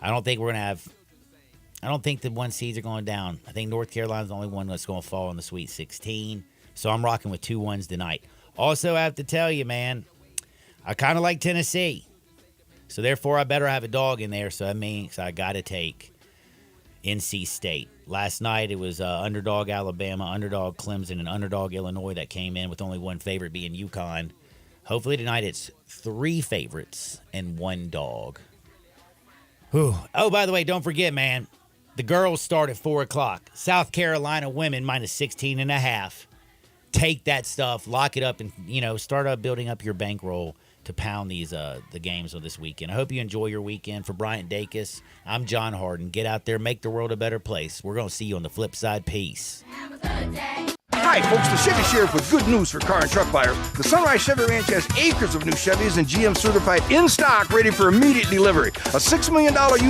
Speaker 2: I don't think the 1 seeds are going down. I think North Carolina's the only one that's going to fall in the Sweet 16. So I'm rocking with 2 1s tonight. Also, I have to tell you, man, I kind of like Tennessee. So, therefore, I better have a dog in there. So, that means I got to take NC State. Last night, it was underdog Alabama, underdog Clemson, and underdog Illinois that came in with only 1 favorite being UConn. Hopefully, tonight it's 3 favorites and 1 dog. Whew. Oh, by the way, don't forget, man, the girls start at 4 o'clock. South Carolina women minus 16.5. Take that stuff, lock it up, and, start up building up your bankroll to pound these the games of this weekend. I hope you enjoy your weekend. For Bryant Dacus, I'm John Harden. Get out there, make the world a better place. We're going to see you on the flip side. Peace.
Speaker 15: Hi, folks. The Chevy Sheriff with good news for car and truck buyers. The Sunrise Chevy Ranch has acres of new Chevys and GM certified in stock, ready for immediate delivery. A $6 million